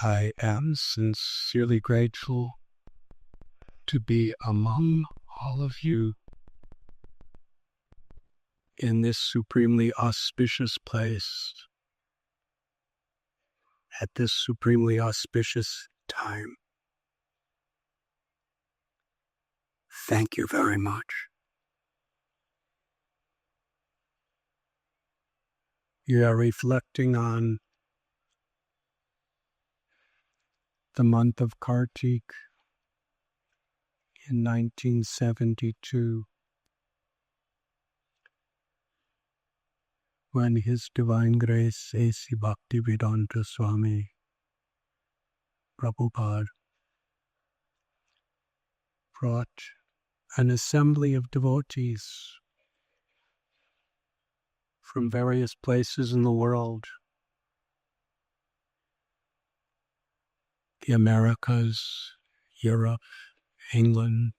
I am sincerely grateful to be among all of you in this supremely auspicious place, at this supremely auspicious time. Thank you very much. You are reflecting on the month of Kartik in 1972, when His Divine Grace A.C. Bhaktivedanta Swami Prabhupada brought an assembly of devotees from various places in the world, the Americas, Europe, England,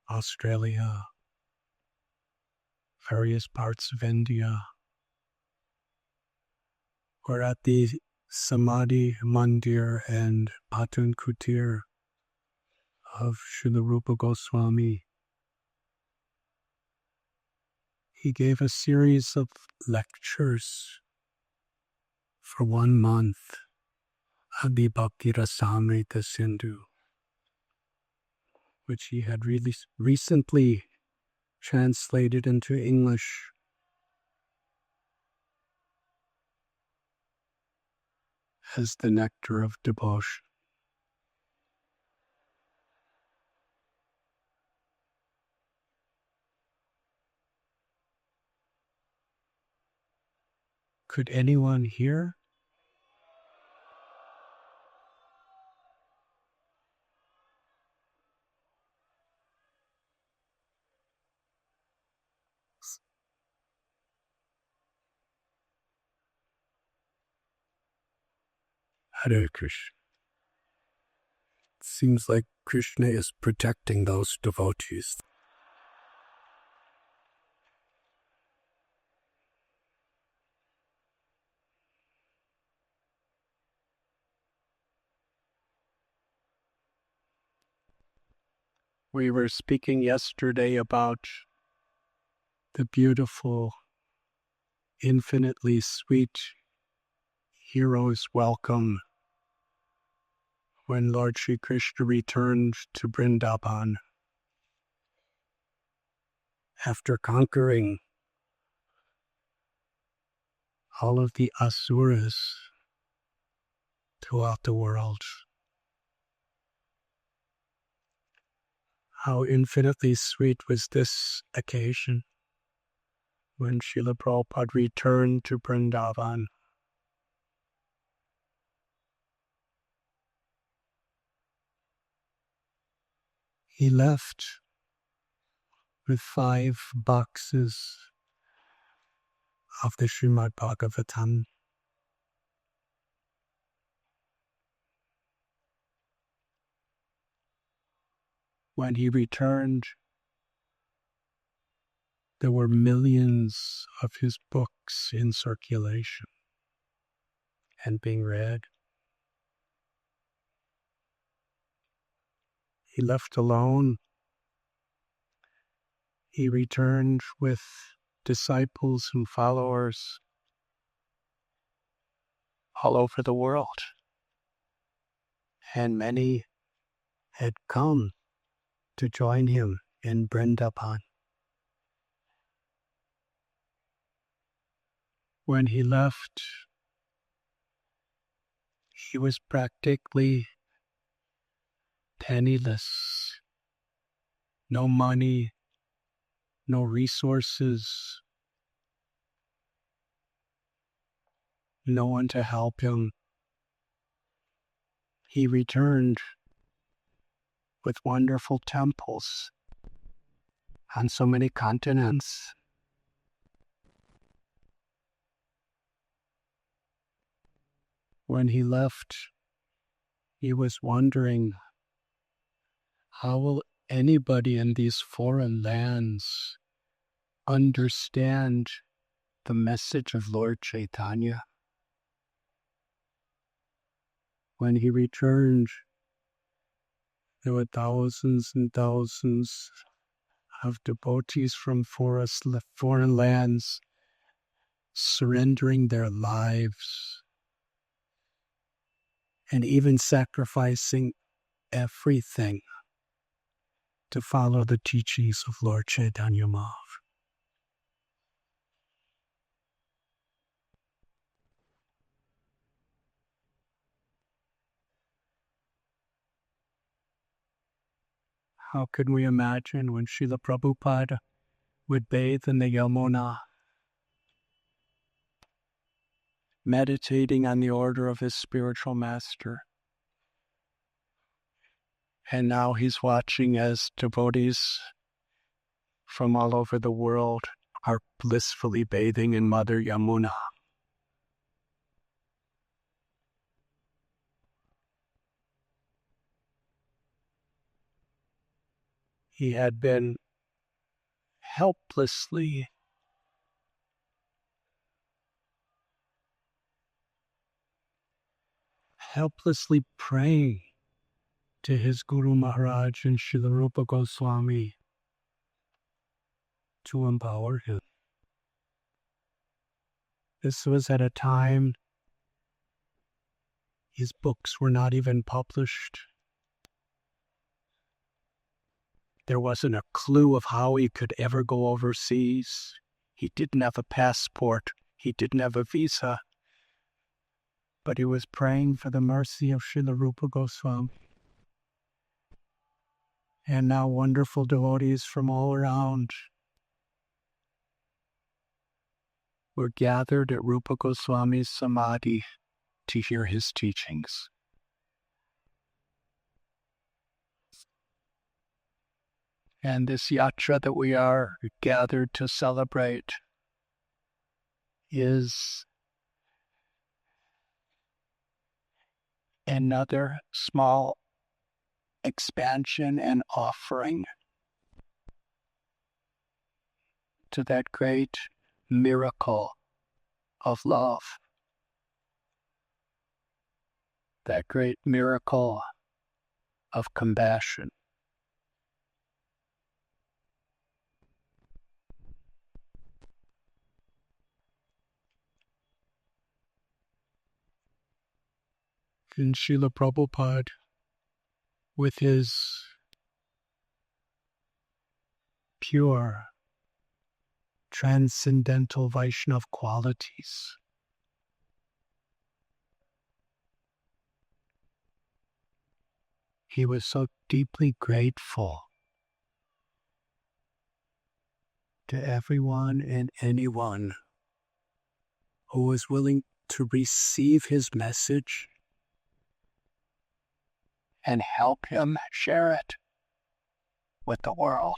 Australia, various parts of India, were at the Samadhi Mandir and Patan Kutir of Srila Rupa Goswami. He gave a series of lectures for 1 month of the Bhakti Rasamrita Sindhu, which he had really recently translated into English. As the nectar of devotion. Could anyone hear? Hare Krishna. Seems like Krishna is protecting those devotees. We were speaking yesterday about the beautiful, infinitely sweet hero's welcome when Lord Sri Krishna returned to Vrindavan after conquering all of the asuras throughout the world. How infinitely sweet was this occasion when Srila Prabhupada returned to Vrindavan. He left with 5 boxes of the Srimad Bhagavatam. When he returned, there were millions of his books in circulation and being read. He left alone. He returned with disciples and followers all over the world. And many had come to join him in Vrindavan. When he left, he was practically penniless. No money, no resources, no one to help him. He returned with wonderful temples on so many continents. When he left, he was wondering, how will anybody in these foreign lands understand the message of Lord Chaitanya? when he returned, there were thousands and thousands of devotees from foreign lands surrendering their lives and even sacrificing everything to follow the teachings of Lord Chaitanya Mahaprabhu. How can we imagine when Srila Prabhupada would bathe in the Yamuna, meditating on the order of his spiritual master? And now he's watching as devotees from all over the world are blissfully bathing in Mother Yamuna. He had been helplessly praying to his Guru Maharaj and Srila Rupa Goswami to empower him. This was at a time his books were not even published. There wasn't a clue of how he could ever go overseas. He didn't have a passport. He didn't have a visa. But he was praying for the mercy of Srila Rupa Goswami. And now wonderful devotees from all around were gathered at Rupa Goswami's Samadhi to hear his teachings. And this yatra that we are gathered to celebrate is another small expansion and offering to that great miracle of love, that great miracle of compassion. And Srila Prabhupada, with his pure, transcendental Vaishnava qualities, he was so deeply grateful to everyone and anyone who was willing to receive his message and help him share it with the world.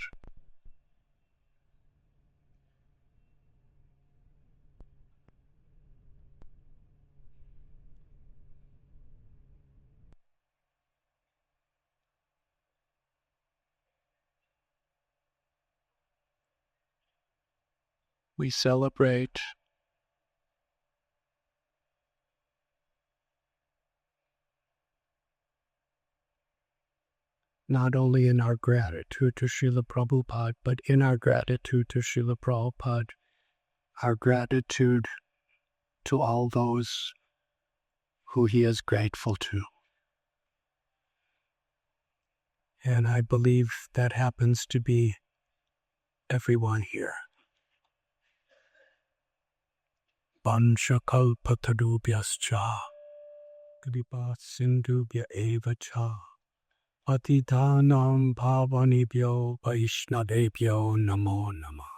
We celebrate not only in our gratitude to Srila Prabhupada, but in our gratitude to Srila Prabhupada, our gratitude to all those who he is grateful to. And I believe that happens to be everyone here. Vanchakalpatarubhyascha kripa sindhubhya eva cha patitanam pavanibhyo vaishnavebhyo namo namah.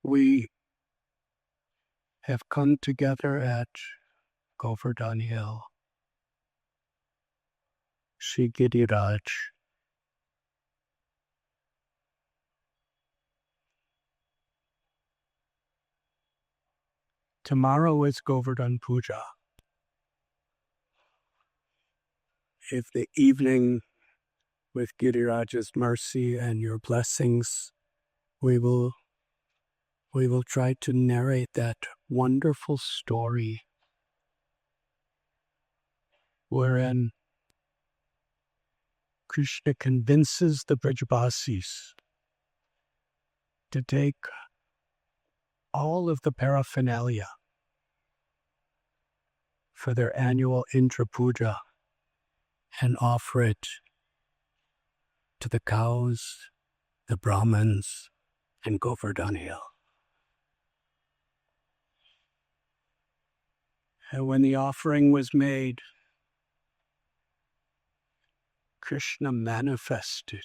We have come together at Govardhan Hill, Shri Giriraj. Tomorrow is Govardhan Puja. If the evening with Giriraj's mercy and your blessings, we will try to narrate that wonderful story wherein Krishna convinces the Brajavasis to take all of the paraphernalia for their annual Indra Puja and offer it to the cows, the Brahmins, and Govardhan Hill. And when the offering was made, Krishna manifested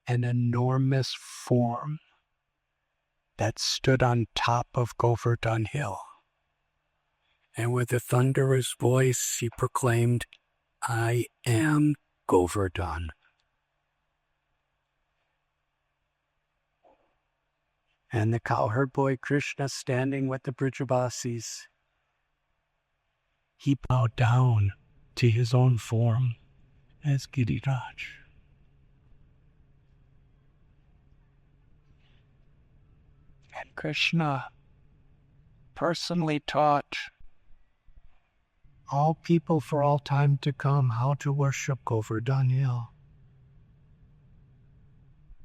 an enormous form that stood on top of Govardhan Hill. And with a thunderous voice, he proclaimed, "I am Govardhan." And the cowherd boy Krishna, standing with the Brajavasis, he bowed down to his own form as Giriraj. And Krishna personally taught all people for all time to come how to worship Govardhan Hill.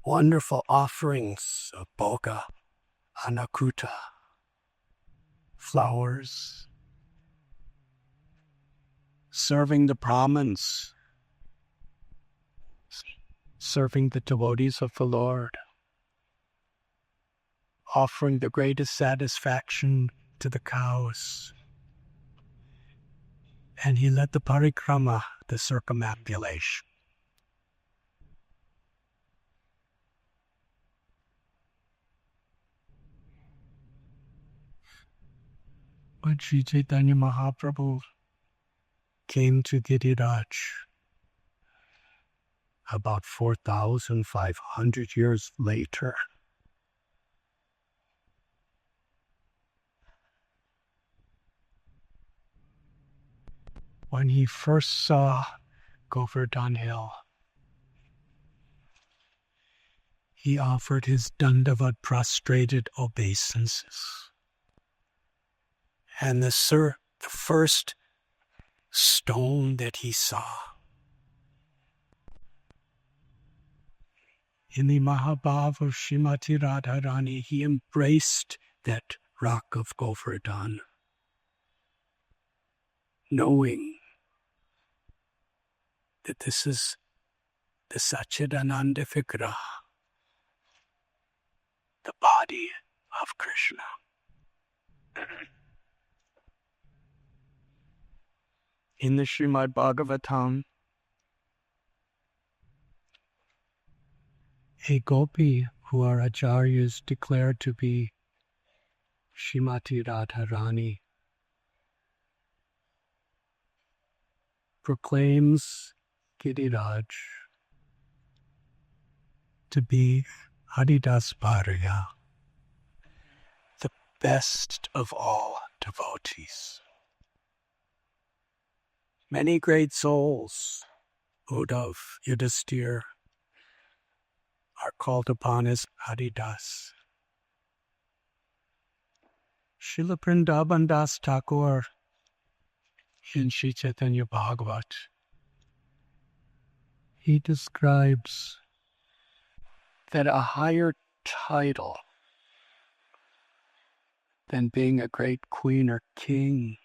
Wonderful offerings of bhoga, anakuta, flowers, serving the Brahmins, serving the devotees of the Lord, offering the greatest satisfaction to the cows. And he led the parikrama, the circumambulation. When Sri Chaitanya Mahaprabhu came to Giriraj about 4,500 years later, when he first saw Govardhan Hill, he offered his Dandavat prostrated obeisances. And the first stone that he saw in the Mahabhav of Srimati Radharani, he embraced that rock of Govardhan, knowing that this is the Satchidananda Vigraha, the body of Krishna. In the Srimad Bhagavatam, a gopi who our acharyas declare to be Srimati Radharani proclaims Giriraj to be Haridas Bharya, the best of all devotees. Many great souls, Uddhav, Yudhisthira, are called upon as Haridas. Srila Vrindavan Das Thakur in Sri Chaitanya Bhagavat, he describes that a higher title than being a great queen or king,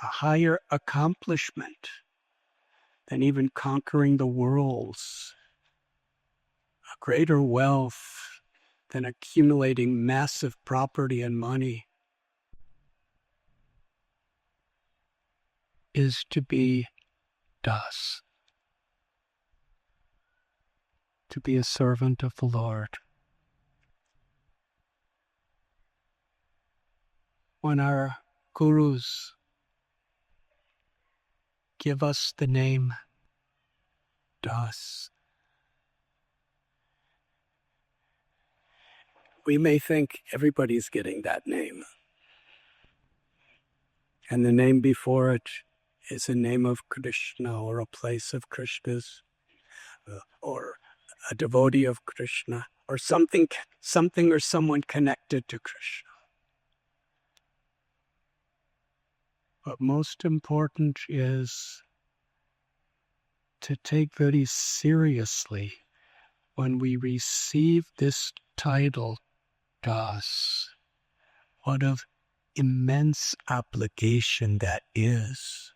a higher accomplishment than even conquering the worlds, a greater wealth than accumulating massive property and money, is to be Das, to be a servant of the Lord. When our gurus give us the name Das, we may think everybody's getting that name. And the name before it is a name of Krishna or a place of Krishna's, or a devotee of Krishna, or something or someone connected to Krishna. But most important is to take very seriously when we receive this title, Das, what of immense obligation that is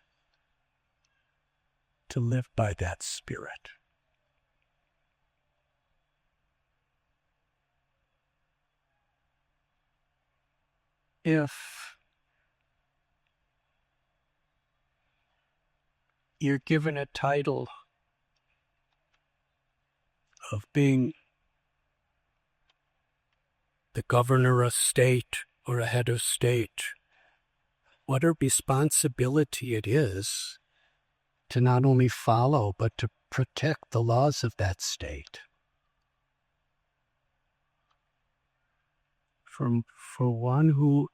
to live by that spirit. If you're given a title of being the governor of state or a head of state, what a responsibility it is to not only follow but to protect the laws of that state. For one who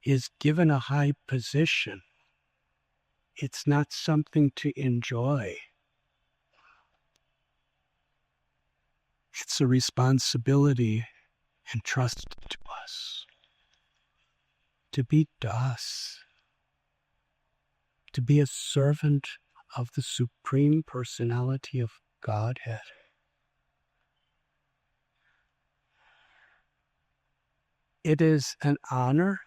is given a high position, it's not something to enjoy. It's a responsibility entrusted to us to be Das, to be a servant of the Supreme Personality of Godhead. It is an honor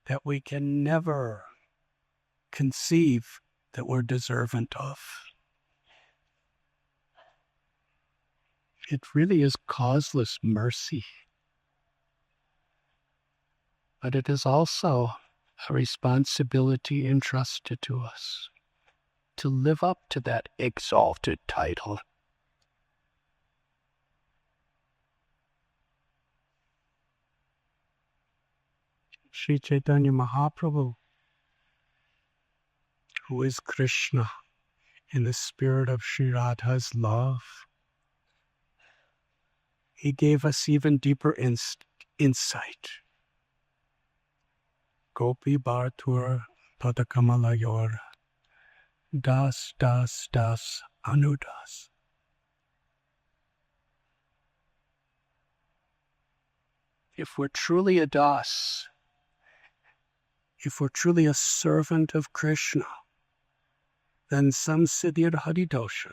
that we can never conceive that we're deserving of. It really is causeless mercy. But it is also a responsibility entrusted to us to live up to that exalted title. Sri Chaitanya Mahaprabhu, who is Krishna in the spirit of Sri Radha's love, he gave us even deeper insight. Gopi Bhartur Padakamalayor Das Das Das Anudas. If we're truly a Das, if we're truly a servant of Krishna, then samsiddhir haridosha.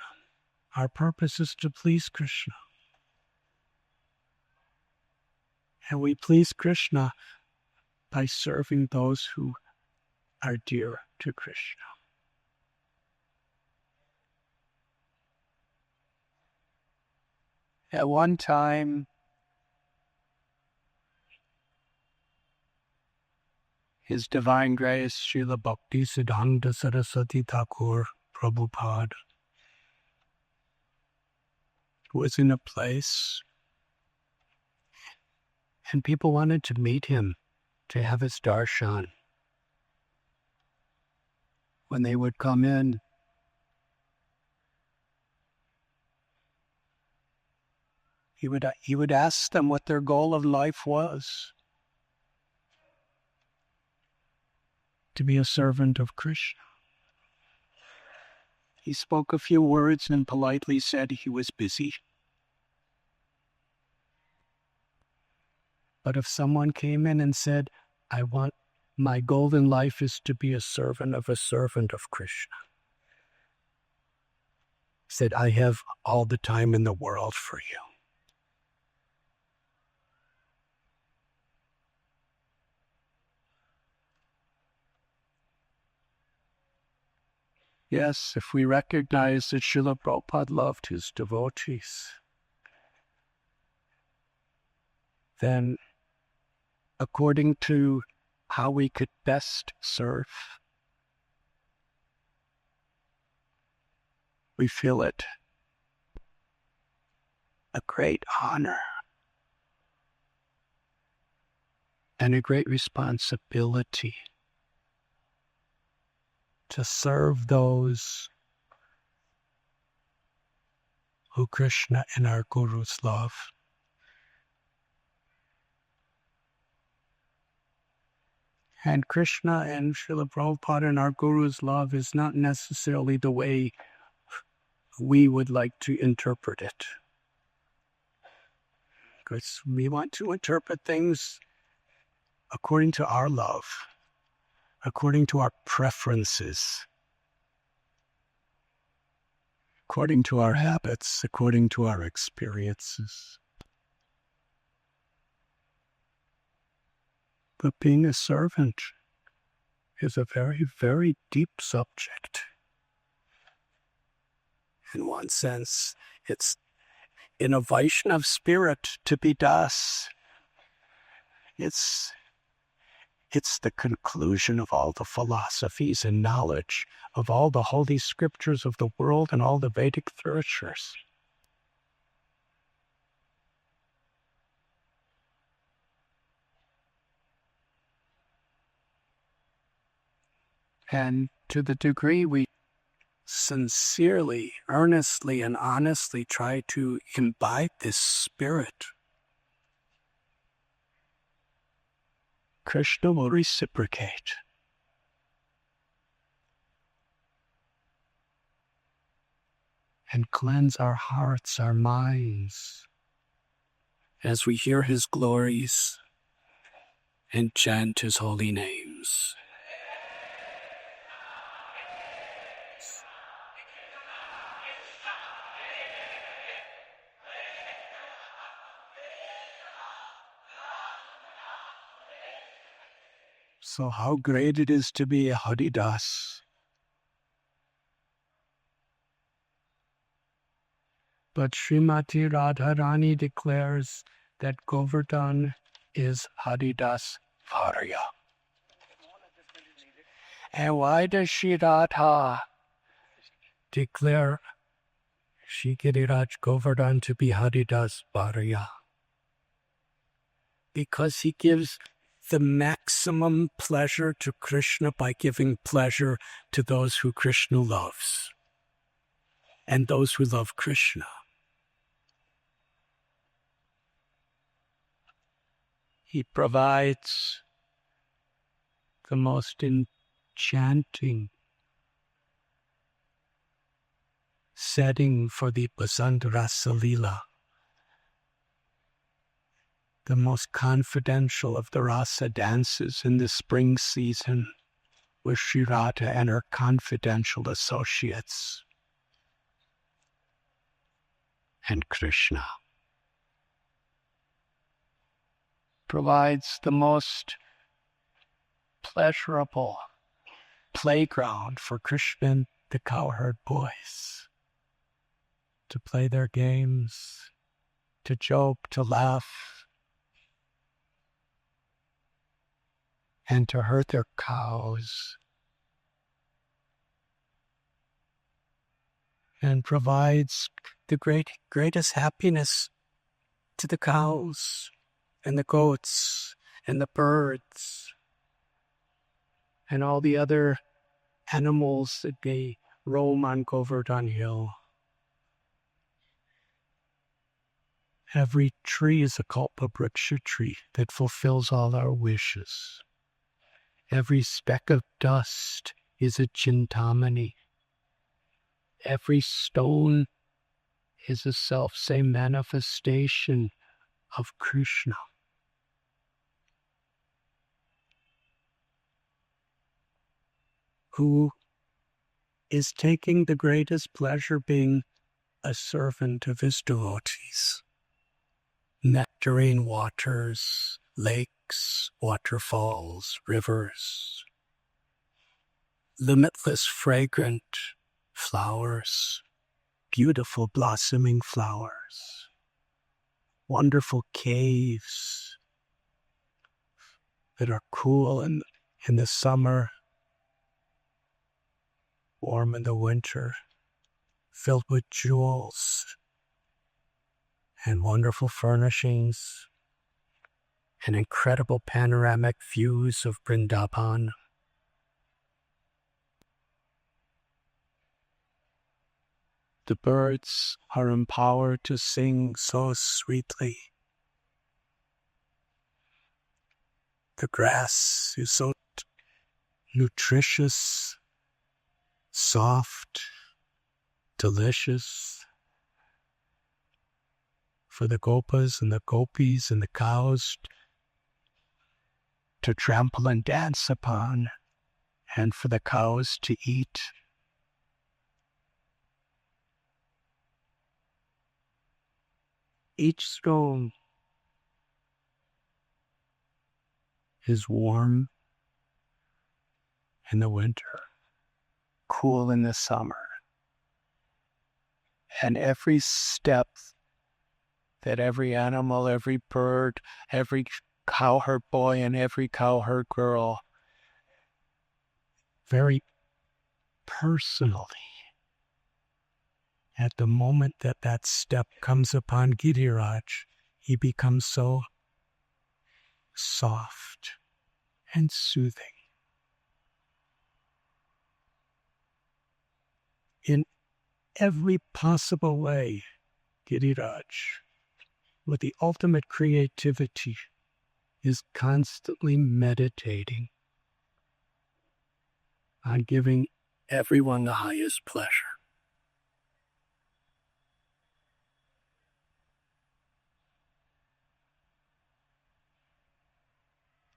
Our purpose is to please Krishna. And we please Krishna by serving those who are dear to Krishna. At one time, His Divine Grace, Srila Bhakti Siddhanta Saraswati Thakur Prabhupada, was in a place and people wanted to meet him, to have his darshan. When they would come in, he would ask them what their goal of life was. To be a servant of Krishna. He spoke a few words and politely said he was busy. But if someone came in and said, my goal in life is to be a servant of Krishna, he said, I have all the time in the world for you. Yes, if we recognize that Srila Prabhupada loved his devotees, then according to how we could best serve, we feel it a great honor and a great responsibility to serve those who Krishna and our Gurus love. And Krishna and Srila Prabhupada and our Guru's love is not necessarily the way we would like to interpret it. Because we want to interpret things according to our love, according to our preferences, according to our habits, according to our experiences. But being a servant is a very, very deep subject. In one sense, it's in a Vaishnav spirit to be das. It's the conclusion of all the philosophies and knowledge of all the holy scriptures of the world and all the Vedic literatures. And to the degree we sincerely, earnestly, and honestly try to imbibe this spirit, Krishna will reciprocate. And cleanse our hearts, our minds, as we hear his glories and chant his holy names. So how great it is to be a Haridas. But Srimati Radharani declares that Govardhan is Haridas Varya. And why does Shri Radha declare Shri Giriraj Govardhan to be Haridas Varya? Because he gives the maximum pleasure to Krishna by giving pleasure to those who Krishna loves and those who love Krishna. He provides the most enchanting setting for the Basant Rasleela, the most confidential of the rasa dances in the spring season with Sri Radha and her confidential associates and Krishna. Provides the most pleasurable playground for Krishna and the cowherd boys to play their games, to joke, to laugh, and to herd their cows, and provides the greatest happiness to the cows and the goats and the birds and all the other animals that may roam on Govardhan Hill. Every tree is a Kalpavriksha tree that fulfills all our wishes. Every speck of dust is a Chintamani. Every stone is a self-same manifestation of Krishna. Who is taking the greatest pleasure being a servant of his devotees. Nectarine waters, lakes, waterfalls, rivers, limitless fragrant flowers, beautiful blossoming flowers, wonderful caves that are cool in the summer, warm in the winter, filled with jewels and wonderful furnishings and incredible panoramic views of Vrindavan. The birds are empowered to sing so sweetly. The grass is so nutritious, soft, delicious for the gopas and the gopis and the cows to trample and dance upon, and for the cows to eat. Each stone is warm in the winter, cool in the summer, and every step that every animal, every bird, every cowherd boy and every cowherd girl very personally, at the moment that that step comes upon Giriraj, he becomes so soft and soothing. In every possible way, Giriraj, with the ultimate creativity, is constantly meditating on giving everyone the highest pleasure.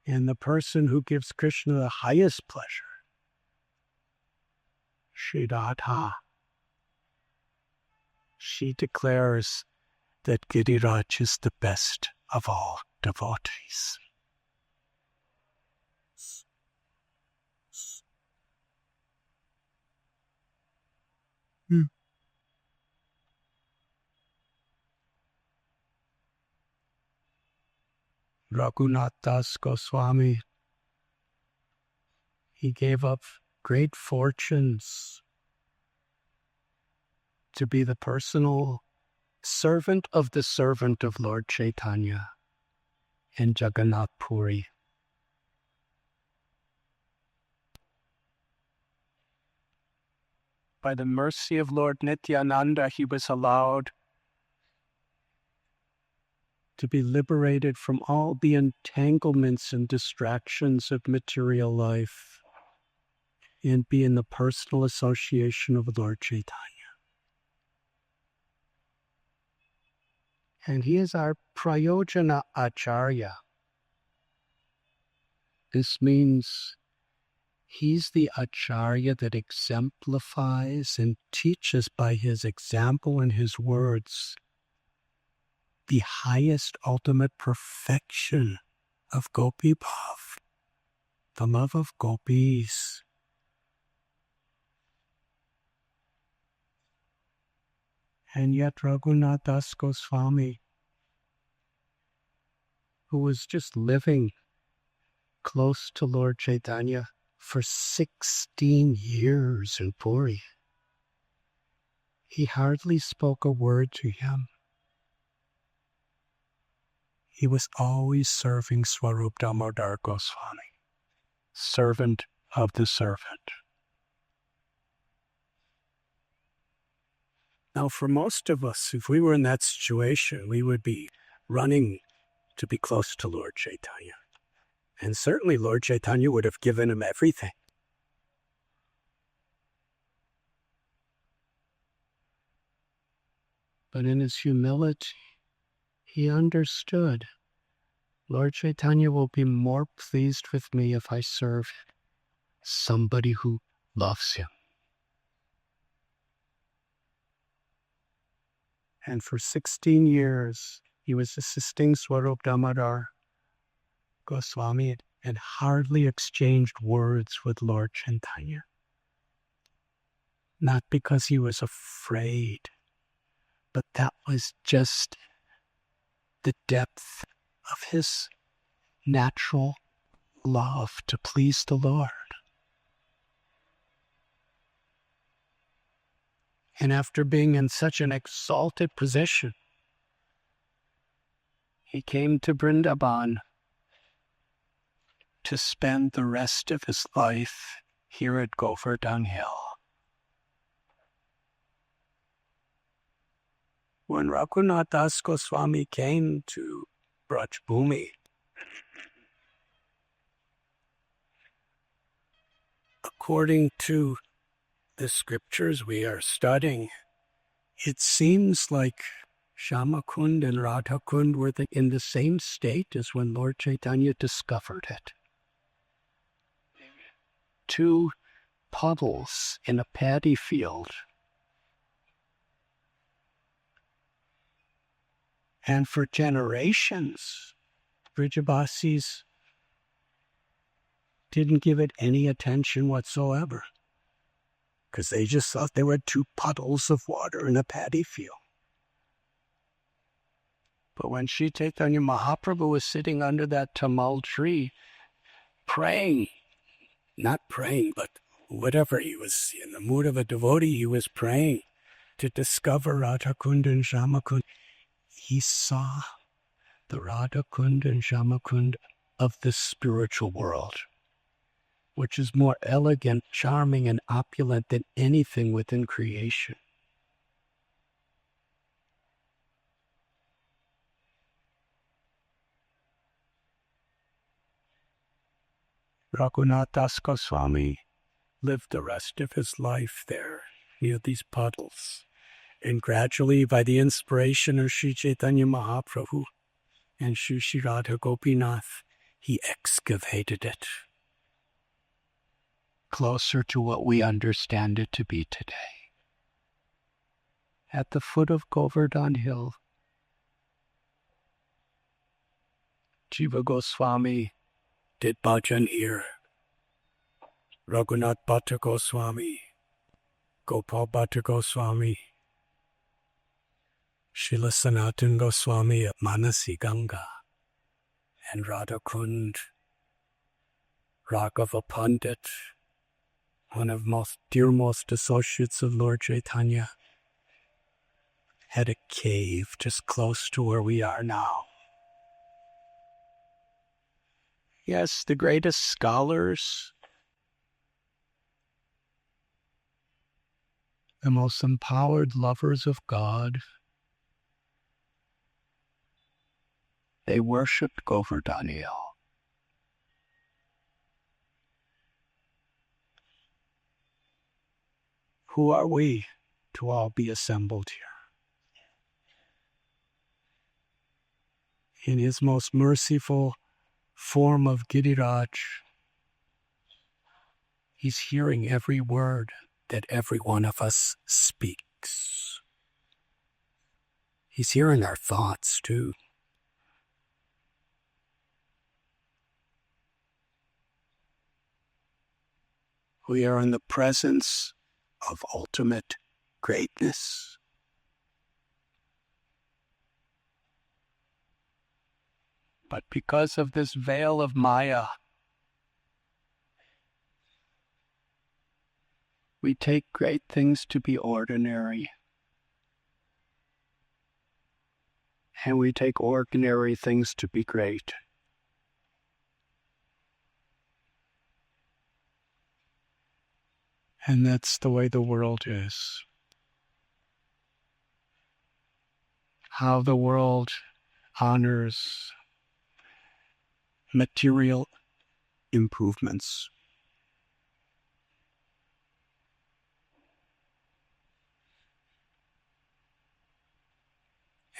And the person who gives Krishna the highest pleasure, Shridhata, she declares that Giriraj is the best of all devotees. Raghunath Das Goswami, he gave up great fortunes to be the personal servant of the servant of Lord Chaitanya in Jagannath Puri. By the mercy of Lord Nityananda, he was allowed to be liberated from all the entanglements and distractions of material life and be in the personal association of Lord Chaitanya. And he is our Prayojana Acharya. This means he's the Acharya that exemplifies and teaches by his example and his words the highest ultimate perfection of Gopi Bhav, the love of gopis. And yet Raghunath Das Goswami, who was just living close to Lord Chaitanya for 16 years in Puri, he hardly spoke a word to him. He was always serving Swarup Damodar Goswami, servant of the servant. Now, for most of us, if we were in that situation, we would be running to be close to Lord Chaitanya. And certainly Lord Chaitanya would have given him everything. But in his humility, he understood Lord Chaitanya will be more pleased with me if I serve somebody who loves him. And for 16 years, he was assisting Swarup Damodar Goswami and hardly exchanged words with Lord Chaitanya. Not because he was afraid, but that was just the depth of his natural love to please the Lord. And after being in such an exalted position, he came to Vrindavan to spend the rest of his life here at Govardhan Hill. When Raghunath Das Goswami came to Braj Bhumi, according to the scriptures we are studying, it seems like Shyamakund and Radhakund were in the same state as when Lord Chaitanya discovered it. Two puddles in a paddy field. And for generations, Vrijabasis didn't give it any attention whatsoever, because they just thought there were two puddles of water in a paddy field. But when Sri Chaitanya Mahaprabhu was sitting under that tamal tree, praying, not praying, but whatever, he was in the mood of a devotee, he was praying to discover Radhakund and Shyamakund. He saw the Radhakund and Shyamakund of the spiritual world, which is more elegant, charming, and opulent than anything within creation. Raghunath Goswami lived the rest of his life there, near these puddles. And gradually, by the inspiration of Sri Chaitanya Mahaprabhu and Sri Radha Gopinath, he excavated it closer to what we understand it to be today. At the foot of Govardhan Hill, Jiva Goswami did bhajan here. Raghunath Bhatta Goswami, Gopal Bhatta Goswami, Srila Sonatan Goswami at Manasi Ganga, and Radhakund, Raghava Pandit, one of most dearmost associates of Lord Chaitanya, had a cave just close to where we are now. Yes, the greatest scholars, the most empowered lovers of God, they worshipped Govardhan Hill. Who are we to all be assembled here? In his most merciful form of Giriraj, he's hearing every word that every one of us speaks. He's hearing our thoughts too. We are in the presence of ultimate greatness. But because of this veil of Maya, we take great things to be ordinary, and we take ordinary things to be great. And that's the way the world is. How the world honors material improvements.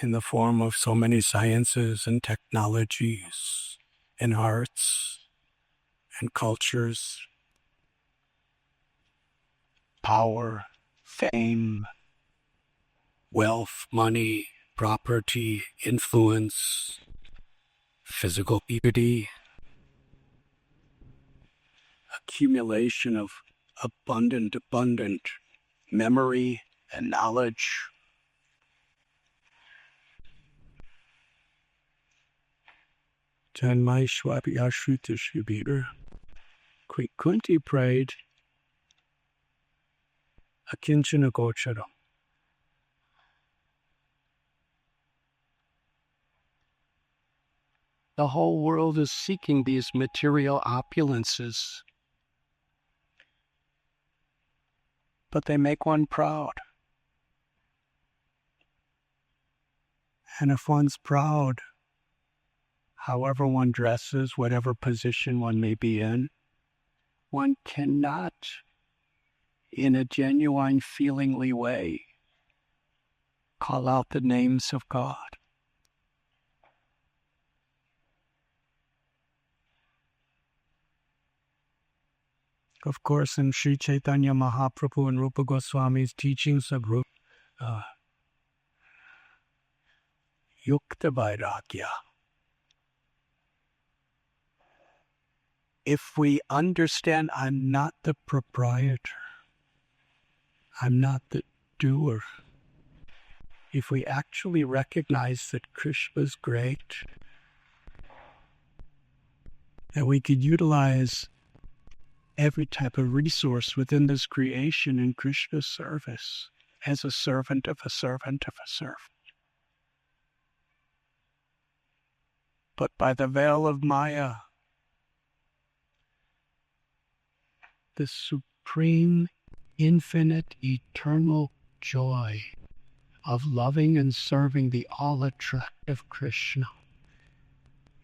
In the form of so many sciences and technologies and arts and cultures, power, fame, wealth, money, property, influence, physical beauty, accumulation of abundant memory and knowledge. Janmai Shwabi Ashruta Shubir. Kunti prayed, Akinchana Gocharam. The whole world is seeking these material opulences, but they make one proud. And if one's proud, however one dresses, whatever position one may be in, one cannot, in a genuine, feelingly way, call out the names of God. Of course, in Sri Chaitanya Mahaprabhu and Rupa Goswami's teachings of Yukta Vairagya, if we understand I'm not the proprietor, I'm not the doer, if we actually recognize that Krishna is great, that we could utilize every type of resource within this creation in Krishna's service as a servant of a servant of a servant. But by the veil of Maya, the supreme, infinite, eternal joy of loving and serving the all-attractive Krishna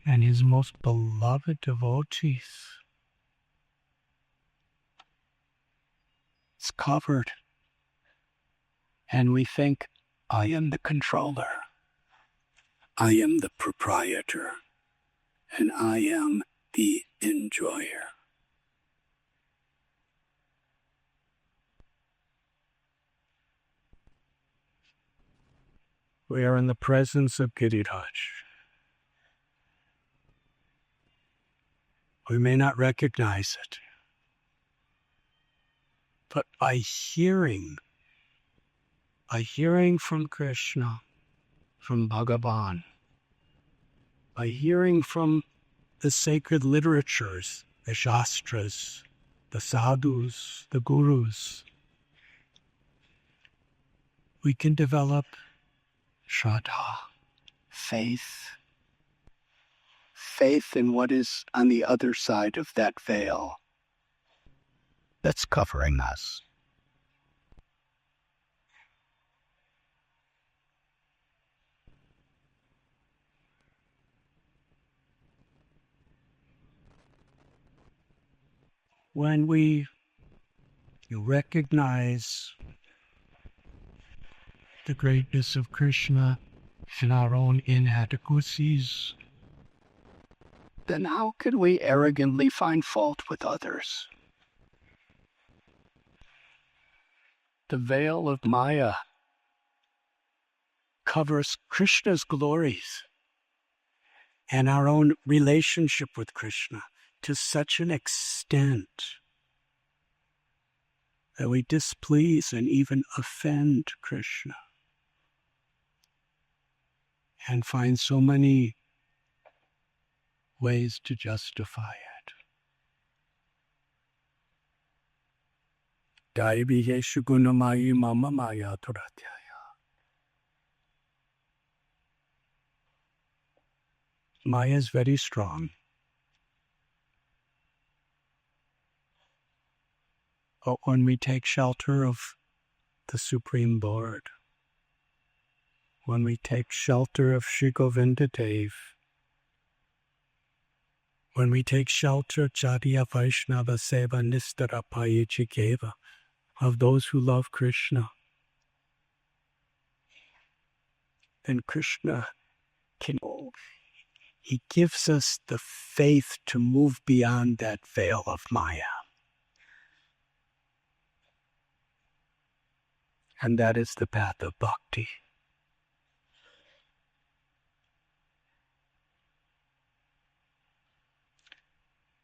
and his most beloved devotees, it's covered. And we think, I am the controller, I am the proprietor, and I am the enjoyer. We are in the presence of Giriraj. We may not recognize it, but by hearing from Krishna, from Bhagavan, by hearing from the sacred literatures, the Shastras, the sadhus, the gurus, we can develop Shraddha, faith in what is on the other side of that veil that's covering us. When we recognize the greatness of Krishna and our own inadequacies, then how could we arrogantly find fault with others? The veil of Maya covers Krishna's glories and our own relationship with Krishna to such an extent that we displease and even offend Krishna and find so many ways to justify it. Daiviheshu gunamayi mama maya turatyaya. Maya is very strong. But when we take shelter of the Supreme Lord, when we take shelter of Shri Govinda Dev, when we take shelter Jatiya Vaishnava Seva Nistara Payachikeva of those who love Krishna, then Krishna he gives us the faith to move beyond that veil of Maya. And that is the path of Bakti.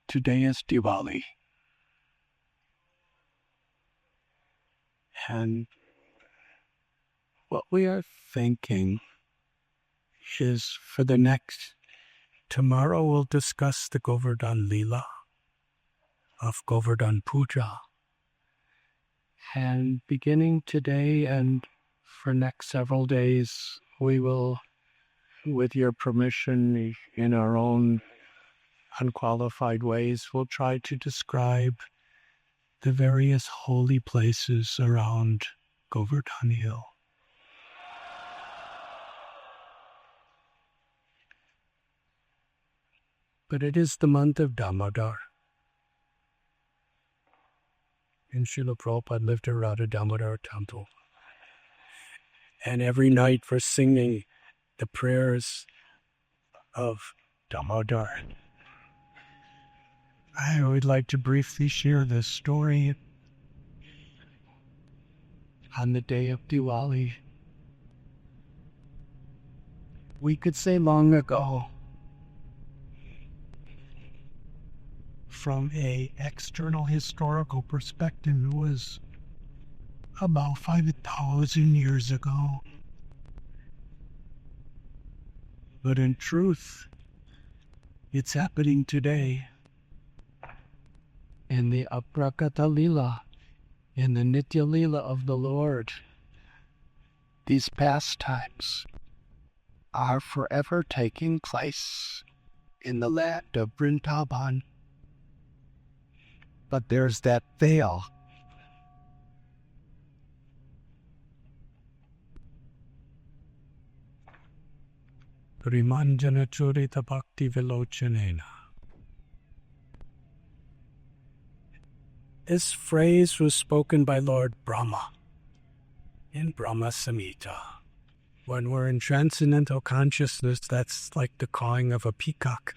Today is Diwali. And what we are thinking is for the next, tomorrow we'll discuss the Govardhan Lila of Govardhan Puja. And beginning today and for next several days, we will, with your permission, in our own unqualified ways, we'll try to describe the various holy places around Govardhan Hill. But it is the month of Damodar. And Srila Prabhupada lived around a Damodar temple. And every night we're singing the prayers of Damodar. I would like to briefly share this story. On the day of Diwali, we could say long ago, from an external historical perspective, it was about 5,000 years ago. But in truth, it's happening today. In the Aprakata Lila, in the Nitya Lila of the Lord, these pastimes are forever taking place in the land of Vrindavan. But there's that veil. Rimanjana Churita Bhakti Vilochanena. This phrase was spoken by Lord Brahma in Brahma Samhita. When we're in transcendental consciousness, that's like the cawing of a peacock.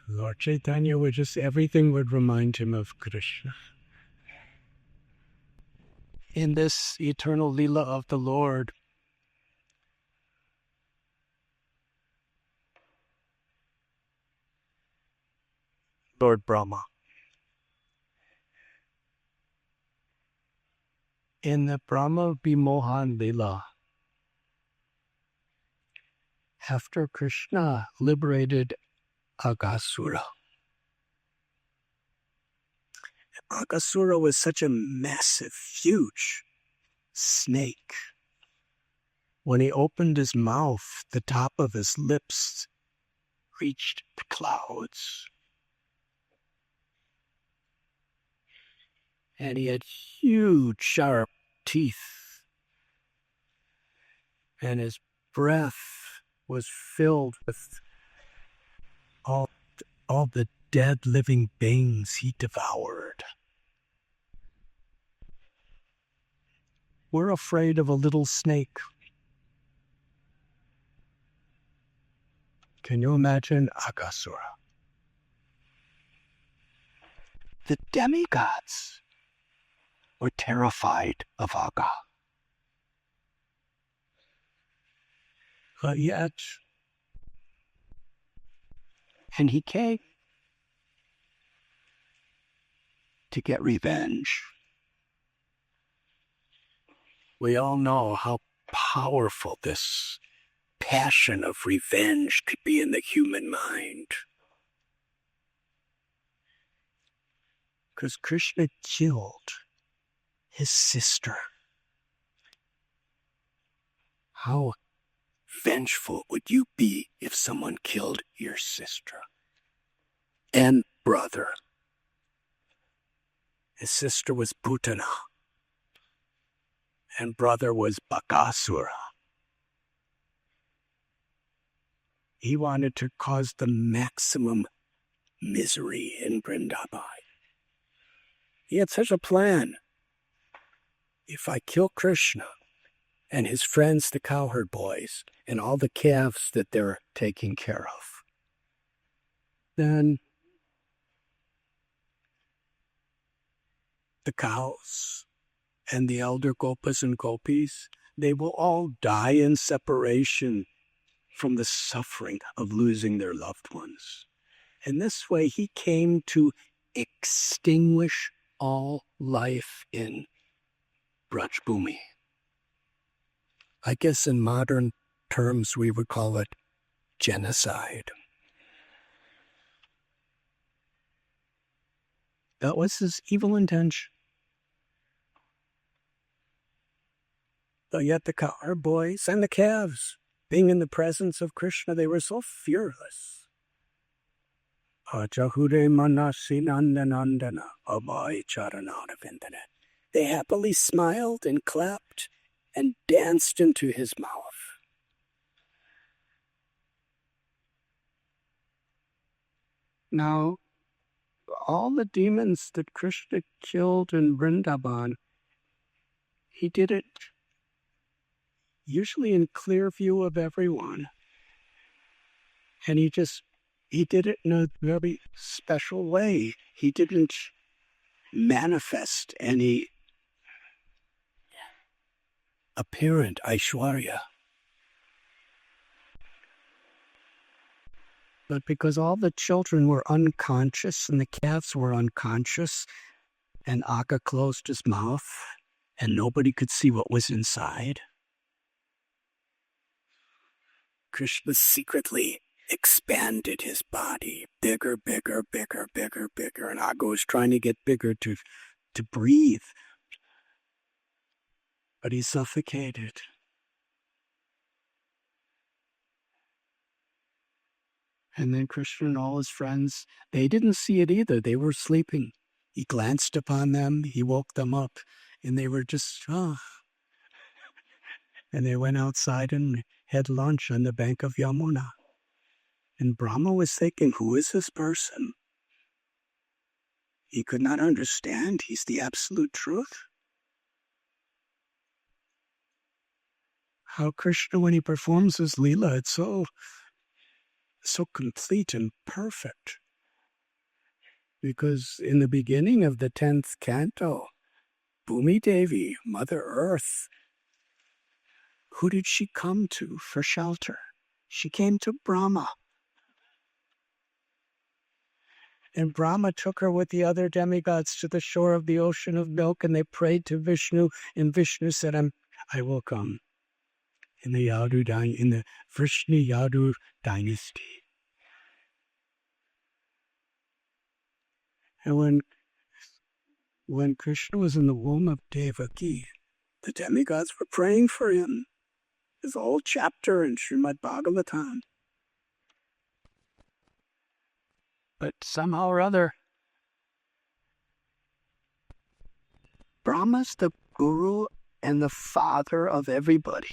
Lord Chaitanya everything would remind him of Krishna. In this eternal Lila of the Lord, Lord Brahma, in the Brahma Bimohan Lila, after Krishna liberated Bakasura. Bakasura was such a massive, huge snake. When he opened his mouth, the top of his lips reached the clouds. And he had huge, sharp teeth. And his breath was filled with all the dead living beings he devoured. We're afraid of a little snake. Can you imagine Bakasura? The demigods were terrified of Aga. But yet, and he came to get revenge. We all know how powerful this passion of revenge could be in the human mind. Because Krishna killed his sister. How vengeful would you be if someone killed your sister and brother? His sister was Putana, and brother was Bakasura. He wanted to cause the maximum misery in Vrindavan. He had such a plan. If I kill Krishna and his friends, the cowherd boys, and all the calves that they're taking care of, then the cows and the elder gopas and gopis, they will all die in separation from the suffering of losing their loved ones. In this way, he came to extinguish all life in Brajbhumi. I guess in modern terms we would call it genocide. That was his evil intention. But yet the cowherd boys and the calves, being in the presence of Krishna, they were so fearless. Ajahure Manasi Nandanandana Abhay Charanadavindana. They happily smiled and clapped and danced into his mouth. Now, all the demons that Krishna killed in Vrindavan, he did it usually in clear view of everyone. And he did it in a very special way. He didn't manifest any apparent Aishwarya. But because all the children were unconscious and the calves were unconscious, and Aga closed his mouth and nobody could see what was inside, Krishna secretly expanded his body, bigger, bigger, bigger, bigger, bigger, and Aga was trying to get bigger to breathe. But he suffocated. And then Krishna and all his friends, they didn't see it either. They were sleeping. He glanced upon them, he woke them up, and they were just, And they went outside and had lunch on the bank of Yamuna. And Brahma was thinking, who is this person? He could not understand. He's the absolute truth. How Krishna, when he performs his Lila, it's so complete and perfect. Because in the beginning of the 10th canto, Bhumi Devi, Mother Earth, who did she come to for shelter? She came to Brahma. And Brahma took her with the other demigods to the shore of the ocean of milk, and they prayed to Vishnu, and Vishnu said, I will come in the Vrishni Yadu dynasty. And when Krishna was in the womb of Devaki, the demigods were praying for him. There's a whole chapter in Srimad Bhagavatam. But somehow or other, Brahma's the guru and the father of everybody.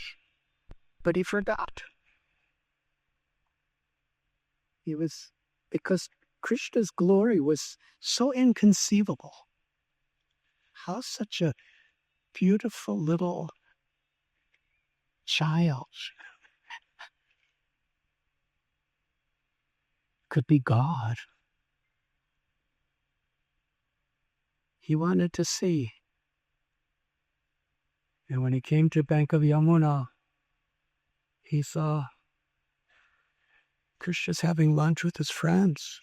But he forgot. Because Krishna's glory was so inconceivable. How such a beautiful little child could be God. He wanted to see. And when he came to bank of Yamuna, he saw Krishna's having lunch with his friends.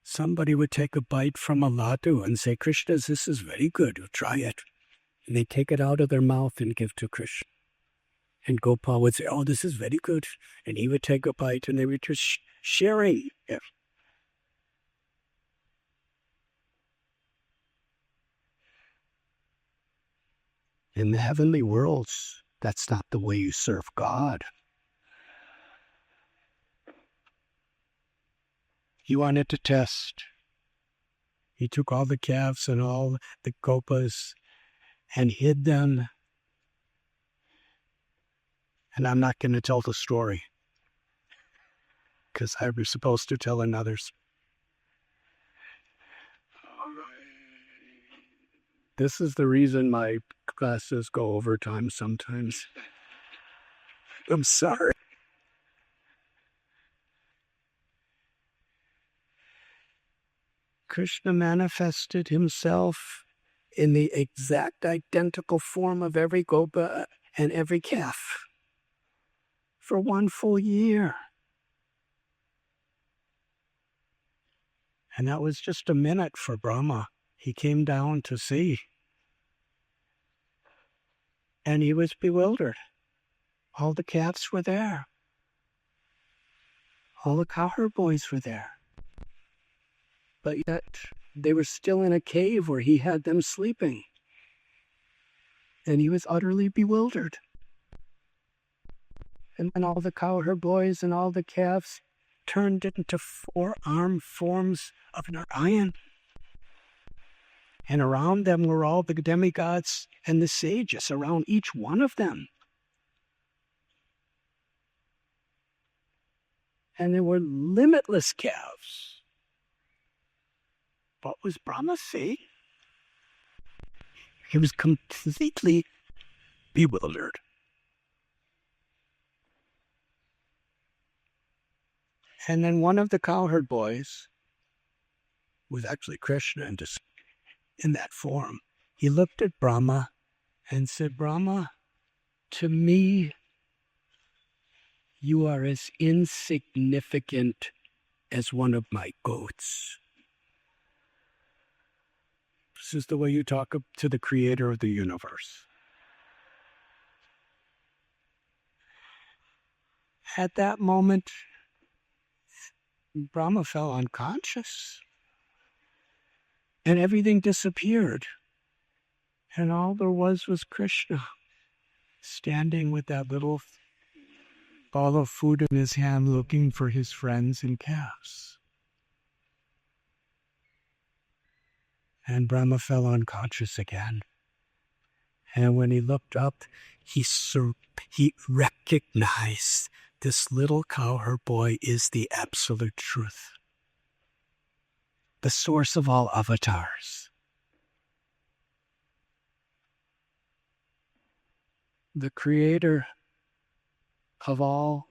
Somebody would take a bite from a laddu and say, Krishna, this is very good, try it. And they take it out of their mouth and give to Krishna. And Gopal would say, oh, this is very good. And he would take a bite, and they were just sharing it. In the heavenly worlds, that's not the way you serve God. He wanted to test. He took all the calves and all the gopas and hid them. And I'm not going to tell the story, because I was supposed to tell another. This is the reason my classes go overtime sometimes. I'm sorry. Krishna manifested himself in the exact identical form of every gopa and every calf for 1 full year. And that was just a minute for Brahma. He came down to see. And he was bewildered. All the calves were there. All the cowherd boys were there. But yet they were still in a cave where he had them sleeping. And he was utterly bewildered. And then all the cowherd boys and all the calves turned into 4-armed forms of Narayan. And around them were all the demigods and the sages, around each one of them. And there were limitless calves. What was Brahma see? He was completely bewildered. And then one of the cowherd boys, was actually Krishna in that form, he looked at Brahma and said, Brahma, to me, you are as insignificant as one of my goats. This is the way you talk to the creator of the universe. At that moment, Brahma fell unconscious. And everything disappeared. And all there was Krishna, standing with that little ball of food in his hand, looking for his friends and calves. And Brahma fell unconscious again. And when he looked up, he recognized this little cowherd boy is the absolute truth, the source of all avatars. The creator of all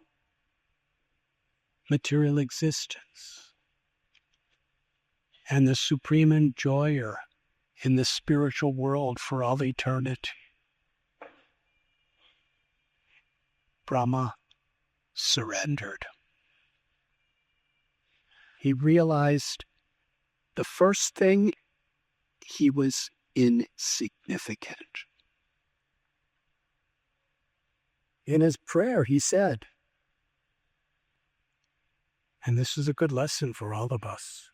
material existence, and the supreme enjoyer in the spiritual world for all eternity. Brahma surrendered. He realized the first thing, he was insignificant. In his prayer, he said, and this is a good lesson for all of us.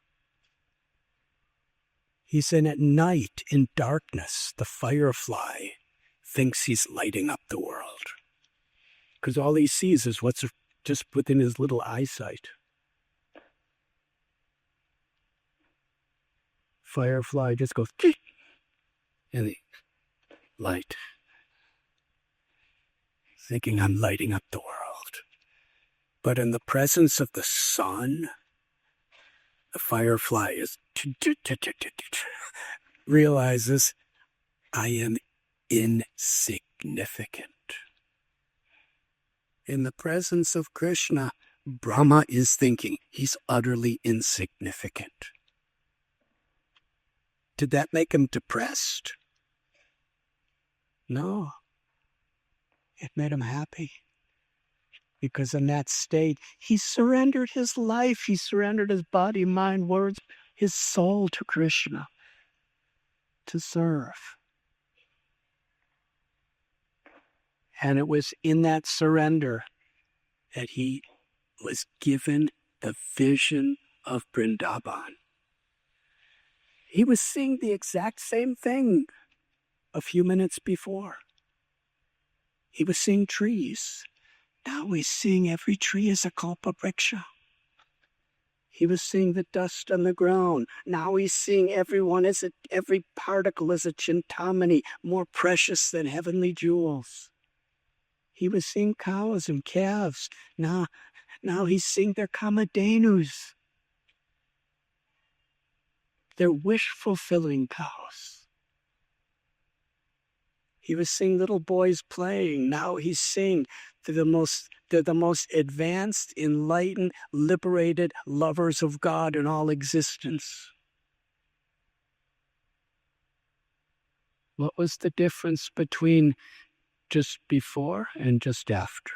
He said, at night, in darkness, the firefly thinks he's lighting up the world. Because all he sees is what's just within his little eyesight. Firefly just goes, and the light, thinking I'm lighting up the world. But in the presence of the sun, the firefly realizes I am insignificant. In the presence of Krishna, Brahma is thinking he's utterly insignificant. Did that make him depressed? No. It made him happy. Because in that state, he surrendered his life. He surrendered his body, mind, words, his soul to Krishna to serve. And it was in that surrender that he was given the vision of Vrindavan. He was seeing the exact same thing a few minutes before. He was seeing trees. Now he's seeing every tree as a kalpavriksha. He was seeing the dust on the ground. Now he's seeing every particle as a chintamani, more precious than heavenly jewels. He was seeing cows and calves. Now he's seeing their kamadhenus. They're wish-fulfilling cows. He was seeing little boys playing. Now he's seeing they're the most advanced, enlightened, liberated lovers of God in all existence. What was the difference between just before and just after?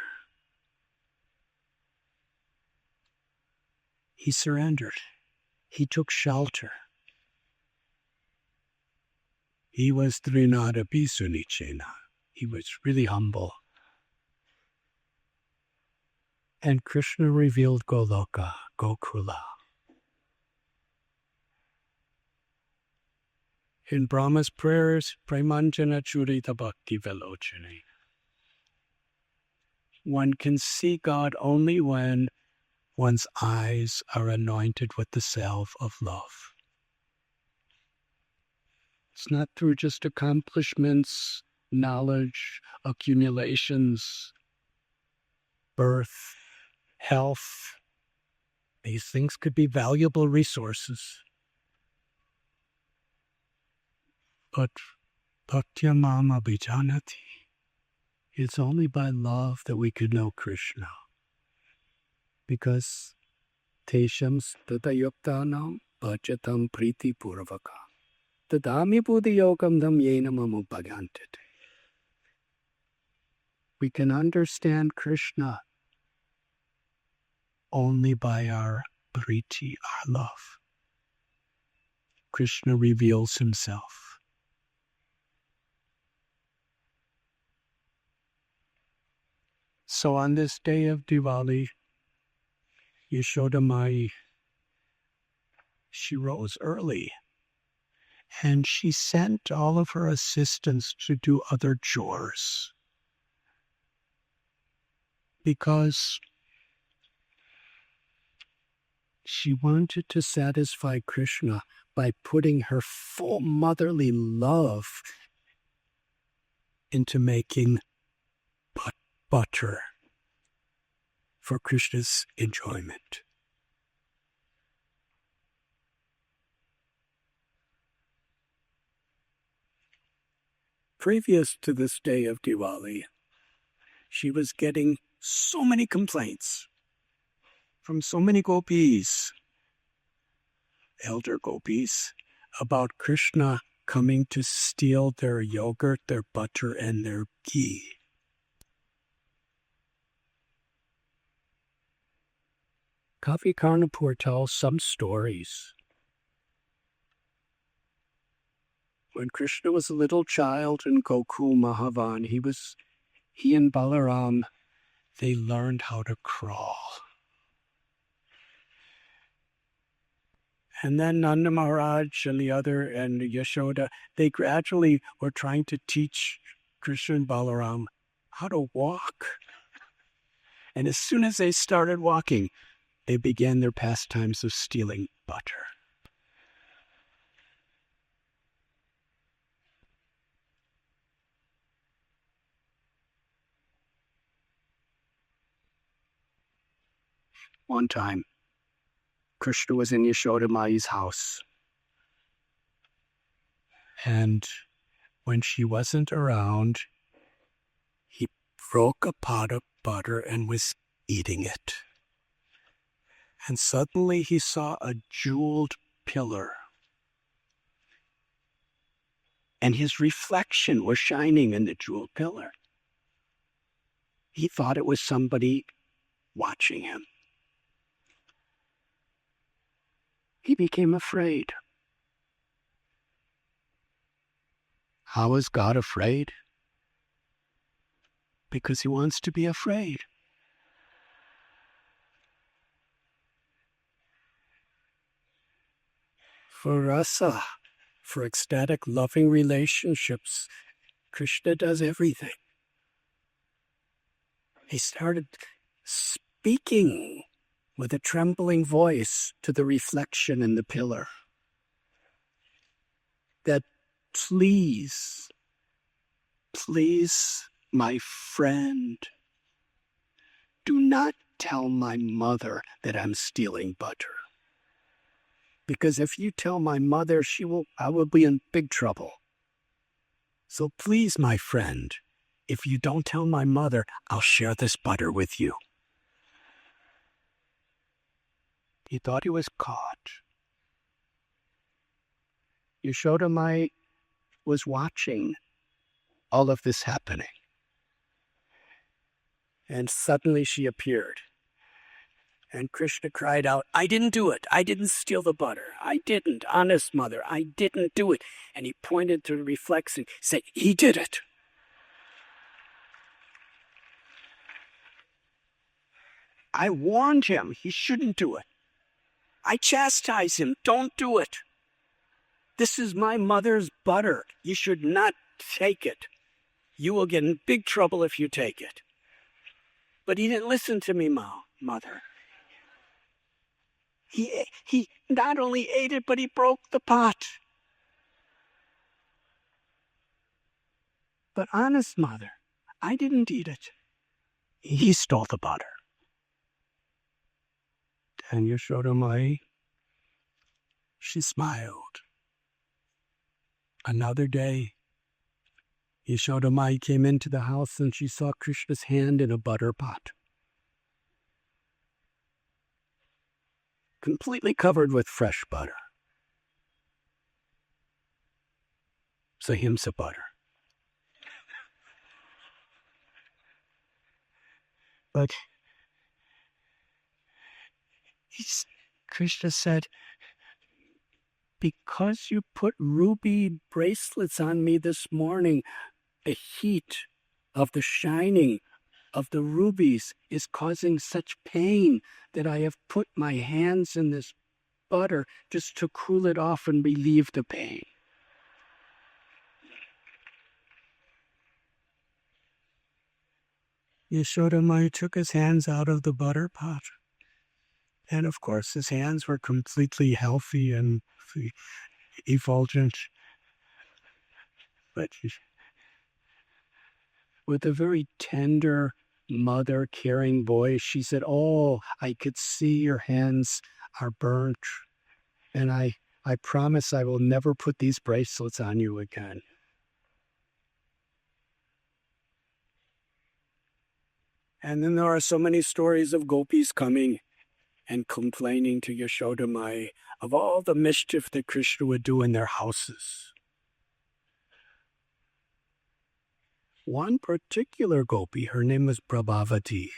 He surrendered. He took shelter. He was Trinada Pisunichena. He was really humble. And Krishna revealed Goloka, Gokula. In Brahma's prayers, Premanjana Churita Bhakti Velochane. One can see God only when one's eyes are anointed with the salve of love. It's not through just accomplishments, knowledge, accumulations, birth, health, These things could be valuable resources. But Bhaktya Mama Vijanati, it's only by love that we could know Krishna. Because Tesham Statayuktanam Bhajatam Priti Purvaka Tadami Buddhi Yogam Dam Yena Mamupagantite. We can understand Krishna only by our priti, our love. Krishna reveals himself. So on this day of Diwali, Yashoda Mai, she rose early and she sent all of her assistants to do other chores. Because she wanted to satisfy Krishna by putting her full motherly love into making butter for Krishna's enjoyment. Previous to this day of Diwali, she was getting so many complaints from so many gopis, elder gopis, about Krishna coming to steal their yogurt, their butter, and their ghee. Kavi Karnapur tells some stories. When Krishna was a little child in Gokul Mahavan, he and Balaram, they learned how to crawl. And then Nanda Maharaj and Yashoda, they gradually were trying to teach Krishna and Balaram how to walk. And as soon as they started walking, they began their pastimes of stealing butter. One time, Krishna was in Yashoda Mai's house. And when she wasn't around, he broke a pot of butter and was eating it. And suddenly he saw a jeweled pillar. And his reflection was shining in the jeweled pillar. He thought it was somebody watching him. He became afraid. How is God afraid? Because he wants to be afraid. For rasa, for ecstatic, loving relationships, Krishna does everything. He started speaking with a trembling voice to the reflection in the pillar, that please, my friend, do not tell my mother that I'm stealing butter. Because if you tell my mother, I will be in big trouble. So please, my friend, if you don't tell my mother, I'll share this butter with you. He thought he was caught. Yashoda Mai was watching all of this happening. And suddenly she appeared. And Krishna cried out, I didn't do it. I didn't steal the butter. I didn't. Honest mother, I didn't do it. And he pointed to the reflection, saying, he did it. I warned him he shouldn't do it. I chastise him, don't do it. This is my mother's butter. You should not take it. You will get in big trouble if you take it. But he didn't listen to me, mother. He not only ate it, but he broke the pot. But honest mother, I didn't eat it. He stole the butter. And Yashoda Mai, she smiled. Another day, Yashoda Mai came into the house and she saw Krishna's hand in a butter pot, completely covered with fresh butter. Sahimsa butter. But Krishna said, because you put ruby bracelets on me this morning, the heat of the shining of the rubies is causing such pain that I have put my hands in this butter just to cool it off and relieve the pain. Yashoda Mai took his hands out of the butter pot. And of course, his hands were completely healthy and effulgent. But with a very tender, mother, caring voice, she said, "Oh, I could see your hands are burnt. And I promise I will never put these bracelets on you again." And then there are so many stories of gopis coming and complaining to Yashoda Mai of all the mischief that Krishna would do in their houses. One particular gopi, her name was Prabhavati.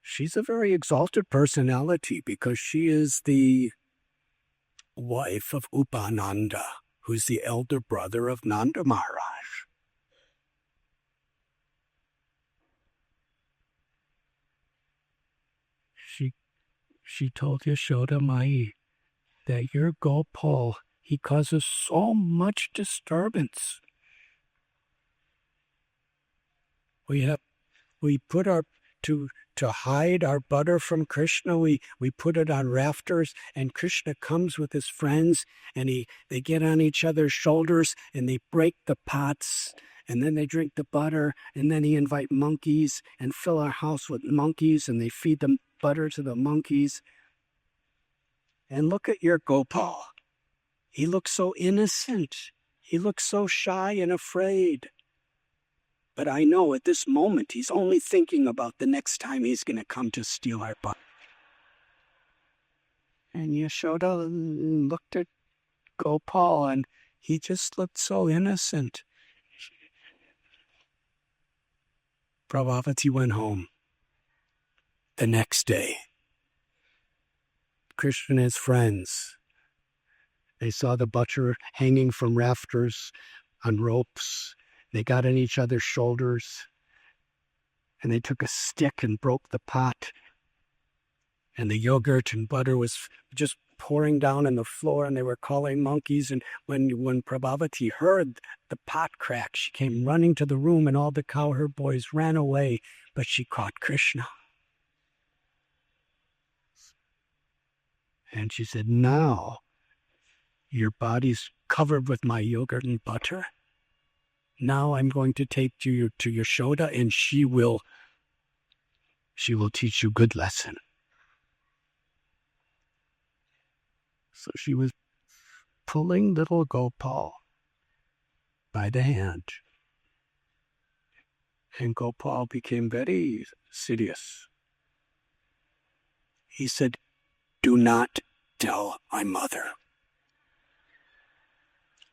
She's a very exalted personality because she is the wife of Upananda, who's the elder brother of Nanda Maharaj. She told Yashoda Mai that your Gopal, he causes so much disturbance. We put our to hide our butter from Krishna. We put it on rafters, and Krishna comes with his friends, and they get on each other's shoulders, and they break the pots, and then they drink the butter, and then he invite monkeys and fill our house with monkeys, and they feed them butter to the monkeys. And look at your Gopal. He looks so innocent. He looks so shy and afraid. But I know at this moment he's only thinking about the next time he's going to come to steal our butter. And Yashoda looked at Gopal and he just looked so innocent. Prabhavati went home. The next day, Krishna and his friends, they saw the butter hanging from rafters on ropes. They got on each other's shoulders, and they took a stick and broke the pot. And the yogurt and butter was just pouring down on the floor, and they were calling monkeys. And when Prabhavati heard the pot crack, she came running to the room, and all the cowherd boys ran away, but she caught Krishna. And she said, "Now your body's covered with my yogurt and butter. Now I'm going to take you to Yashoda, and she will teach you good lesson." So she was pulling little Gopal by the hand. And Gopal became very serious. He said, "Do not tell my mother.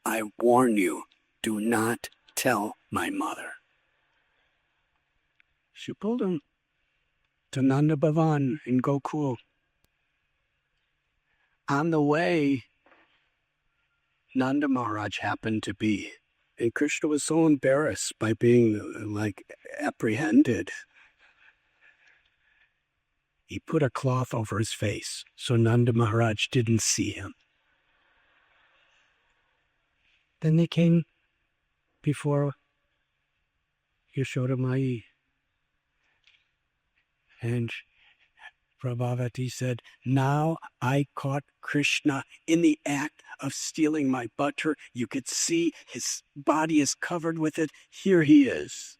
I warn you, do not tell my mother." She pulled him to Nanda Bhavan in Gokul. On the way, Nanda Maharaj happened to be, and Krishna was so embarrassed by being apprehended. He put a cloth over his face so Nanda Maharaj didn't see him. Then they came before Yashoda Mai. And Prabhavati said, "Now I caught Krishna in the act of stealing my butter. You could see his body is covered with it. Here he is."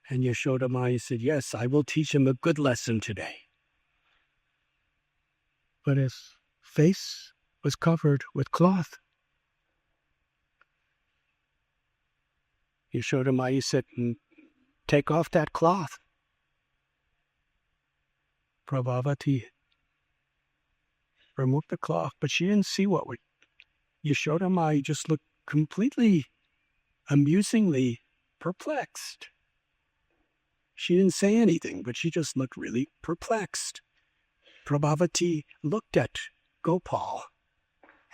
And Yashoda Maya said, yes, I will teach him a good lesson today. But his face was covered with cloth. Yashoda Maya said, take off that cloth. Prabhavati removed the cloth, but she didn't see what would. Yashoda Maya just looked completely, amusingly perplexed. She didn't say anything, but she just looked really perplexed. Prabhavati looked at Gopal,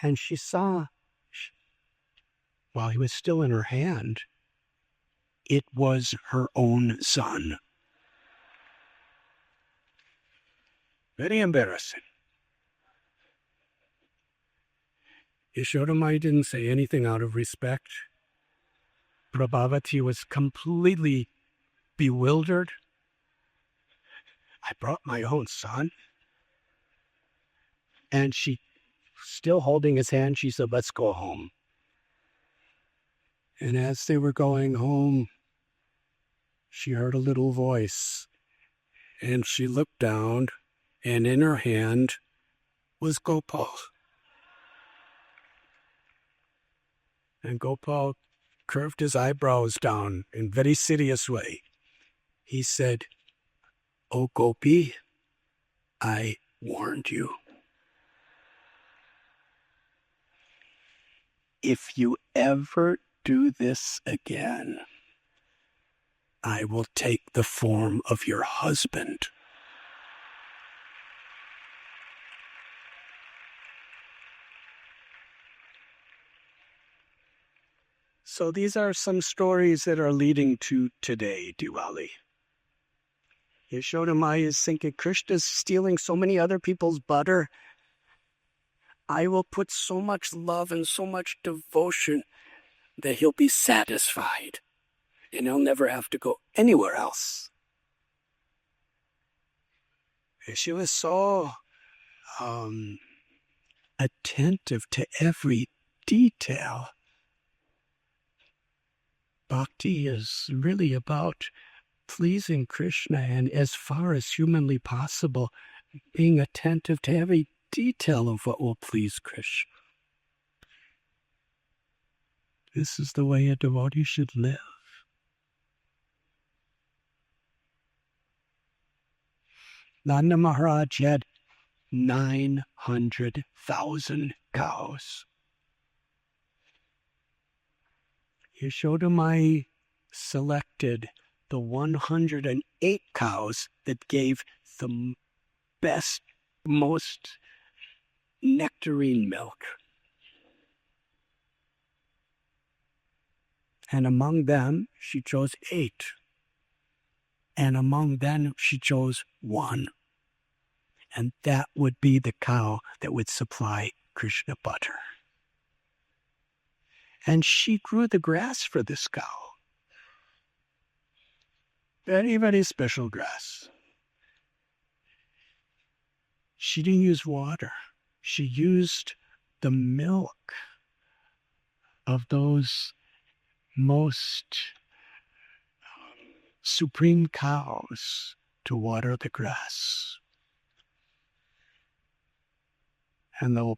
and she saw, while he was still in her hand, it was her own son. Very embarrassing. Yashoda Maya didn't say anything out of respect. Prabhavati was completely bewildered. I brought my own son. And she, still holding his hand, she said, let's go home. And as they were going home, she heard a little voice. And she looked down, and in her hand was Gopal. And Gopal curved his eyebrows down in a very serious way. He said, "Oh, Gopi, I warned you. If you ever do this again, I will take the form of your husband." So these are some stories that are leading to today, Diwali. Yashoda Maya is thinking, Krishna's stealing so many other people's butter. I will put so much love and so much devotion that he'll be satisfied and he'll never have to go anywhere else. And she was so attentive to every detail. Bhakti is really about pleasing Krishna and, as far as humanly possible, being attentive to every detail of what will please Krishna. This is the way a devotee should live. Nanda Maharaj had 900,000 cows. Yashoda Maya selected the 108 cows that gave the best, most nectarine milk. And among them, she chose 8. And among them, she chose 1. And that would be the cow that would supply Krishna butter. And she grew the grass for this cow. Very, very special grass. She didn't use water. She used the milk of those most supreme cows to water the grass. And the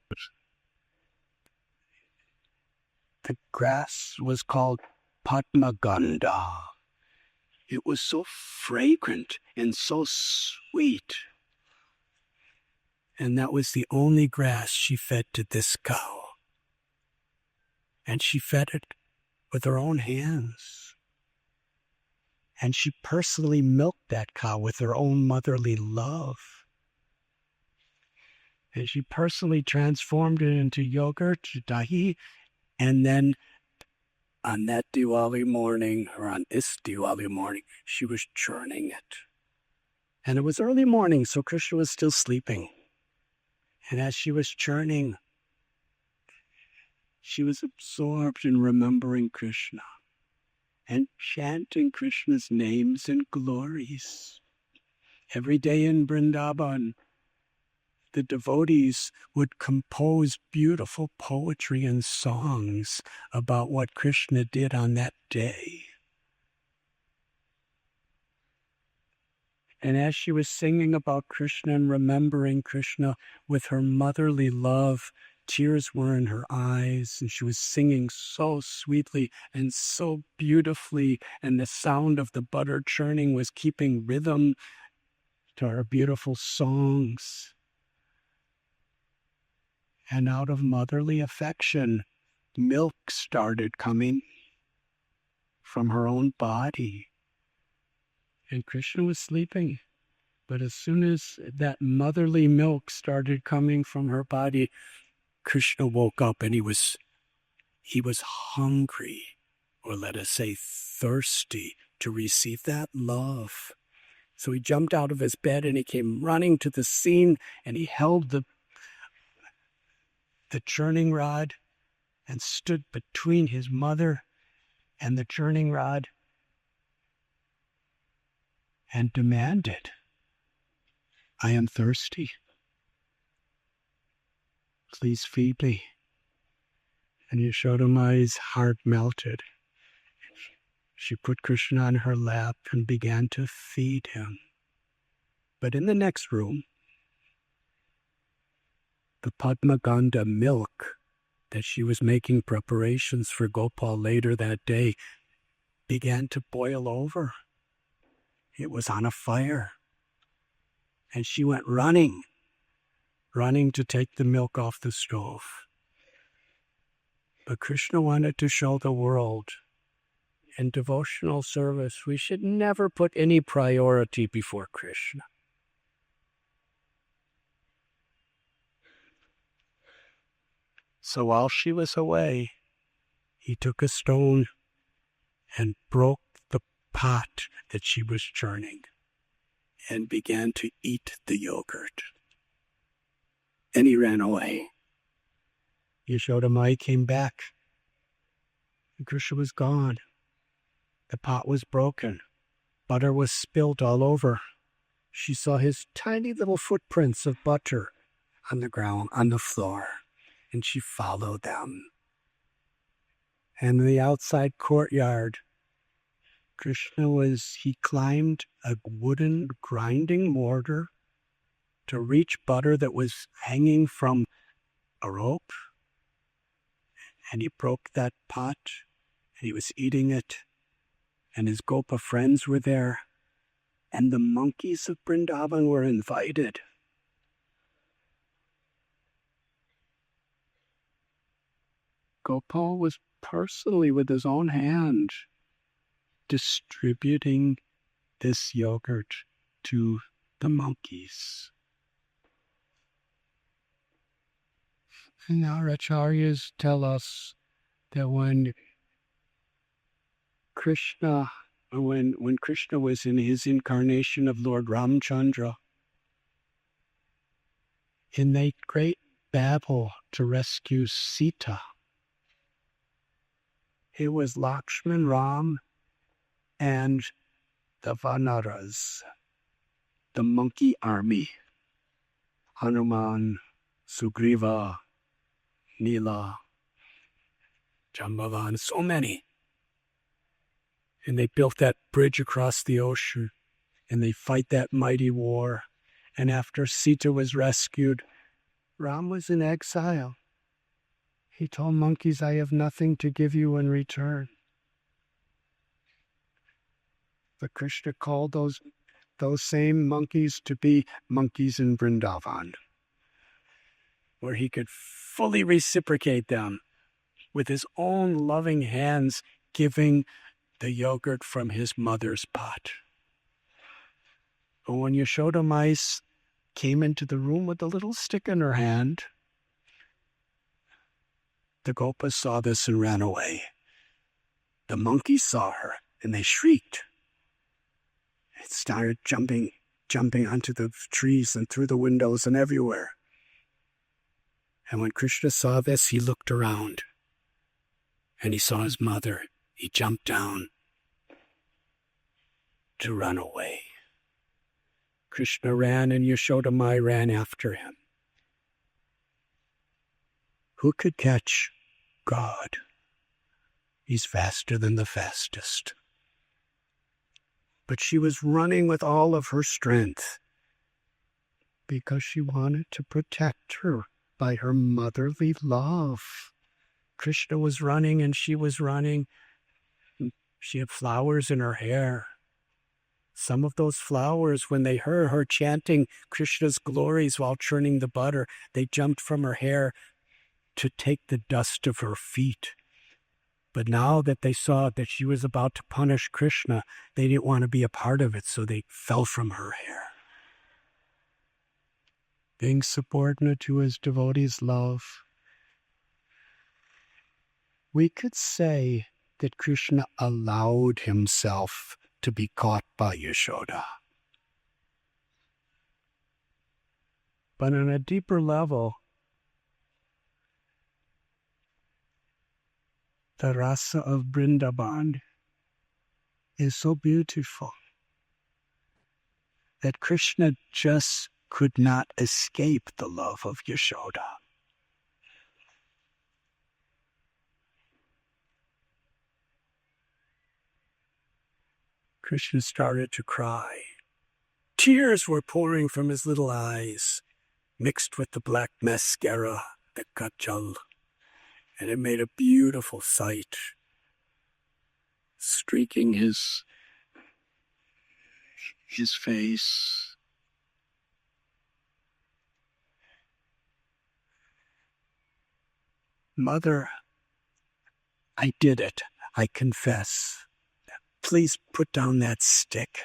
grass was called Padmagandha. It was so fragrant and so sweet. And that was the only grass she fed to this cow. And she fed it with her own hands. And she personally milked that cow with her own motherly love. And she personally transformed it into yogurt, dahi, and then on that Diwali morning, or on this Diwali morning, she was churning it. And it was early morning, so Krishna was still sleeping. And as she was churning, she was absorbed in remembering Krishna and chanting Krishna's names and glories. Every day in Vrindavan, the devotees would compose beautiful poetry and songs about what Krishna did on that day. And as she was singing about Krishna and remembering Krishna with her motherly love, tears were in her eyes, and she was singing so sweetly and so beautifully, and the sound of the butter churning was keeping rhythm to her beautiful songs. And out of motherly affection, milk started coming from her own body. And Krishna was sleeping. But as soon as that motherly milk started coming from her body, Krishna woke up, and he was hungry, or let us say thirsty, to receive that love. So he jumped out of his bed and he came running to the scene, and he held the churning rod and stood between his mother and the churning rod and demanded, "I am thirsty. Please feed me." And Yashodamai's heart melted. She put Krishna on her lap and began to feed him. But in the next room, the Padmaganda milk that she was making preparations for Gopal later that day began to boil over. It was on a fire. And she went running to take the milk off the stove. But Krishna wanted to show the world, in devotional service, we should never put any priority before Krishna. So while she was away, he took a stone and broke the pot that she was churning and began to eat the yogurt. And he ran away. Yashodamai came back. And Krishna was gone. The pot was broken. Butter was spilled all over. She saw his tiny little footprints of butter on the ground, on the floor, and she followed them. And in the outside courtyard, he climbed a wooden grinding mortar to reach butter that was hanging from a rope. And he broke that pot, and he was eating it, and his Gopa friends were there, and the monkeys of Vrindavan were invited. Gopal was personally, with his own hand, distributing this yogurt to the monkeys. And our acharyas tell us that when Krishna was in his incarnation of Lord Ramchandra, in that great battle to rescue Sita, it was Lakshman, Ram, and the Vanaras, the monkey army, Hanuman, Sugriva, Lila, Jambavan, so many. And they built that bridge across the ocean, and they fight that mighty war. And after Sita was rescued, Ram was in exile. He told monkeys, "I have nothing to give you in return." But Krishna called those same monkeys to be monkeys in Vrindavan, where he could fully reciprocate them with his own loving hands, giving the yogurt from his mother's pot. But when Yashodamai came into the room with a little stick in her hand, the Gopas saw this and ran away. The monkeys saw her and they shrieked. It started jumping onto the trees and through the windows and everywhere. And when Krishna saw this, he looked around and he saw his mother. He jumped down to run away. Krishna ran and Yashodamai ran after him. Who could catch God? He's faster than the fastest. but she was running with all of her strength because she wanted to protect her by her motherly love. Krishna was running and she was running. She had flowers in her hair. Some of those flowers, when they heard her chanting Krishna's glories while churning the butter, they jumped from her hair to take the dust of her feet. But now that they saw that she was about to punish Krishna, they didn't want to be a part of it, so they fell from her hair. Being subordinate to his devotees' love, we could say that Krishna allowed himself to be caught by Yashoda. But on a deeper level, the rasa of Vrindavan is so beautiful that Krishna just could not escape the love of Yashoda. Krishna started to cry. Tears were pouring from his little eyes, mixed with the black mascara, the kajal, and it made a beautiful sight, streaking his face. Mother, I did it, I confess. Please put down that stick.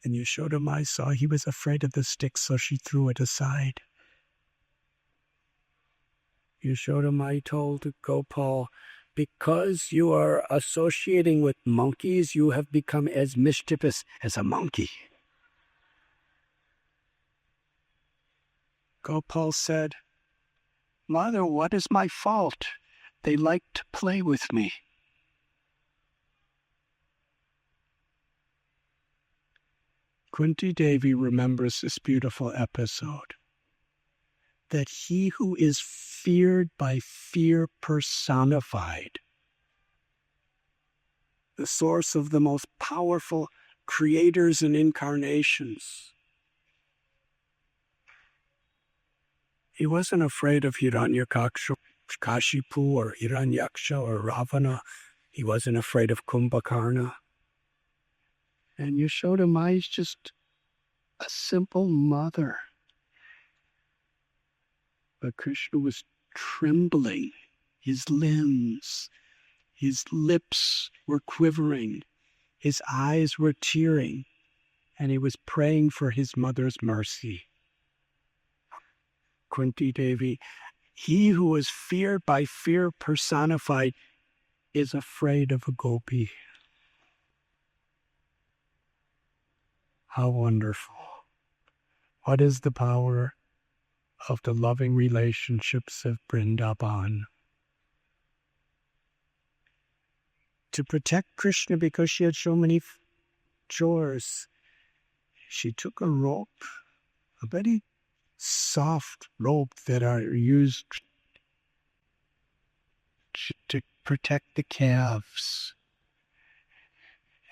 And Yashoda Mai saw he was afraid of the stick, so she threw it aside. Yashoda Mai told Gopal, because you are associating with monkeys, you have become as mischievous as a monkey. Gopal said, Mother, what is my fault? They like to play with me. Kunti Devi remembers this beautiful episode, that he who is feared by fear personified, the source of the most powerful creators and incarnations, he wasn't afraid of Hiranyakashipu or Hiranyaksha or Ravana. He wasn't afraid of Kumbhakarna. And Yashoda Mai is just a simple mother. But Krishna was trembling. His limbs, his lips were quivering. His eyes were tearing. And he was praying for his mother's mercy. Kunti Devi, he who is feared by fear personified is afraid of a gopi. How wonderful. What is the power of the loving relationships of Vrindavan? To protect Krishna, because she had so many chores, she took a rope, a very soft rope that are used to protect the calves.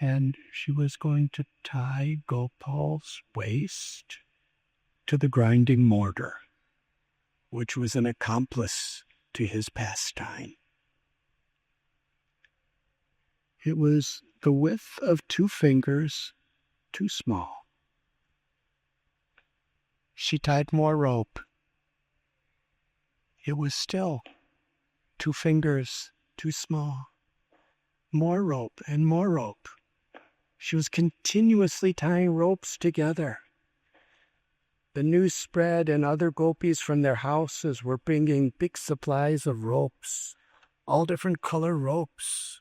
And she was going to tie Gopal's waist to the grinding mortar, which was an accomplice to his pastime. It was the width of 2 fingers, too small. She tied more rope. It was still 2 fingers, too small. More rope and more rope. She was continuously tying ropes together. The news spread, and other gopis from their houses were bringing big supplies of ropes, all different color ropes.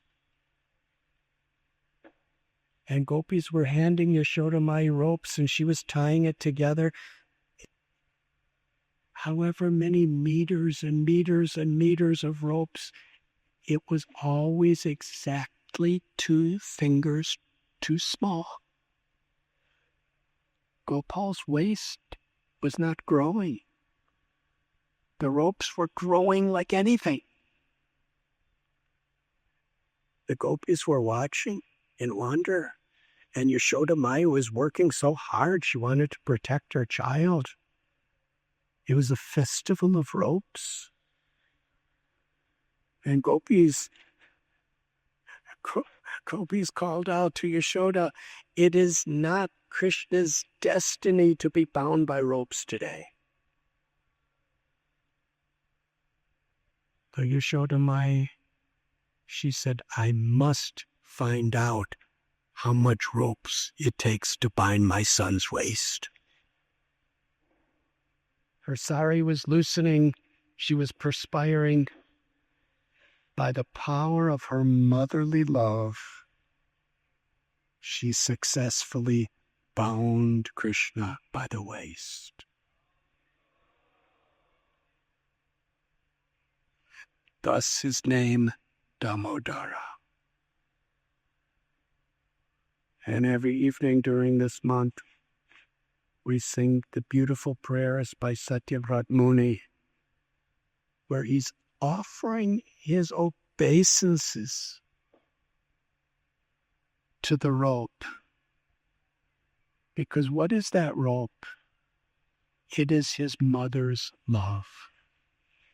And gopis were handing Yashoda Mai ropes, and she was tying it together. However many meters and meters and meters of ropes, it was always exactly 2 fingers too small. Gopal's waist was not growing. The ropes were growing like anything. The gopis were watching in wonder. And Yashoda Maya was working so hard, she wanted to protect her child. It was a festival of ropes. And gopis called out to Yashoda, it is not Krishna's destiny to be bound by ropes today. So Yashoda Maya, she said, I must find out how much ropes it takes to bind my son's waist. Her sari was loosening. She was perspiring. By the power of her motherly love, she successfully bound Krishna by the waist. Thus his name, Damodara. And every evening during this month, we sing the beautiful prayers by Satyavrata Muni, where he's offering his obeisances to the rope. Because what is that rope? It is his mother's love.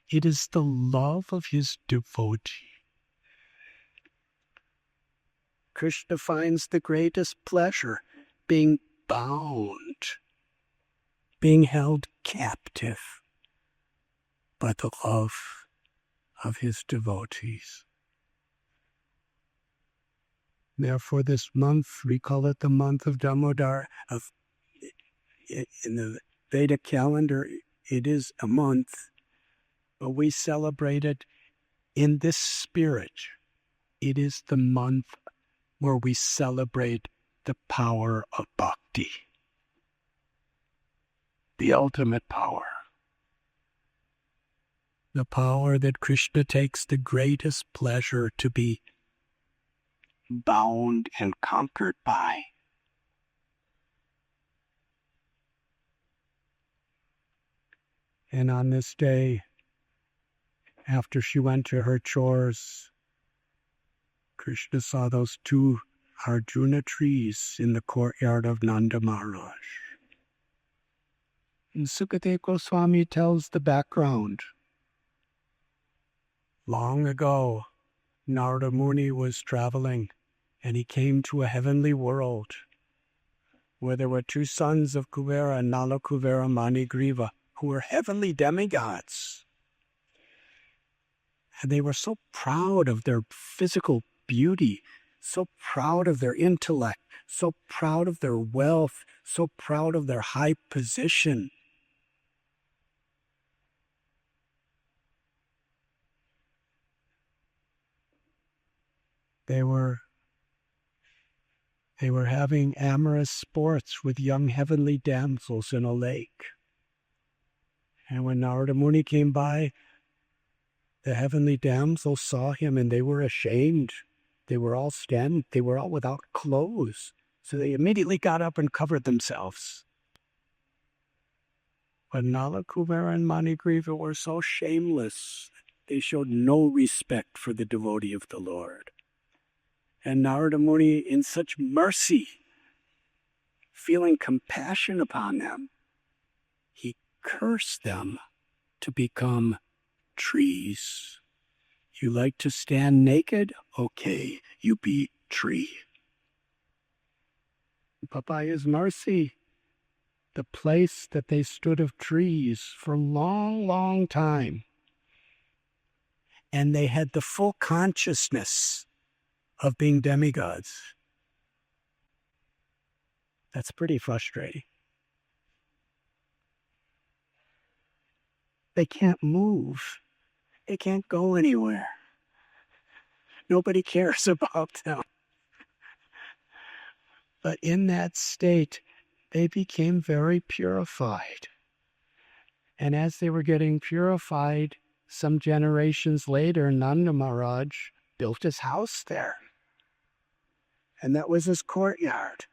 It is the love of his devotee. Krishna finds the greatest pleasure being bound, being held captive by the love of his devotees. Therefore, this month, we call it the month of Damodar. In the Vedic calendar, it is a month, but we celebrate it in this spirit. It is the month where we celebrate the power of Bakti, the ultimate power. The power that Krishna takes the greatest pleasure to be bound and conquered by. And on this day, after she went to her chores, Krishna saw those two Arjuna trees in the courtyard of Nanda Maharaj. And Sukadeva Goswami tells the background. Long ago, Narada Muni was traveling, and he came to a heavenly world where there were two sons of Kuvera, Nala Kuvera Manigriva, who were heavenly demigods. And they were so proud of their physical beauty, so proud of their intellect, so proud of their wealth, so proud of their high position. They were having amorous sports with young heavenly damsels in a lake. And when Narada Muni came by, the heavenly damsels saw him and they were ashamed. They were all without clothes. So they immediately got up and covered themselves. But Nala, Kuvera, and Manigriva were so shameless, they showed no respect for the devotee of the Lord. And Narada Muni, in such mercy, feeling compassion upon them, he cursed them to become trees. You like to stand naked? Okay, you be tree. But by his mercy, the place that they stood of trees for a long, long time, and they had the full consciousness of being demigods. That's pretty frustrating. They can't move. They can't go anywhere. Nobody cares about them. But in that state, they became very purified. And as they were getting purified, some generations later, Nanda Maharaj built his house there. And that was his courtyard.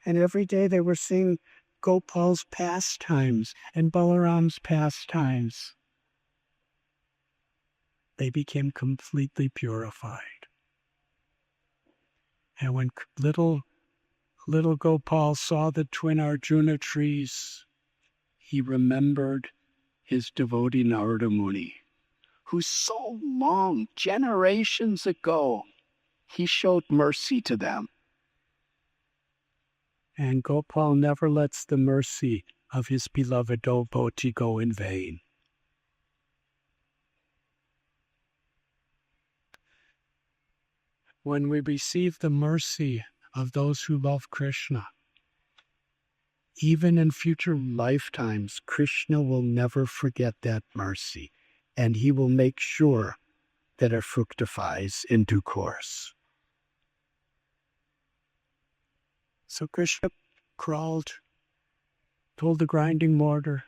And every day they were seeing Gopal's pastimes and Balaram's pastimes. They became completely purified. And when little little Gopal saw the twin Arjuna trees, he remembered his devotee Narada Muni, who so long, generations ago, he showed mercy to them. And Gopal never lets the mercy of his beloved devotee go in vain. When we receive the mercy of those who love Krishna, even in future lifetimes, Krishna will never forget that mercy, and he will make sure that it fructifies in due course. So Krishna told the grinding mortar,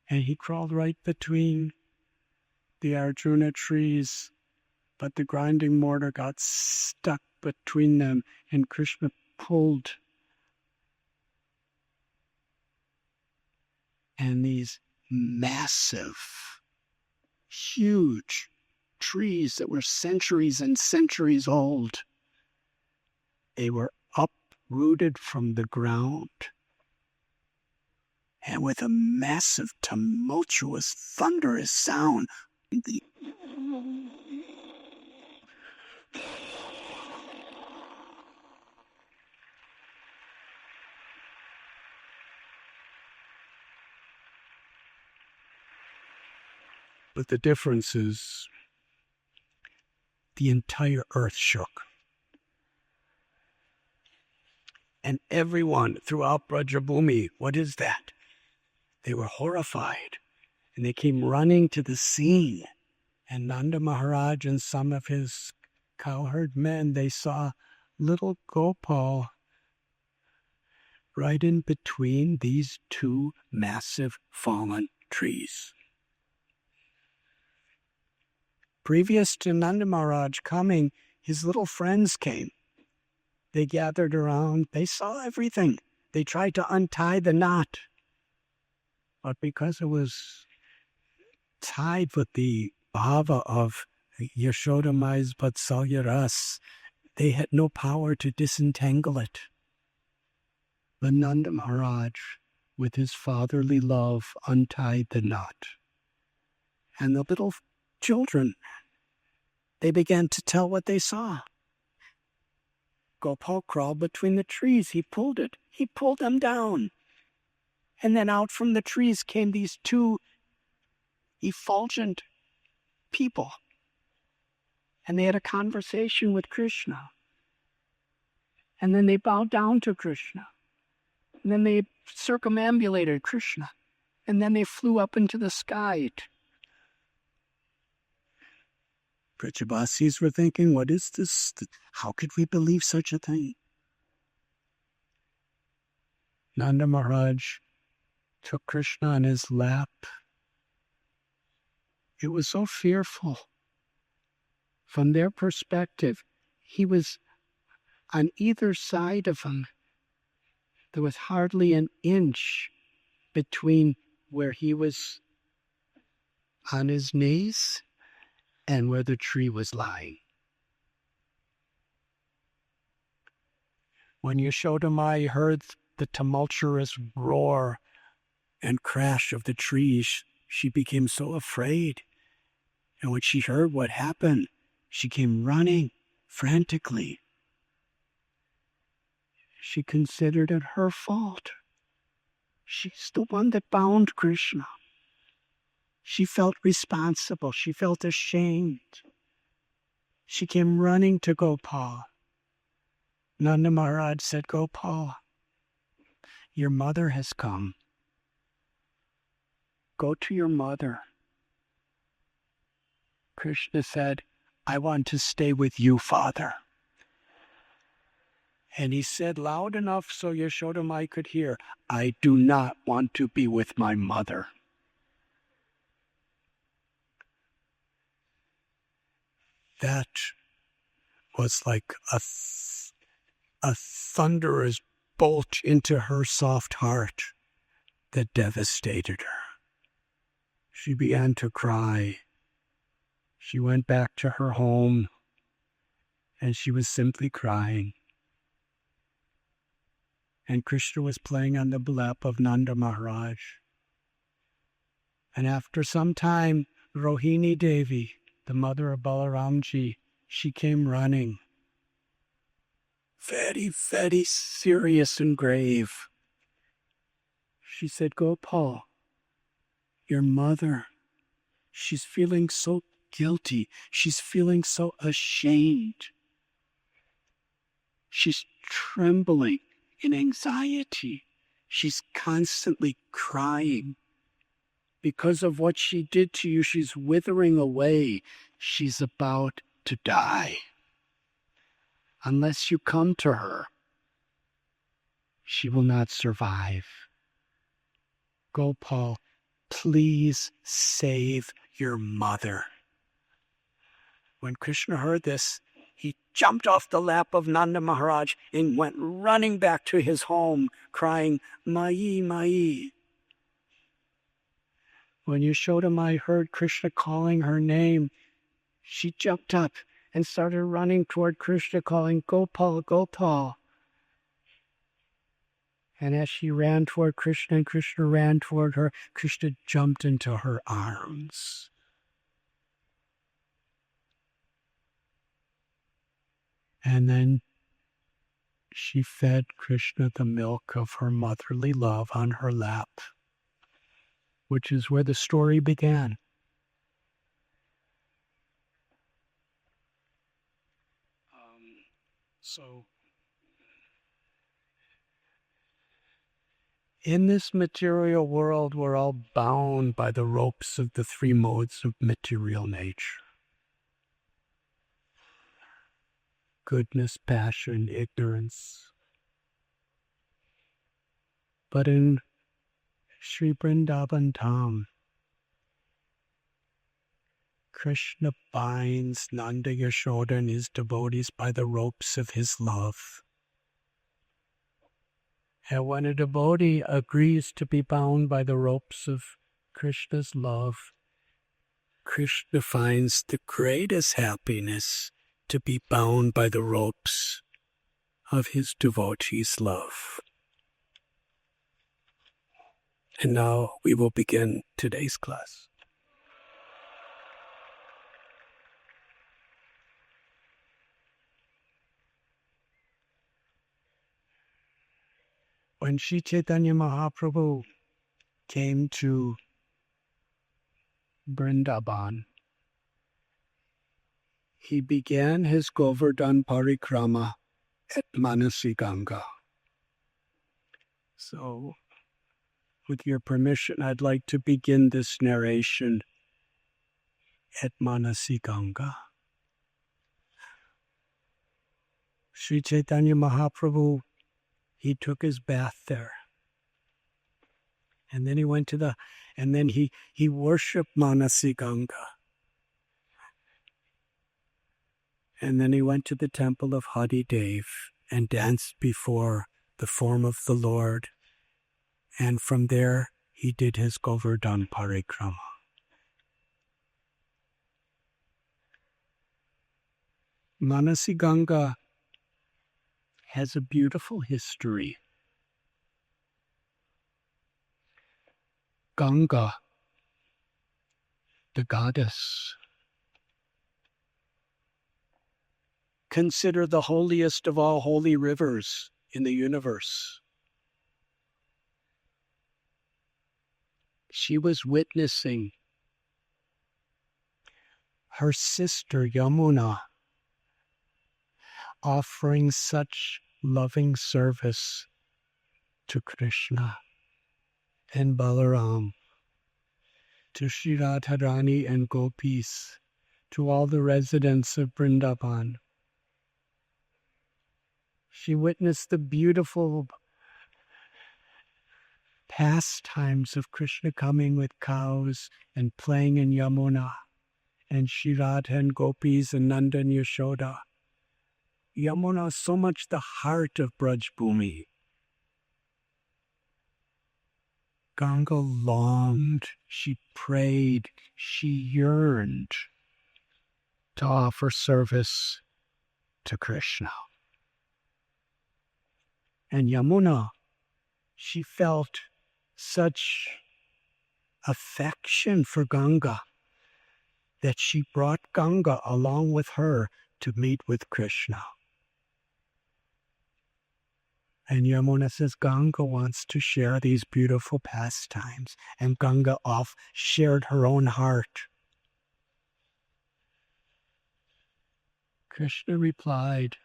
and he crawled right between the Arjuna trees, but the grinding mortar got stuck between them, and Krishna pulled. And these massive, huge trees that were centuries and centuries old, they were uprooted from the ground. And with a massive, tumultuous, thunderous sound, but the difference is the entire earth shook. And everyone throughout Brajabhumi, what is that? They were horrified, and they came running to the scene. And Nanda Maharaj and some of his cowherd men, they saw little Gopal right in between these two massive fallen trees. Previous to Nanda Maharaj coming, his little friends came. They gathered around. They saw everything. They tried to untie the knot. But because it was tied with the bhava of Yashoda Mai's Vatsalya Ras, they had no power to disentangle it. But Nanda Maharaj, with his fatherly love, untied the knot. And the little children, they began to tell what they saw. Gopal crawled between the trees. He pulled it. He pulled them down. And then out from the trees came these two effulgent people. And they had a conversation with Krishna. And then they bowed down to Krishna. And then they circumambulated Krishna. And then they flew up into the sky. Brajabasis were thinking, what is this? How could we believe such a thing? Nanda Maharaj took Krishna on his lap. It was so fearful. From their perspective, he was on either side of him. There was hardly an inch between where he was on his knees and where the tree was lying. When Yashoda Mai heard the tumultuous roar and crash of the trees, she became so afraid. And when she heard what happened, she came running frantically. She considered it her fault. She's the one that bound Krishna. She felt responsible. She felt ashamed. She came running to Gopal. Nanda Maharaj said, Gopal, your mother has come. Go to your mother. Krishna said, I want to stay with you, Father. And he said loud enough so Yashoda Mai could hear, I do not want to be with my mother. That was like a thunderous bolt into her soft heart that devastated her. She began to cry. She went back to her home, and she was simply crying. and Krishna was playing on the lap of Nanda Maharaj. And after some time, Rohini Devi, the mother of Balaramji, she came running, very, very serious and grave. She said, Gopal, your mother, she's feeling so guilty. She's feeling so ashamed. She's trembling in anxiety. She's constantly crying. Because of what she did to you, she's withering away. She's about to die. Unless you come to her, she will not survive. Gopal, please save your mother. When Krishna heard this, he jumped off the lap of Nanda Maharaj and went running back to his home, crying, Mai, Mai. When Yashoda Mai heard Krishna calling her name, she jumped up and started running toward Krishna, calling, Gopal, Gopal. And as she ran toward Krishna and Krishna ran toward her, Krishna jumped into her arms. And then she fed Krishna the milk of her motherly love on her lap, which is where the story began. In this material world, we're all bound by the ropes of the three modes of material nature. Goodness, passion, ignorance. But in Sri Vrindavan Dham, Krishna binds Nanda, Yashoda, and his devotees by the ropes of his love. And when a devotee agrees to be bound by the ropes of Krishna's love, Krishna finds the greatest happiness to be bound by the ropes of his devotees' love. And now we will begin today's class. When Sri Chaitanya Mahaprabhu came to Vrindavan, he began his Govardhan parikrama at Manasi Ganga. So, with your permission, I'd like to begin this narration at Manasi Ganga. Sri Chaitanya Mahaprabhu, he took his bath there. And then he went to he worshipped Manasi Ganga. And then he went to the temple of Haridev and danced before the form of the Lord. And from there, he did his Govardhan parikrama. Manasi Ganga has a beautiful history. Ganga, the goddess, considered the holiest of all holy rivers in the universe. She was witnessing her sister Yamuna offering such loving service to Krishna and Balaram, to Sri Radharani and Gopis, to all the residents of Vrindavan. She witnessed the beautiful pastimes of Krishna coming with cows and playing in Yamuna, and Sri Radha and Gopis and Nanda and Yashoda. Yamuna is so much the heart of Braj Bhumi. Ganga longed, she prayed, she yearned to offer service to Krishna. And Yamuna, she felt such affection for Ganga that she brought Ganga along with her to meet with Krishna. And Yamuna says Ganga wants to share these beautiful pastimes, and Ganga off shared her own heart. Krishna replied,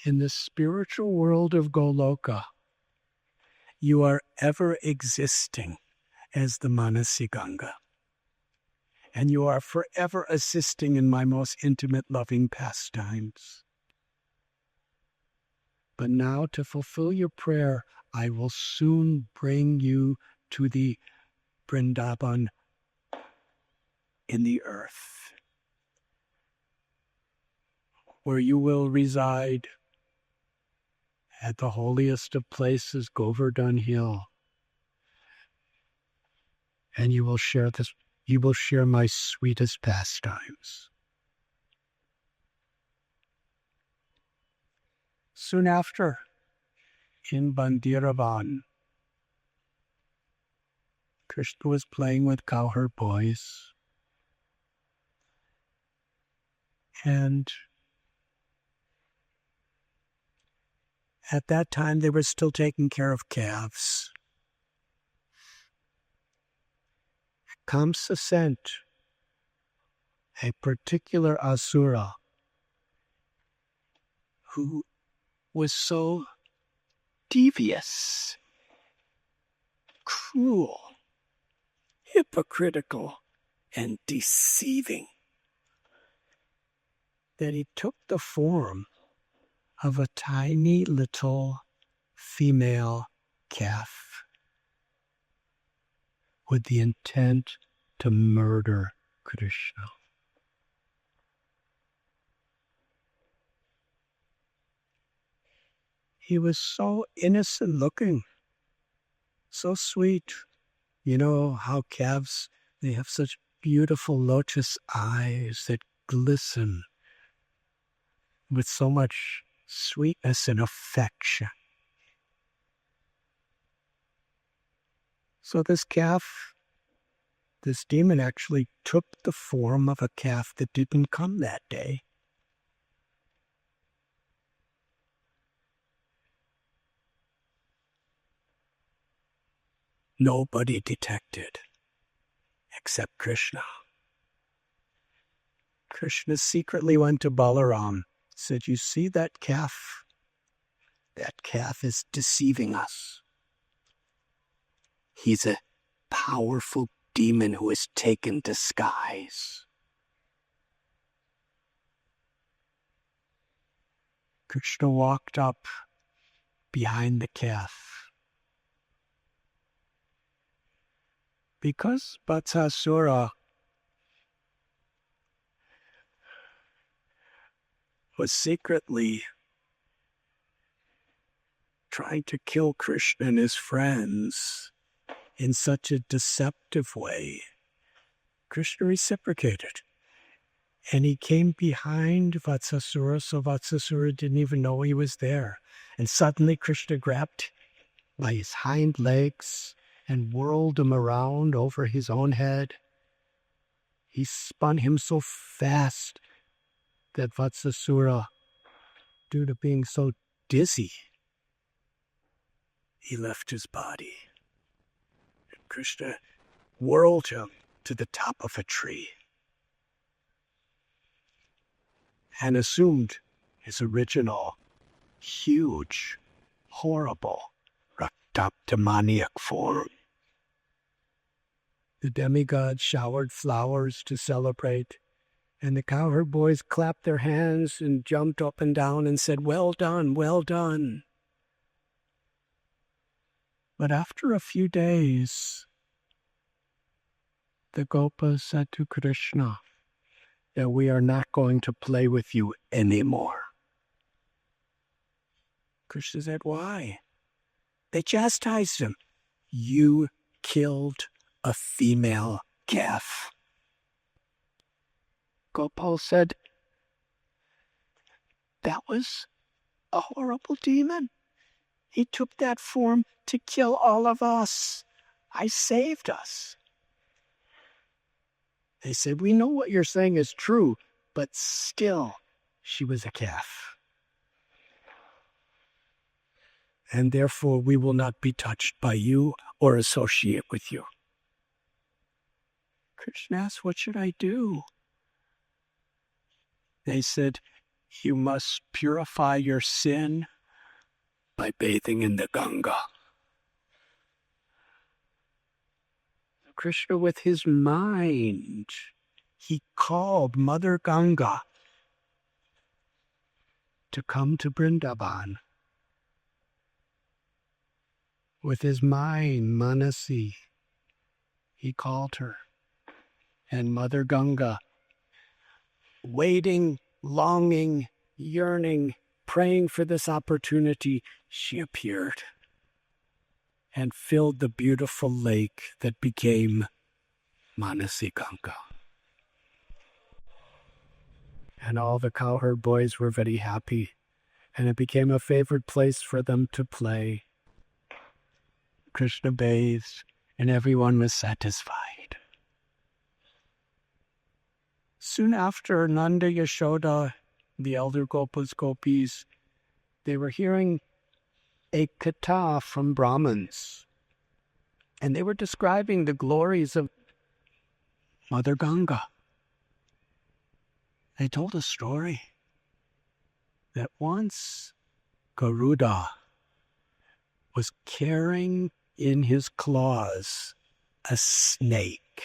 in the spiritual world of Goloka, you are ever existing as the Manasi Ganga, and you are forever assisting in my most intimate loving pastimes. But now, to fulfill your prayer, I will soon bring you to the Vrindavan in the earth, where you will reside at the holiest of places, Govardhan Hill. And you will share my sweetest pastimes. Soon after, in Bandiravan, Krishna was playing with cowherd boys. And at that time, they were still taking care of calves. Kamsa sent a particular asura who was so devious, cruel, hypocritical, and deceiving that he took the form of a tiny little female calf with the intent to murder Krishna. He was so innocent looking, so sweet. You know how calves, they have such beautiful lotus eyes that glisten with so much sweetness and affection. So this calf, this demon actually took the form of a calf that didn't come that day. Nobody detected except Krishna. Krishna secretly went to Balaram, said, you see that calf? That calf is deceiving us. He's a powerful demon who has taken disguise. Krishna walked up behind the calf. Because Bakasura was secretly trying to kill Krishna and his friends in such a deceptive way, Krishna reciprocated. And he came behind Vatsasura, so Vatsasura didn't even know he was there. And suddenly Krishna grabbed by his hind legs and whirled him around over his own head. He spun him so fast that Vatsasura, due to being so dizzy, he left his body. And Krishna whirled him to the top of a tree and assumed his original, huge, horrible, Raktaptamaniac form. The demigods showered flowers to celebrate, and the cowherd boys clapped their hands and jumped up and down and said, well done, well done. But after a few days, the Gopas said to Krishna that we are not going to play with you anymore. Krishna said, why? They chastised him. You killed a female calf. Gopal said, that was a horrible demon. He took that form to kill all of us. I saved us. They said, we know what you're saying is true, but still, she was a calf. And therefore, we will not be touched by you or associate with you. Krishna asked, what should I do? They said, you must purify your sin by bathing in the Ganga. Krishna, with his mind, he called Mother Ganga to come to Vrindavan. With his mind, Manasi, he called her. And Mother Ganga, waiting, longing, yearning, praying for this opportunity, she appeared and filled the beautiful lake that became Manasi Ganga. And all the cowherd boys were very happy, and it became a favorite place for them to play. Krishna bathed, and everyone was satisfied. Soon after, Nanda, Yashoda, the elder Gopis, they were hearing a katha from Brahmins, and they were describing the glories of Mother Ganga. They told a story that once Garuda was carrying in his claws a snake,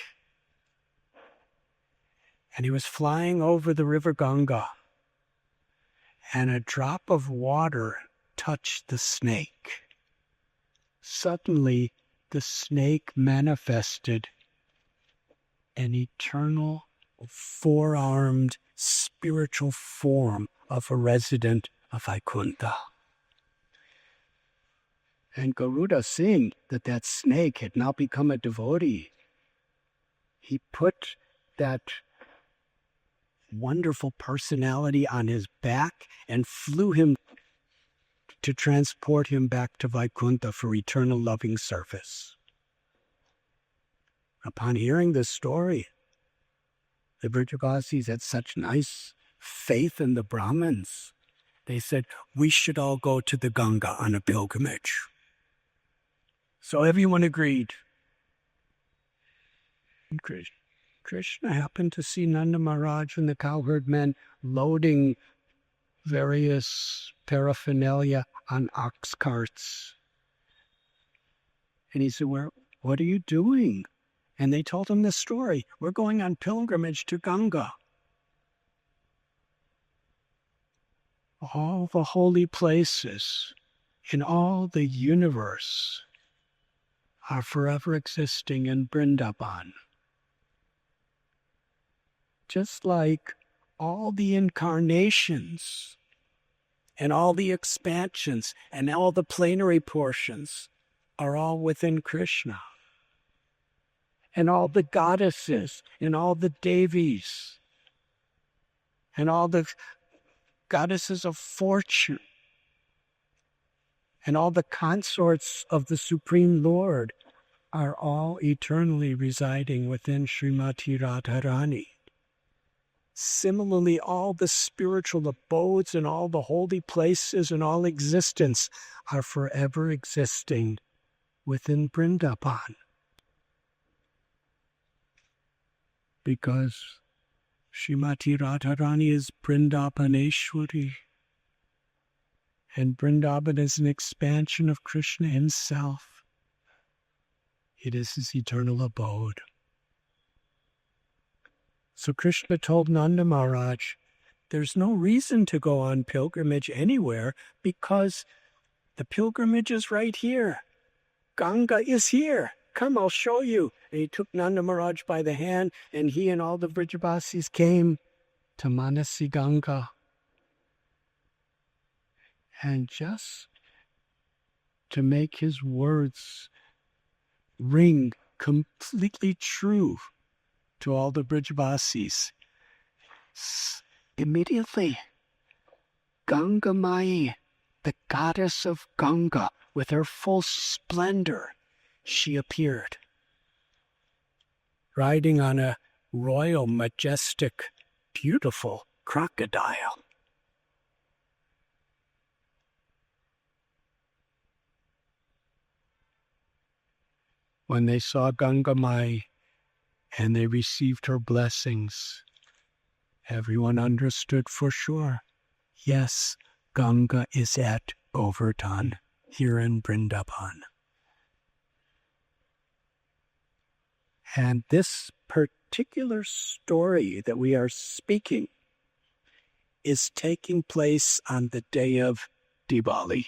and he was flying over the river Ganga, and a drop of water touched the snake. Suddenly, the snake manifested an eternal, four-armed spiritual form of a resident of Vaikuntha. And Garuda, seeing that that snake had now become a devotee, he put that wonderful personality on his back and flew him to transport him back to Vaikuntha for eternal loving service. Upon hearing this story, the Vrajavasis had such nice faith in the Brahmins. They said, we should all go to the Ganga on a pilgrimage. So everyone agreed. And Krishna happened to see Nanda Maharaj and the cowherd men loading various paraphernalia on ox carts. And he said, what are you doing? And they told him the story. We're going on pilgrimage to Ganga. All the holy places in all the universe are forever existing in Vrindavan. Just like all the incarnations and all the expansions and all the plenary portions are all within Krishna. And all the goddesses and all the devis and all the goddesses of fortune and all the consorts of the Supreme Lord are all eternally residing within Srimati Radharani. Similarly, all the spiritual abodes and all the holy places and all existence are forever existing within Vrindavan. Because Srimati Radharani is Vrindavaneshwari, and Vrindavan is an expansion of Krishna himself. It is his eternal abode. So Krishna told Nanda Maharaj, there's no reason to go on pilgrimage anywhere because the pilgrimage is right here. Ganga is here. Come, I'll show you. And he took Nanda Maharaj by the hand, and he and all the Vrajavasis came to Manasi Ganga. And just to make his words ring completely true to all the Vrajavasis, immediately Ganga Mai, the goddess of Ganga, with her full splendor, she appeared, riding on a royal, majestic, beautiful crocodile. When they saw Ganga Mai and they received her blessings, everyone understood for sure, yes, Ganga is at Govardhan, here in Vrindavan. And this particular story that we are speaking is taking place on the day of Diwali.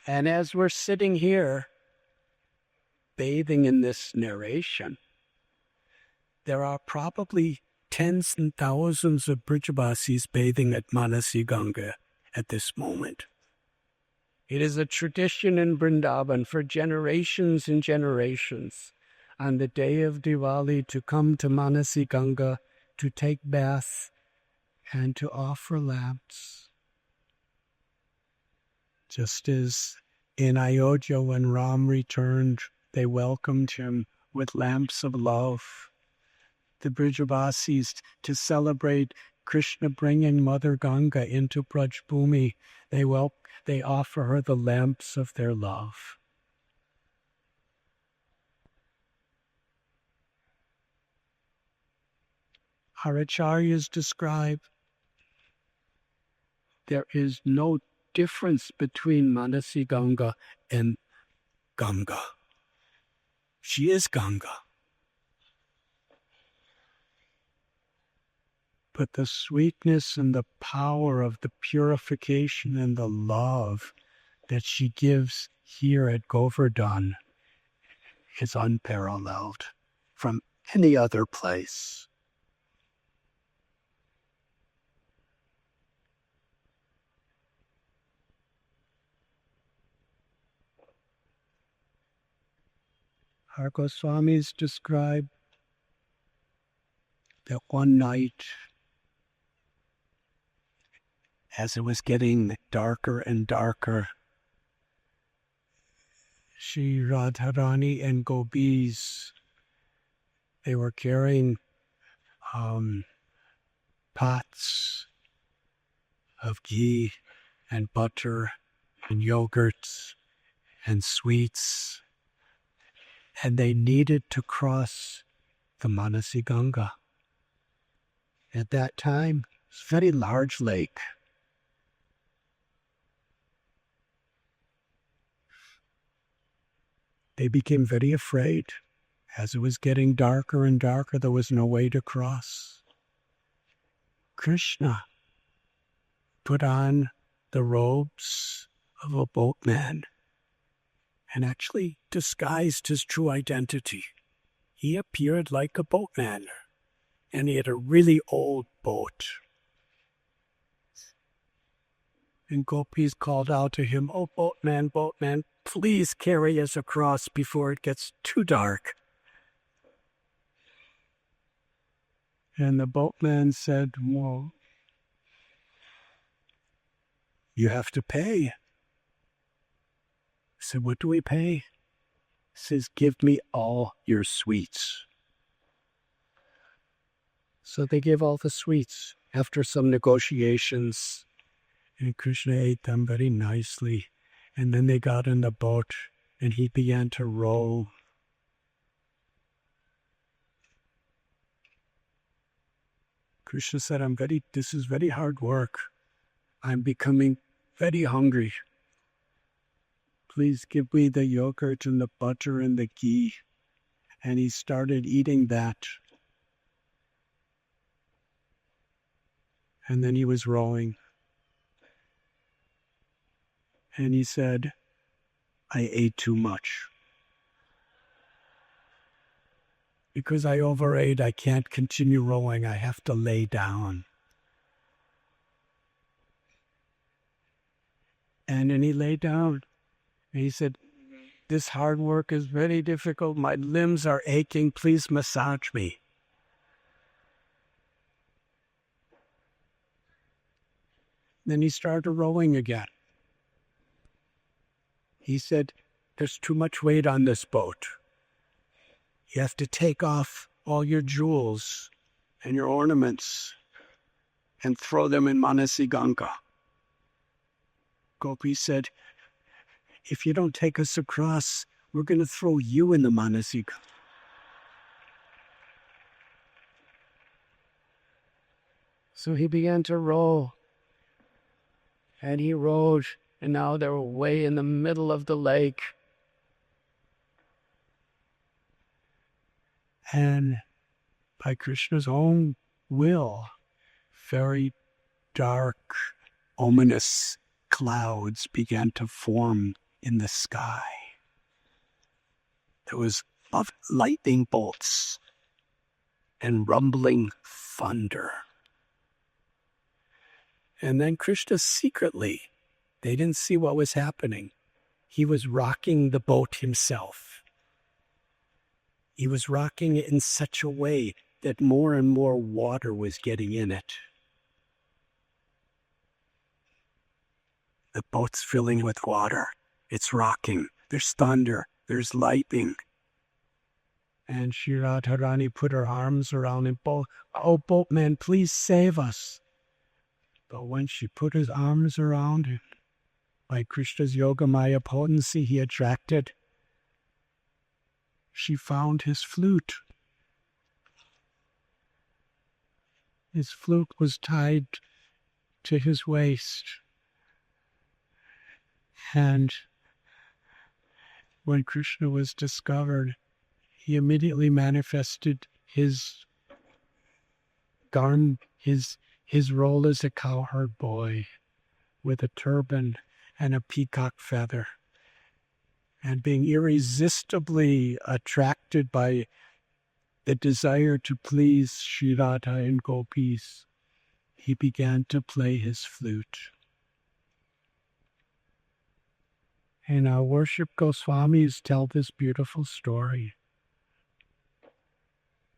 And as we're sitting here, bathing in this narration, there are probably tens and thousands of Brijabasis bathing at Manasi Ganga at this moment. It is a tradition in Vrindavan for generations and generations on the day of Diwali to come to Manasi Ganga to take bath and to offer lamps. Just as in Ayodhya when Ram returned, they welcomed him with lamps of love. The Brijabasis, to celebrate Krishna bringing Mother Ganga into Braj Bhumi, they offer her the lamps of their love. Our acharyas describe there is no difference between Manasi Ganga and Ganga. She is Ganga. But the sweetness and the power of the purification and the love that she gives here at Govardhan is unparalleled from any other place. Our Goswamis describe that one night, as it was getting darker and darker, Shri Radharani and Gopis, they were carrying pots of ghee and butter and yogurt and sweets, and they needed to cross the Manasi Ganga. At that time, it's a very large lake. They became very afraid. As it was getting darker and darker, there was no way to cross. Krishna put on the robes of a boatman and actually disguised his true identity. He appeared like a boatman, and he had a really old boat. And Gopis called out to him, "Oh, boatman, boatman, please carry us across before it gets too dark." And the boatman said, "Well, you have to pay." I said, "What do we pay?" He says, "Give me all your sweets." So they gave all the sweets after some negotiations, and Krishna ate them very nicely. And then they got in the boat, and he began to row. Krishna said, this is very hard work. I'm becoming very hungry. Please give me the yogurt and the butter and the ghee. And he started eating that. And then he was rowing. And he said, "I ate too much. Because I overate, I can't continue rowing. I have to lay down." And then he lay down. And he said, This hard work is very difficult. My limbs are aching. Please massage me. Then he started rowing again. He said, there's too much weight on this boat. You have to take off all your jewels and your ornaments and throw them in Manasi Ganga. Gopi said, if you don't take us across, we're going to throw you in the Manasi Ganga. So he began to row. And he rowed, and now they were way in the middle of the lake. And by Krishna's own will, very dark, ominous clouds began to form in the sky. There was lightning bolts and rumbling thunder. And then Krishna secretly, they didn't see what was happening. He was rocking the boat himself. He was rocking it in such a way that more and more water was getting in it. The boat's filling with water. It's rocking. There's thunder. There's lightning. And Sri Radharani put her arms around him. Oh, boatman, please save us. But when she put his arms around him, by Krishna's Yogamaya potency he attracted, she found his flute. His flute was tied to his waist. And when Krishna was discovered, he immediately manifested his his role as a cowherd boy with a turban and a peacock feather. And being irresistibly attracted by the desire to please Sri Radha and gopis, he began to play his flute. And our worship Goswamis tell this beautiful story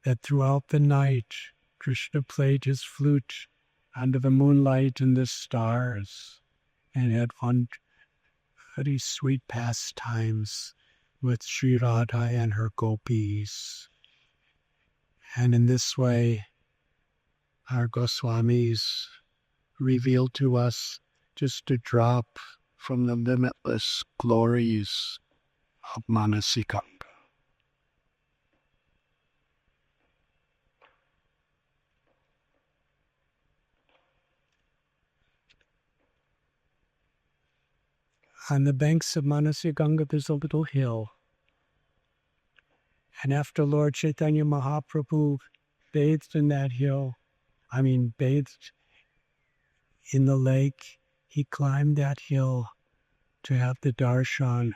that throughout the night, Krishna played his flute under the moonlight and the stars, and had fun, very sweet pastimes with Sri Radha and her gopis. And in this way, our Goswamis reveal to us just a drop from the limitless glories of Manasi Ganga. On the banks of Manasi Ganga, there's a little hill. And after Lord Chaitanya Mahaprabhu bathed in that hill, bathed in the lake, he climbed that hill to have the darshan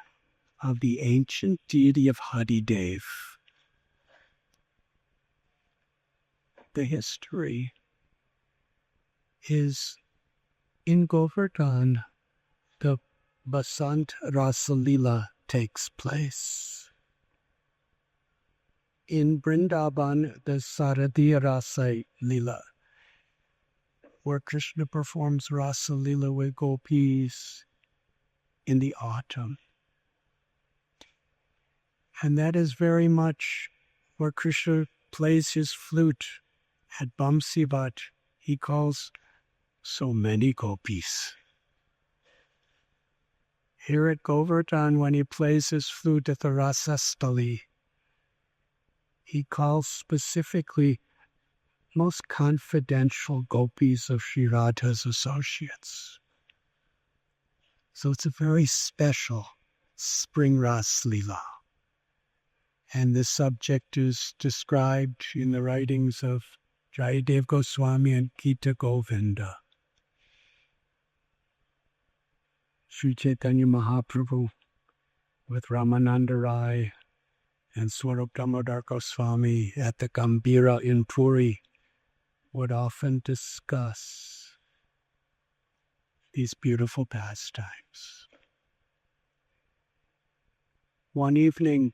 of the ancient deity of Haridev. The history is in Govardhan, the Basant Rasleela takes place. In Vrindavan, the Saradiya Rasa Lila, where Krishna performs Rasa Lila with gopis in the autumn. And that is very much where Krishna plays his flute at Bamsivat. He calls so many gopis. Here at Govardhan, when he plays his flute at the Rasastali, he calls specifically most confidential gopis of Sri Radha's associates. So it's a very special spring Rasleela. And this subject is described in the writings of Jayadev Goswami and Gita Govinda. Sri Chaitanya Mahaprabhu with Ramananda Rai and Swarup Damodar Goswami at the Gambira in Puri would often discuss these beautiful pastimes. One evening,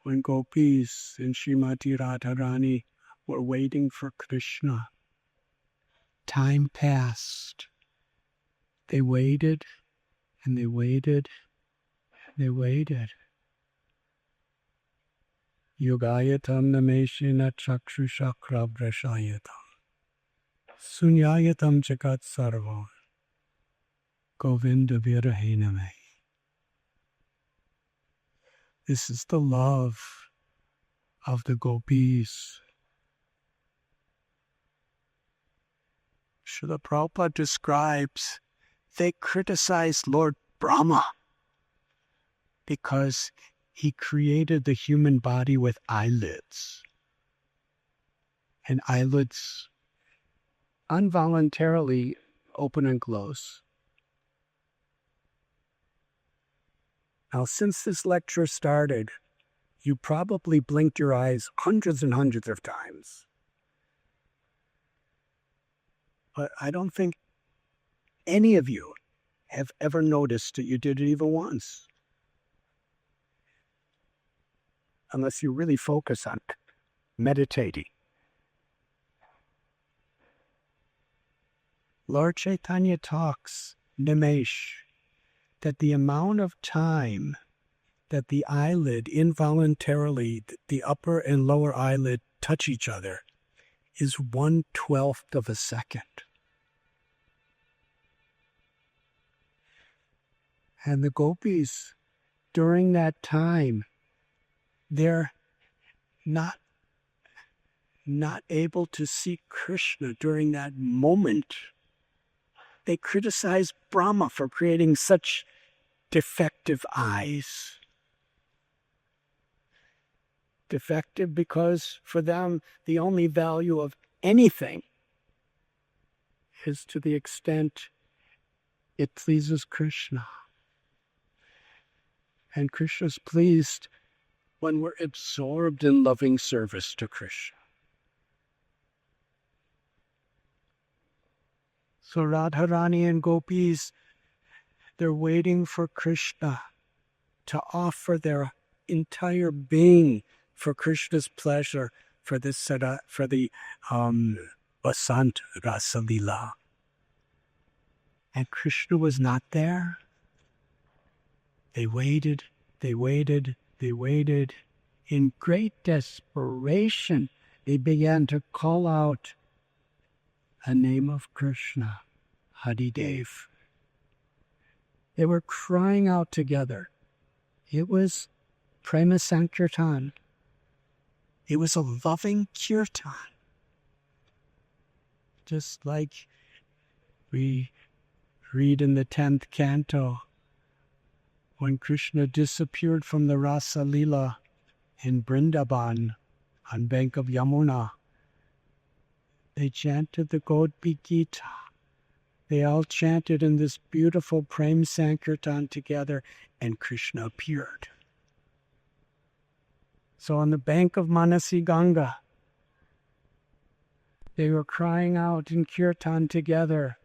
when gopis and Srimati Radharani were waiting for Krishna, time passed. They waited, and they waited, and they waited. Yogayatam nameshina chakshusha brashayatam sunyayatam jagat sarvam govinda virahename. This is the love of the gopis. Srila Prabhupada describes they criticized Lord Brahma because he created the human body with eyelids. And eyelids involuntarily open and close. Now, since this lecture started, you probably blinked your eyes hundreds and hundreds of times. But I don't think any of you have ever noticed that you did it even once. Unless you really focus on it, meditating. Lord Chaitanya talks, Nimesh, that the amount of time that the eyelid involuntarily, the upper and lower eyelid touch each other is 1/12 of a second. And the gopis, during that time, they're not able to see Krishna during that moment. They criticize Brahma for creating such defective eyes. Defective because for them, the only value of anything is to the extent it pleases Krishna. And Krishna's pleased when we're absorbed in loving service to Krishna. So Radharani and gopis, they're waiting for Krishna to offer their entire being for Krishna's pleasure for the Vasant Rasleela. And Krishna was not there. They waited, they waited, they waited. In great desperation, they began to call out a name of Krishna, Haridev. They were crying out together. It was Prema Sankirtan. It was a loving kirtan. Just like we read in the 10th canto, when Krishna disappeared from the Rasleela in Vrindavan on bank of Yamuna, they chanted the Gaudpi Gita. They all chanted in this beautiful Prem Sankirtan together, and Krishna appeared. So on the bank of Manasi Ganga, they were crying out in kirtan together,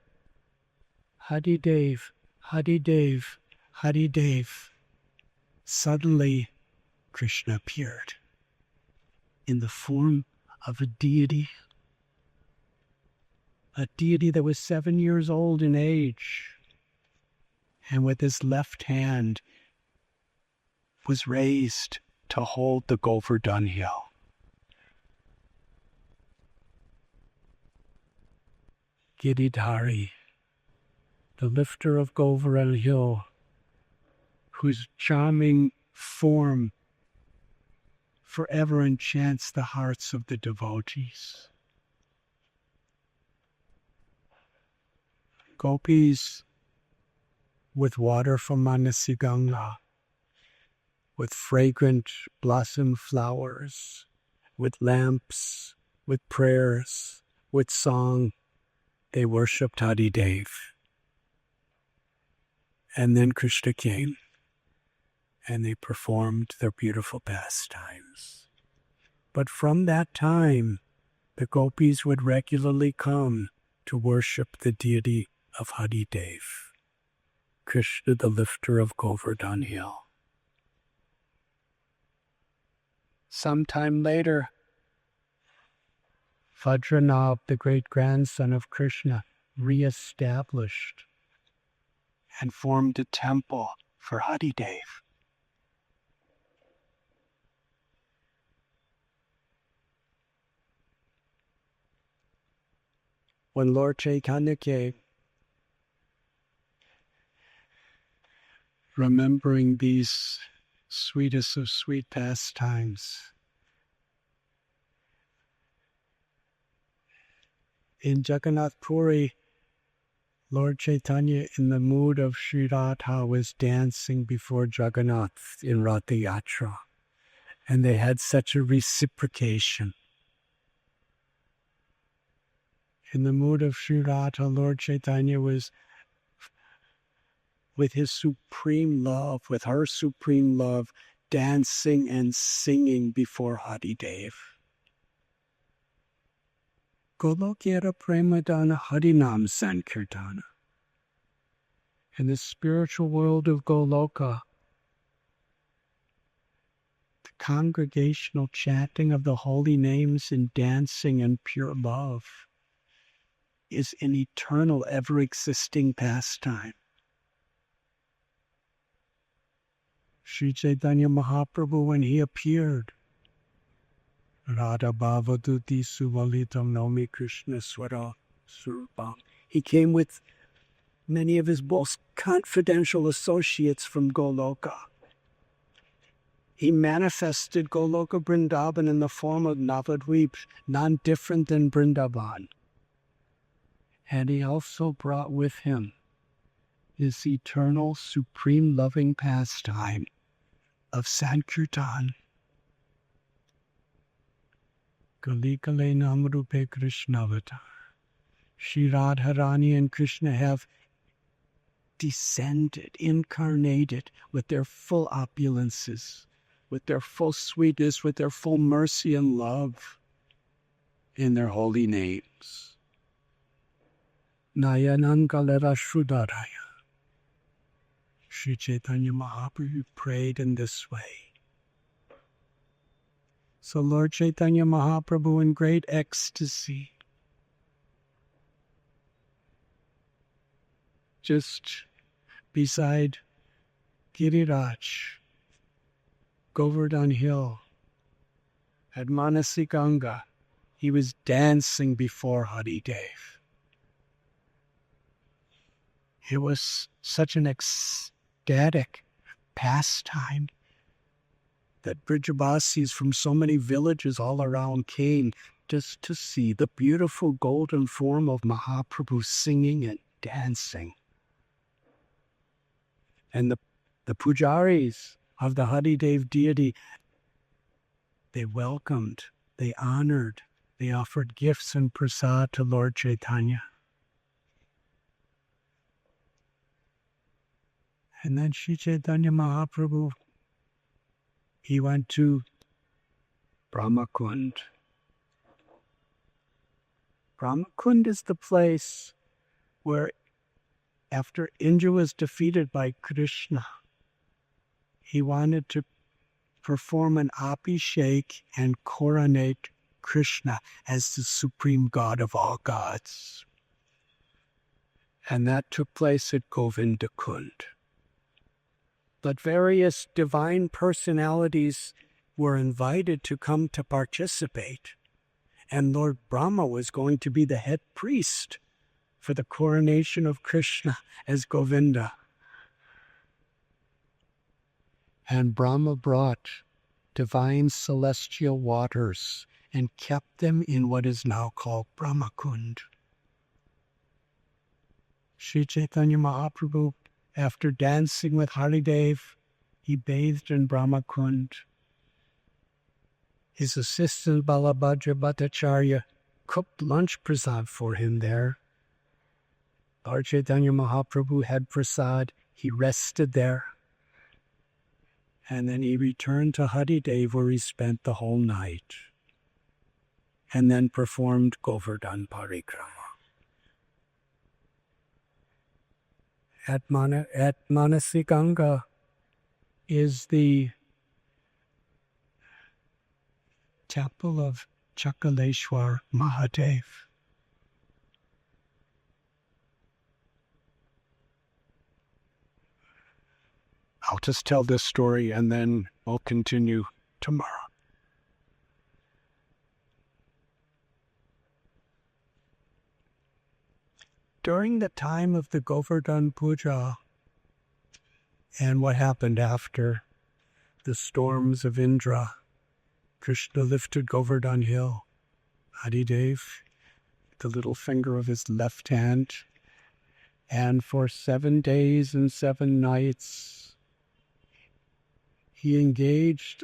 Haridev, Haridev, Haridev. Suddenly, Krishna appeared in the form of a deity that was 7 years old in age, and with his left hand was raised to hold the Govardhan hill. Giridhari, the lifter of Govardhan hill, whose charming form forever enchants the hearts of the devotees. Gopis with water from Manasi Ganga, with fragrant blossom flowers, with lamps, with prayers, with song, they worshipped Haridev. And then Krishna came, and they performed their beautiful pastimes. But from that time, the gopis would regularly come to worship the deity of Haridev. Krishna, the lifter of Govardhan Hill. Sometime later, Radhanath, the great-grandson of Krishna, re-established and formed a temple for Haridev. When Lord Chaitanya came, remembering these sweetest of sweet pastimes, in Jagannath Puri, Lord Chaitanya, in the mood of Sri Radha, was dancing before Jagannath in Rath Yatra, and they had such a reciprocation. In the mood of Sri Radha, Lord Chaitanya was with his supreme love, with her supreme love, dancing and singing before Haridev. Golokera Premadana Harinam Sankirtana. In the spiritual world of Goloka, the congregational chanting of the holy names and dancing in pure love is an eternal, ever-existing pastime. Sri Chaitanya Mahaprabhu, when he appeared, Radha Bhavaduti Suvalitam Nomi Krishna Swara Surupam, he came with many of his most confidential associates from Goloka. He manifested Goloka Vrindavan in the form of Navadvip, none different than Vrindavan. And he also brought with him his eternal, supreme loving pastime of Sankirtan. Kali Kale Namrupe Krishnavatar. Shri Radharani and Krishna have descended, incarnated with their full opulences, with their full sweetness, with their full mercy and love in their holy names. Nayanan Kalera Shrudaraya. Sri Chaitanya Mahaprabhu prayed in this way. So Lord Chaitanya Mahaprabhu, in great ecstasy, just beside Giriraj, Govardhan Hill, at Manasi Ganga, he was dancing before Haridev. It was such an ecstatic pastime that Brijabasis from so many villages all around came just to see the beautiful golden form of Mahaprabhu singing and dancing. And the pujaris of the Haridev deity, they welcomed, they honored, they offered gifts and prasad to Lord Chaitanya. And then Sri Chaitanya Mahaprabhu, he went to Brahmakund. Brahmakund is the place where, after Indra was defeated by Krishna, he wanted to perform an abhishek and coronate Krishna as the supreme god of all gods. And that took place at Govindakund. But various divine personalities were invited to come to participate, and Lord Brahma was going to be the head priest for the coronation of Krishna as Govinda. And Brahma brought divine celestial waters and kept them in what is now called Brahmakund. Sri Chaitanya Mahaprabhu, after dancing with Haridev, he bathed in Brahmakund. His assistant Balabhadra Bhattacharya cooked lunch prasad for him there. Lord Chaitanya Mahaprabhu had prasad. He rested there. And then he returned to Haridev, where he spent the whole night. And then performed Govardhan Parikrama. at Manasi Ganga is the temple of Chakaleshwar Mahadev. I'll just tell this story and then we'll continue tomorrow. During the time of the Govardhan Puja and what happened after the storms of Indra, Krishna lifted Govardhan hill, Haridev, the little finger of his left hand, and for 7 days and 7 nights, he engaged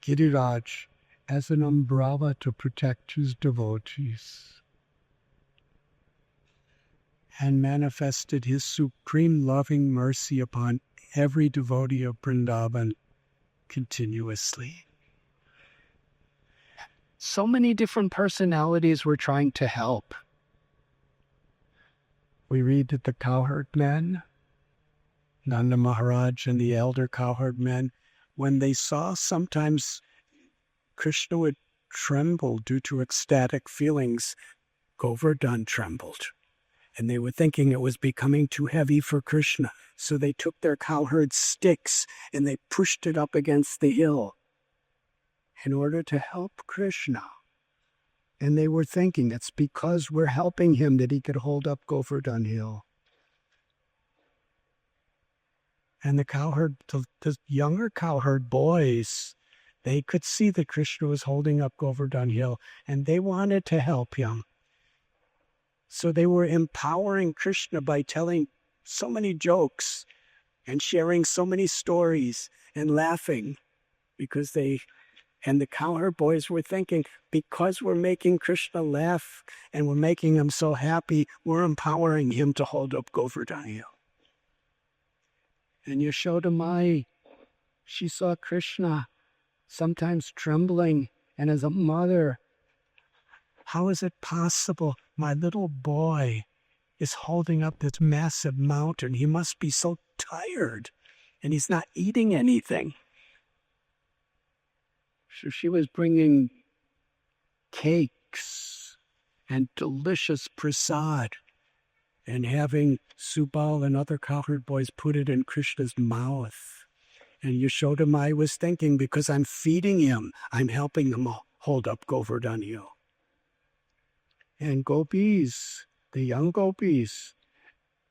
Giriraj, as an umbrella to protect his devotees, and manifested his supreme loving mercy upon every devotee of Vrindavan continuously. So many different personalities were trying to help. We read that the cowherd men, Nanda Maharaj and the elder cowherd men, when they saw sometimes Krishna would tremble due to ecstatic feelings, Govardhan trembled. And they were thinking it was becoming too heavy for Krishna. So they took their cowherd sticks and they pushed it up against the hill in order to help Krishna. And they were thinking it's because we're helping him that he could hold up Govardhan hill. And the younger cowherd boys, they could see that Krishna was holding up Govardhan hill and they wanted to help him. So they were empowering Krishna by telling so many jokes and sharing so many stories and laughing and the cowherd boys were thinking, because we're making Krishna laugh and we're making him so happy, we're empowering him to hold up Govardhan hill. And Yashoda Mai, she saw Krishna sometimes trembling, and as a mother, how is it possible my little boy is holding up this massive mountain? He must be so tired, and he's not eating anything. So she was bringing cakes and delicious prasad and having Subal and other cowherd boys put it in Krishna's mouth. And Yashoda Mai was thinking, because I'm feeding him, I'm helping him hold up Govardhan hill. And gopis, the young gopis,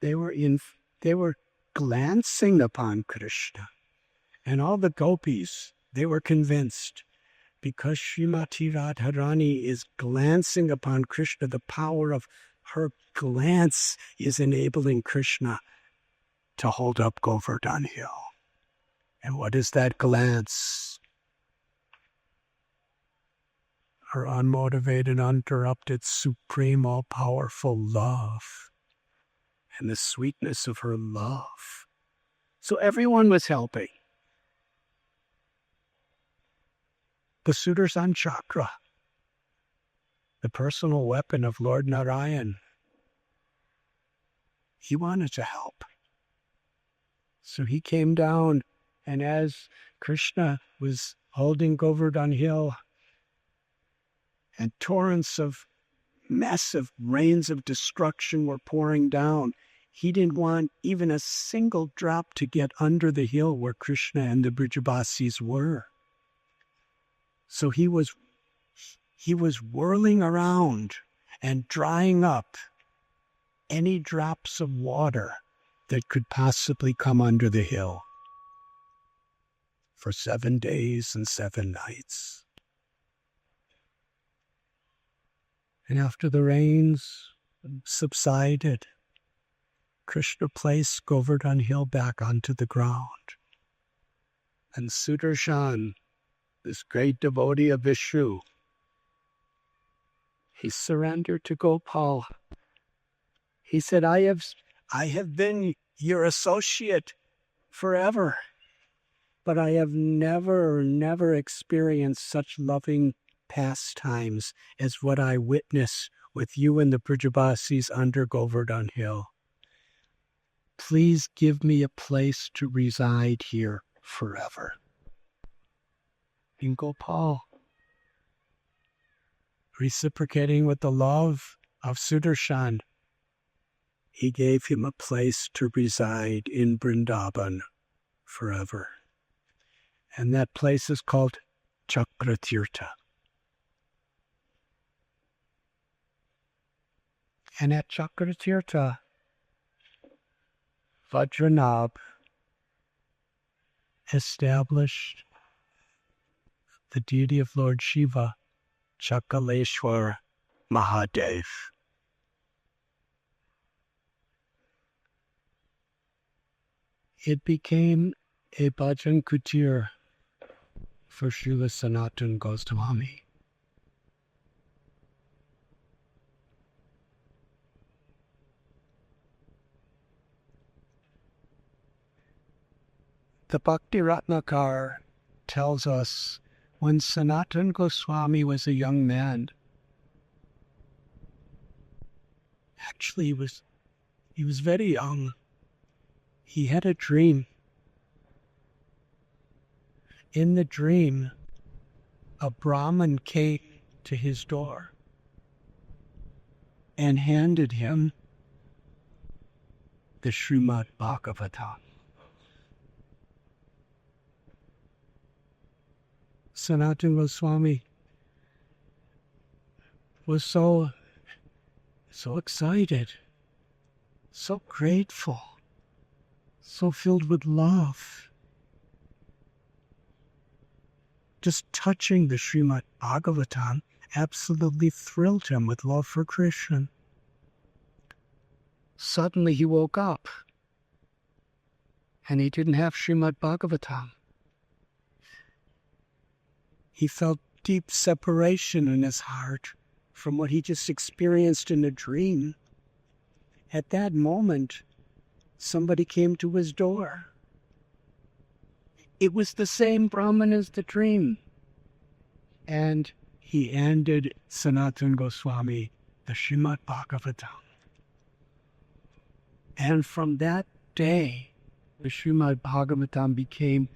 they were glancing upon Krishna. And all the gopis, they were convinced, because Srimati Radharani is glancing upon Krishna, the power of her glance is enabling Krishna to hold up Govardhan hill. And what is that glance? Her unmotivated, uninterrupted, supreme, all-powerful love, and the sweetness of her love. So everyone was helping. The Sudarshan Chakra, the personal weapon of Lord Narayan, he wanted to help. So he came down, and as Krishna was holding Govardhan hill, and torrents of massive rains of destruction were pouring down, he didn't want even a single drop to get under the hill where Krishna and the Brijabasis were. So he was whirling around and drying up any drops of water that could possibly come under the hill for 7 days and 7 nights. And after the rains subsided, Krishna placed Govardhan hill back onto the ground. And Sudarshan, this great devotee of Vishnu, he surrendered to Gopal. He said, I have been your associate forever, but I have never experienced such loving pastimes as what I witness with you and the Brijabasis under Govardhan Hill. Please give me a place to reside here forever. And Gopal, reciprocating with the love of Sudarshan, he gave him a place to reside in Vrindavan forever. And that place is called Chakratirtha. And at Chakratirtha, Vajranabh established the deity of Lord Shiva, Chakaleshwar Mahadev. It became a bhajan kutir for Srila Sonatan Goswami. The Bhakti Ratnakar tells us when Sonatan Goswami was a young man, actually he was very young, he had a dream. In the dream, a Brahmin came to his door and handed him the Srimad Bhagavatam. Sonatan Goswami was so excited, so grateful, so filled with love. Just touching the Srimad Bhagavatam absolutely thrilled him with love for Krishna. Suddenly he woke up and he didn't have Srimad Bhagavatam. He felt deep separation in his heart from what he just experienced in a dream. At that moment, somebody came to his door. It was the same Brahman as the dream. And he handed Sonatan Goswami the Srimad Bhagavatam. And from that day, the Srimad Bhagavatam became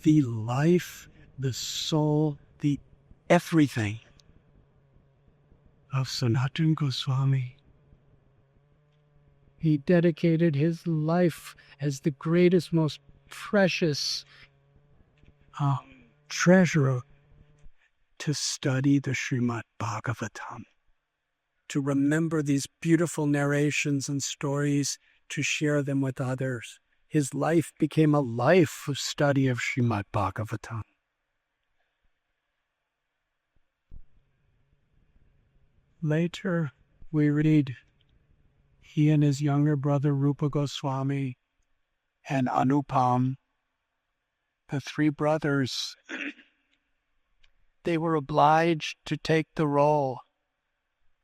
the life, the soul, the everything of Sonatan Goswami. He dedicated his life as the greatest, most precious treasure to study the Srimad Bhagavatam, to remember these beautiful narrations and stories, to share them with others. His life became a life of study of Srimad Bhagavatam. Later, we read he and his younger brother Rupa Goswami and Anupam, the three brothers, they were obliged to take the role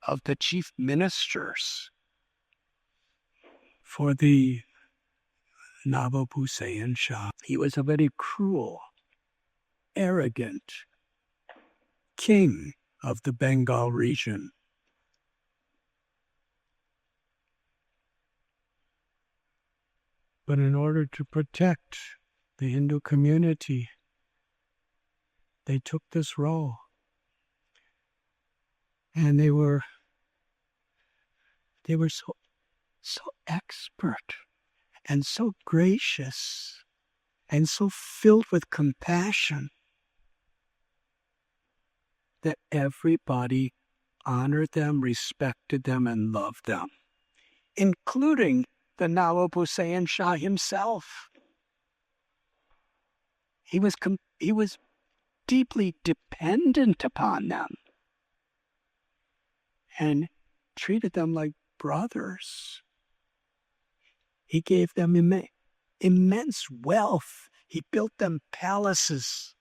of the chief ministers for the Nawab Hussain Shah. He was a very cruel, arrogant king of the Bengal region. But in order to protect the Hindu community, they took this role. And they were so expert and so gracious and so filled with compassion that everybody honored them, respected them, and loved them, including the Nawab Hussain Shah himself. He was deeply dependent upon them and treated them like brothers. He gave them immense wealth. He built them palaces.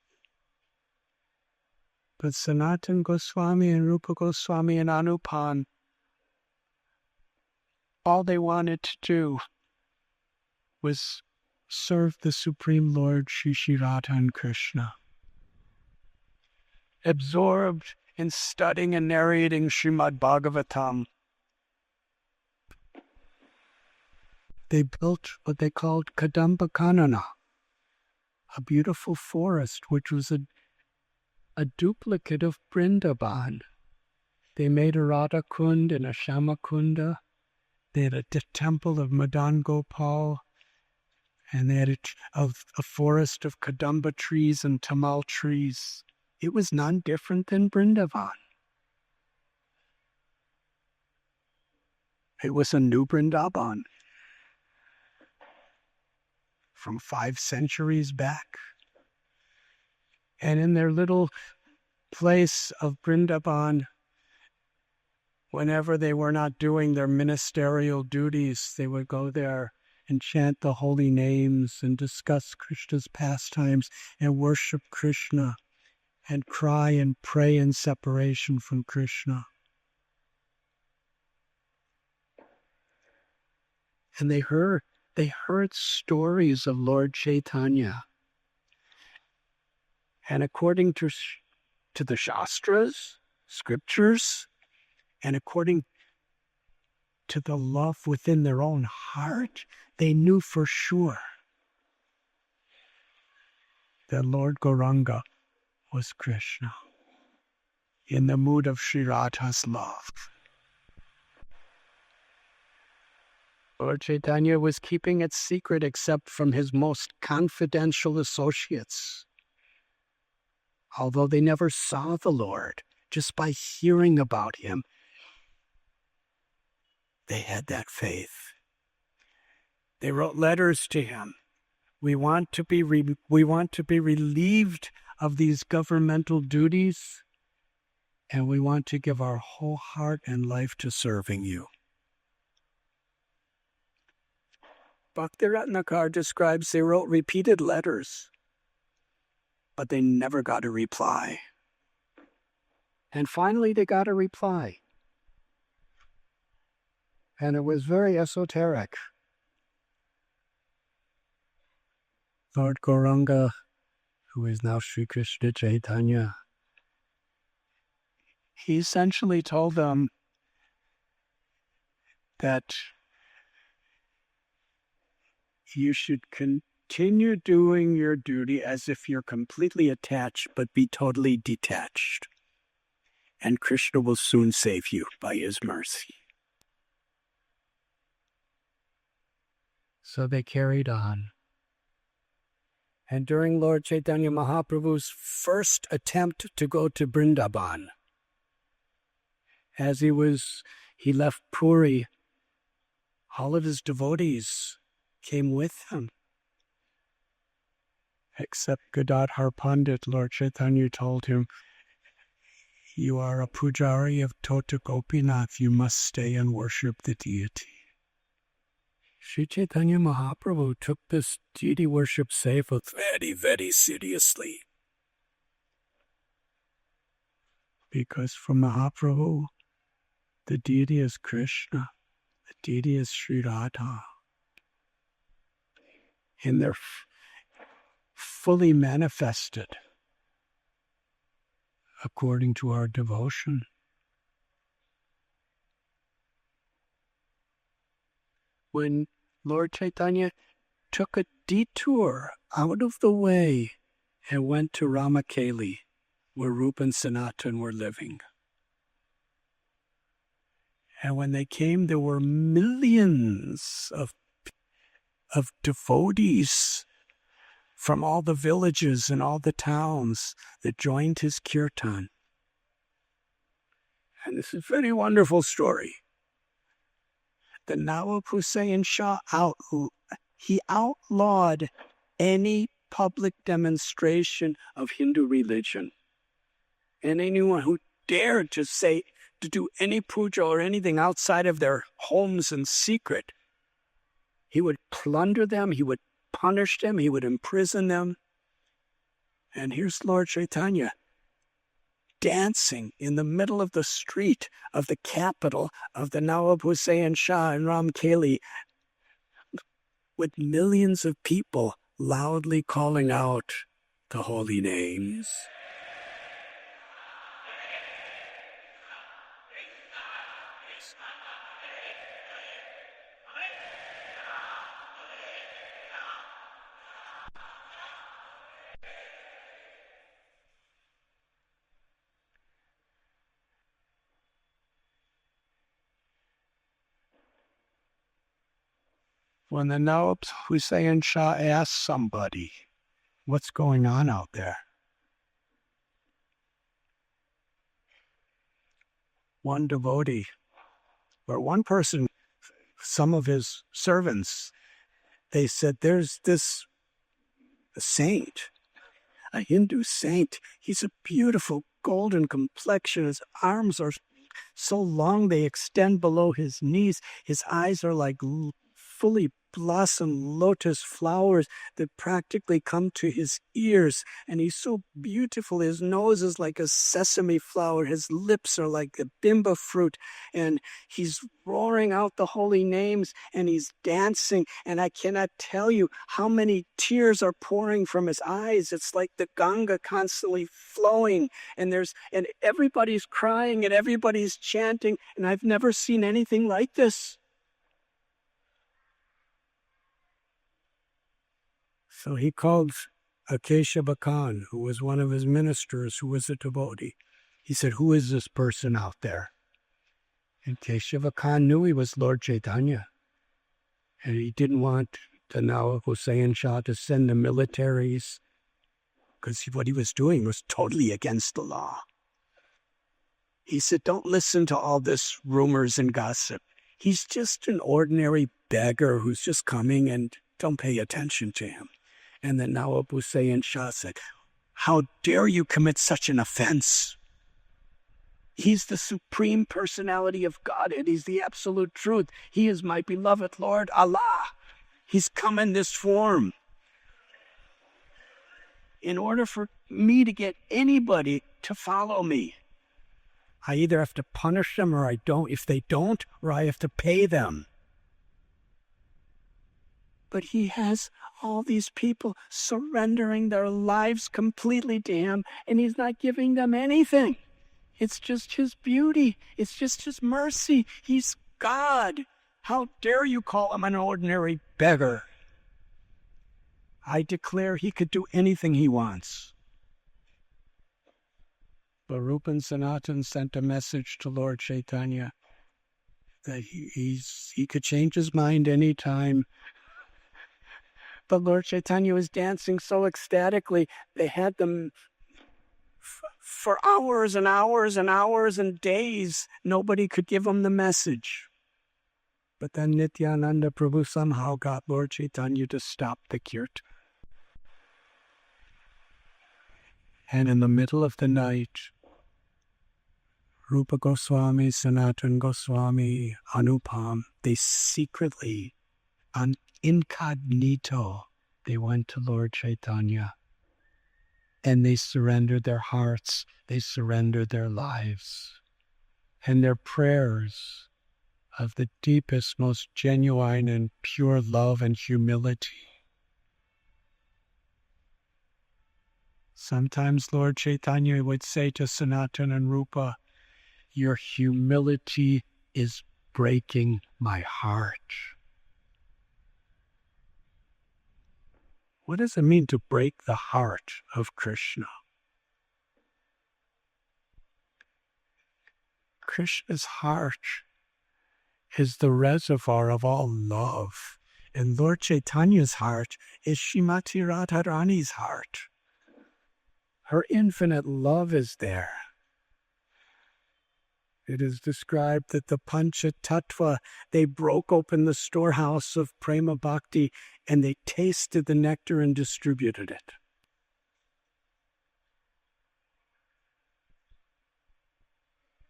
But Sonatan Goswami and Rupa Goswami and Anupam, all they wanted to do was serve the Supreme Lord Shri Radha and Krishna. Absorbed in studying and narrating Srimad Bhagavatam. They built what they called Kadamba Kanana, a beautiful forest which was a duplicate of Vrindavan. They made a Radhakund and a Shyamakunda. They had a temple of Madan Gopal, and they had a forest of Kadamba trees and Tamal trees. It was none different than Vrindavan. It was a new Vrindavan from 5 centuries back. And in their little place of Vrindavan, whenever they were not doing their ministerial duties, they would go there and chant the holy names and discuss Krishna's pastimes and worship Krishna and cry and pray in separation from Krishna. And they heard stories of Lord Chaitanya. And according to the Shastras, scriptures, and according to the love within their own heart, they knew for sure that Lord Gauranga was Krishna in the mood of Sri Radha's love. Lord Chaitanya was keeping it secret except from his most confidential associates. Although they never saw the Lord, just by hearing about him, they had that faith. They wrote letters to him. We want to be relieved of these governmental duties, and we want to give our whole heart and life to serving you. Bhakti Ratnakar describes they wrote repeated letters, but they never got a reply. And finally they got a reply. And it was very esoteric. Lord Gauranga, who is now Sri Krishna Chaitanya, he essentially told them that you should continue doing your duty as if you're completely attached, but be totally detached. And Krishna will soon save you by his mercy. So they carried on. And during Lord Chaitanya Mahaprabhu's first attempt to go to Vrindavan, as he left Puri, all of his devotees came with him. Except Gadadhar Pandit, Lord Chaitanya told him, you are a pujari of Tota Gopinath, you must stay and worship the deity. Sri Chaitanya Mahaprabhu took this deity worship seva very, very seriously. Because for Mahaprabhu, the deity is Krishna, the deity is Sri Radha. And they're fully manifested according to our devotion. When Lord Chaitanya took a detour out of the way and went to Ramakeli, where Rupa and Sanatan were living. And when they came, there were millions of devotees from all the villages and all the towns that joined his kirtan. And this is a very wonderful story. The Nawab Hussain Shah outlawed any public demonstration of Hindu religion. And anyone who dared to do any puja or anything outside of their homes in secret, he would plunder them, he would punish them, he would imprison them. And here's Lord Chaitanya dancing in the middle of the street of the capital of the Nawab Hussain Shah in Ramkeli, with millions of people loudly calling out the holy names. when the Nawab Hussain Shah asked somebody, what's going on out there? One devotee, or one person, some of his servants, they said, there's this saint, a Hindu saint. He's a beautiful golden complexion. His arms are so long they extend below his knees. His eyes are like fully blossomed lotus flowers that practically come to his ears. And he's so beautiful. His nose is like a sesame flower. His lips are like the bimba fruit. And he's roaring out the holy names and he's dancing. And I cannot tell you how many tears are pouring from his eyes. It's like the Ganga constantly flowing. And everybody's crying and everybody's chanting. And I've never seen anything like this. So he called Akeshava Khan, who was one of his ministers, who was a devotee. He said, who is this person out there? And Keshava Khan knew he was Lord Chaitanya. And he didn't want the Nawab Hussain Shah to send the militaries, because what he was doing was totally against the law. He said, don't listen to all this rumors and gossip. He's just an ordinary beggar who's just coming, and don't pay attention to him. And then Nawab Hussain Shah said, how dare you commit such an offense? He's the supreme personality of God, and he's the absolute truth. He is my beloved Lord Allah. He's come in this form. In order for me to get anybody to follow me, I either have to punish them or I don't. If they don't, or I have to pay them. But he has all these people surrendering their lives completely to him, and he's not giving them anything. It's just his beauty. It's just his mercy. He's God. How dare you call him an ordinary beggar? I declare he could do anything he wants. But Rupa and Sanatan sent a message to Lord Chaitanya that he could change his mind any time. But Lord Chaitanya was dancing so ecstatically, they had them for hours and hours and hours and days. Nobody could give them the message. But then Nityananda Prabhu somehow got Lord Chaitanya to stop the kirtan. And in the middle of the night, Rupa Goswami, Sonatan Goswami, Anupam, they secretly, incognito, they went to Lord Chaitanya and they surrendered their hearts, they surrendered their lives, and their prayers of the deepest, most genuine and pure love and humility. Sometimes Lord Chaitanya would say to Sanatan and Rupa, your humility is breaking my heart. What does it mean to break the heart of Krishna? Krishna's heart is the reservoir of all love, and Lord Chaitanya's heart is Srimati Radharani's heart. Her infinite love is there. It is described that the Pancha Tattva, they broke open the storehouse of Prema Bhakti and they tasted the nectar and distributed it.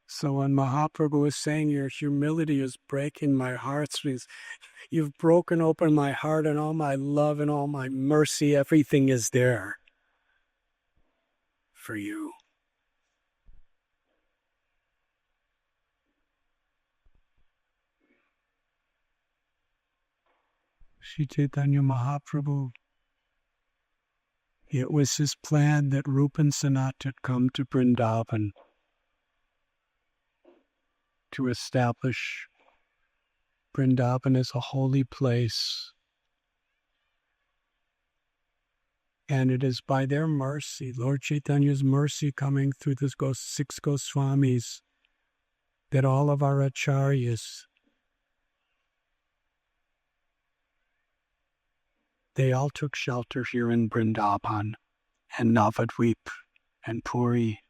So when Mahaprabhu is saying your humility is breaking my heart, means you've broken open my heart and all my love and all my mercy, everything is there for you. Sri Chaitanya Mahaprabhu, it was his plan that Rupa and Sanatan come to Vrindavan to establish Vrindavan as a holy place. And it is by their mercy, Lord Chaitanya's mercy coming through the 6 Goswamis, that all of our acharyas They all took shelter here in Vrindavan and Navadvip and Puri.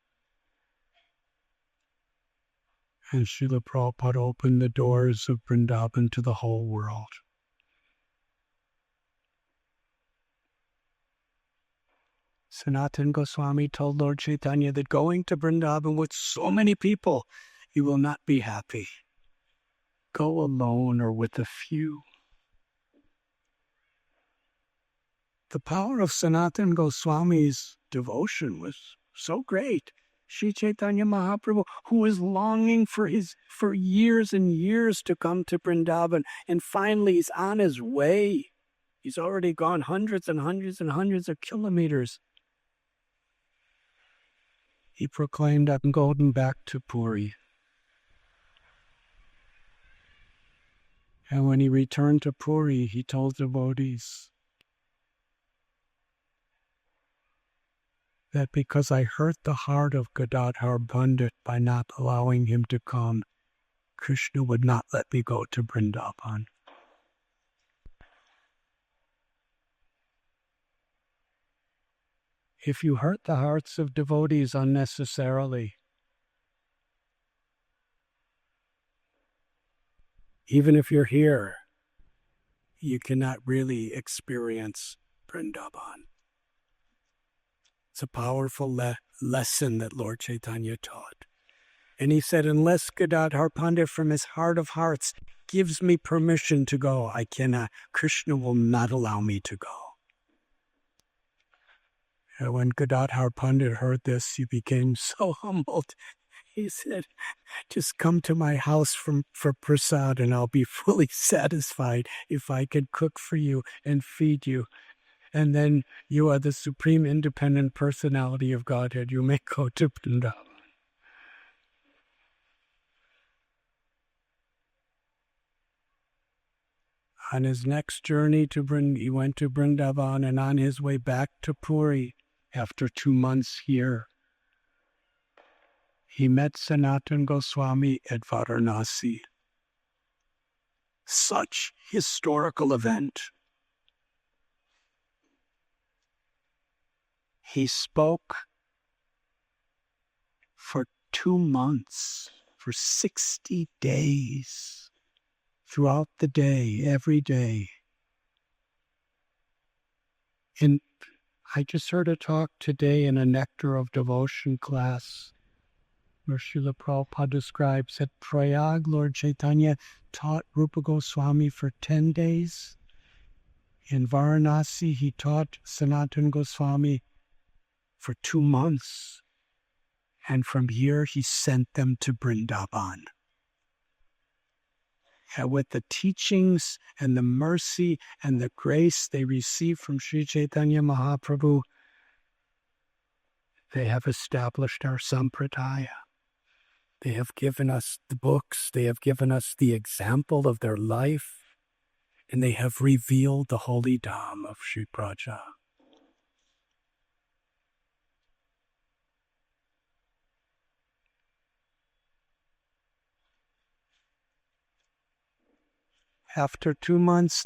And Srila Prabhupada opened the doors of Vrindavan to the whole world. Sonatan Goswami told Lord Chaitanya that going to Vrindavan with so many people, you will not be happy. Go alone or with a few. The power of Sonatan Goswami's devotion was so great. Sri Chaitanya Mahaprabhu, who was longing for years and years to come to Vrindavan, and finally he's on his way. He's already gone hundreds and hundreds and hundreds of kilometers. He proclaimed, I'm going back to Puri. And when he returned to Puri, he told devotees that because I hurt the heart of Gadadhar Pandit by not allowing him to come, Krishna would not let me go to Vrindavan. If you hurt the hearts of devotees unnecessarily, even if you're here, you cannot really experience Vrindavan. It's a powerful lesson that Lord Chaitanya taught. And he said, unless Gadadhar Pandit from his heart of hearts gives me permission to go, I cannot. Krishna will not allow me to go. And when Gadadhar Pandit heard this, he became so humbled. He said, just come to my house for prasad and I'll be fully satisfied if I can cook for you and feed you. And then you are the supreme independent personality of Godhead. You may go to Vrindavan. On his next journey he went to Vrindavan, and on his way back to Puri, after 2 months here, he met Sonatan Goswami at Varanasi. Such historical event. He spoke for 2 months, for 60 days, throughout the day, every day. And I just heard a talk today in a Nectar of Devotion class where Srila Prabhupada describes at Prayag, Lord Chaitanya taught Rupa Goswami for 10 days. In Varanasi, he taught Sanatana Goswami for 2 months. And from here, he sent them to Vrindavan. And with the teachings and the mercy and the grace they received from Sri Chaitanya Mahaprabhu, they have established our sampradaya. They have given us the books, they have given us the example of their life, and they have revealed the holy Dham of Sri Praja. After 2 months,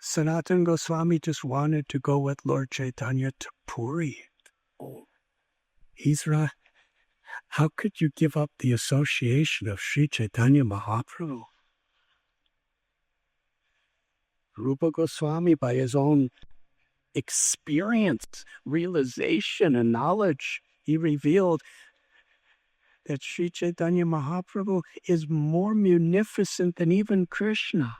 Sanatana Goswami just wanted to go with Lord Chaitanya to Puri. Oh, Isra, how could you give up the association of Sri Chaitanya Mahaprabhu? Rupa Goswami, by his own experience, realization, and knowledge, he revealed that Sri Chaitanya Mahaprabhu is more munificent than even Krishna.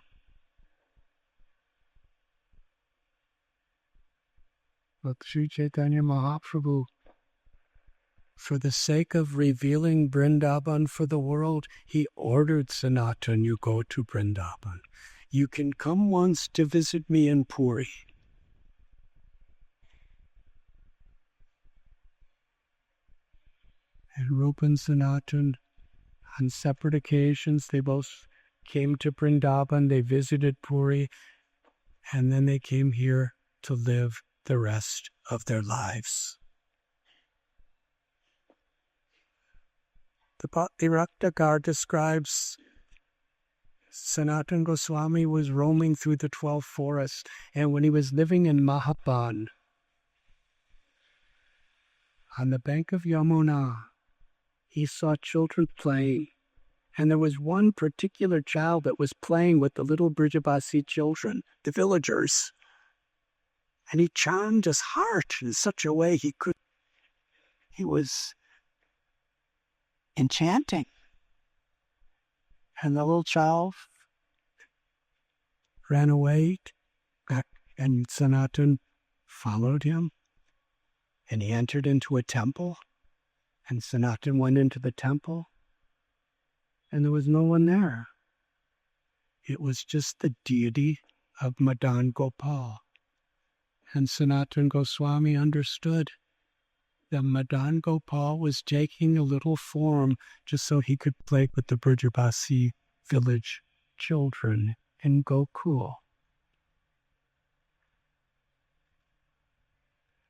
But Sri Chaitanya Mahaprabhu, for the sake of revealing Vrindavan for the world, he ordered Sanatan, you go to Vrindavan. You can come once to visit me in Puri. And Rupa and Sanatan, on separate occasions, they both came to Vrindavan, they visited Puri, and then they came here to live the rest of their lives. The Bhakti Raktakar describes Sanatan Goswami was roaming through the 12 forests, and when he was living in Mahaban, on the bank of Yamuna, he saw children playing. And there was one particular child that was playing with the little Brijabasi children, the villagers. And he charmed his heart in such a way he was enchanting. And the little child ran away, and Sanatan followed him. And he entered into a temple, and Sanatan went into the temple, and there was no one there. It was just the deity of Madan Gopal. And Sanatan Goswami understood that Madan Gopal was taking a little form just so he could play with the Brijabasi village children in Gokul.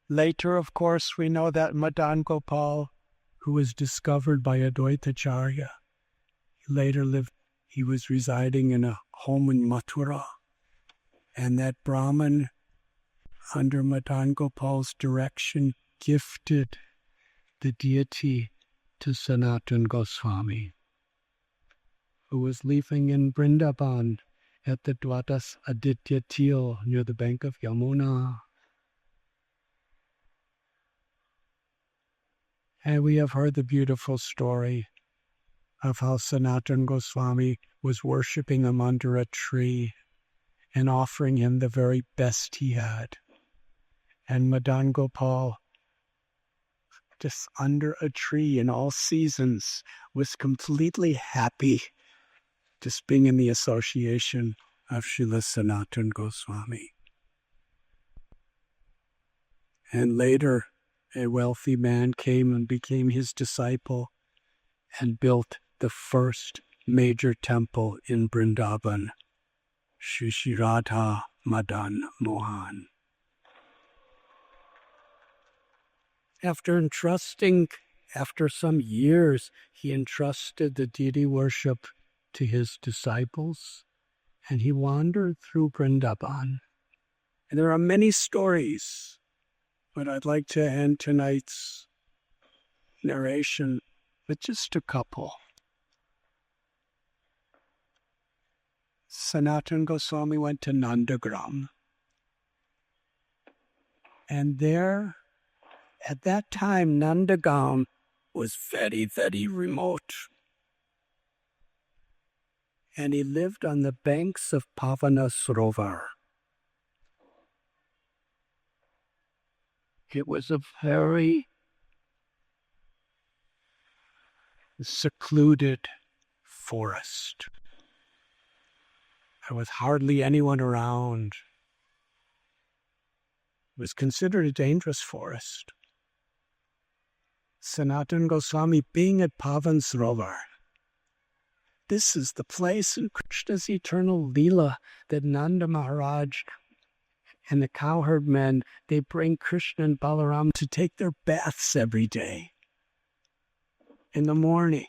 Later, of course, we know that Madan Gopal, who was discovered by Advaitacharya, he was residing in a home in Mathura, and that Brahman, under Madan Gopal's direction, gifted the deity to Sanatan Goswami, who was living in Vrindavan at the Dwadas Aditya Til near the bank of Yamuna. And we have heard the beautiful story of how Sanatan Goswami was worshipping him under a tree and offering him the very best he had. And Madan Gopal, just under a tree in all seasons, was completely happy just being in the association of Srila Sanatan Goswami. And later, a wealthy man came and became his disciple and built the first major temple in Vrindavan, Shri Radha Madan Mohan. After some years, he entrusted the deity worship to his disciples, and he wandered through Vrindavan. And there are many stories, but I'd like to end tonight's narration with just a couple. Sanatan Goswami went to Nandagram. And there, at that time, Nandagam was very, very remote. And he lived on the banks of Pavan Sarovar. It was a very secluded forest. There was hardly anyone around. It was considered a dangerous forest. Sanatan Goswami, being at Pavan Sarovar, this is the place in Krishna's eternal Lila that Nanda Maharaj and the cowherd men, they bring Krishna and Balaram to take their baths every day in the morning.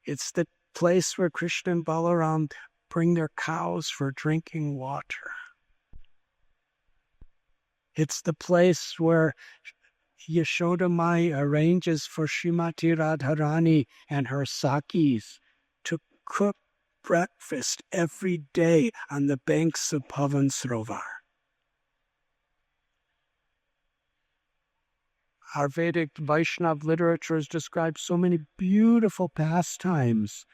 It's the place where Krishna and Balaram bring their cows for drinking water. It's the place where Yashoda Mai arranges for Srimati Radharani and her Sakis to cook breakfast every day on the banks of Pavan Sarovar. Our Vedic Vaishnav literature has described so many beautiful pastimes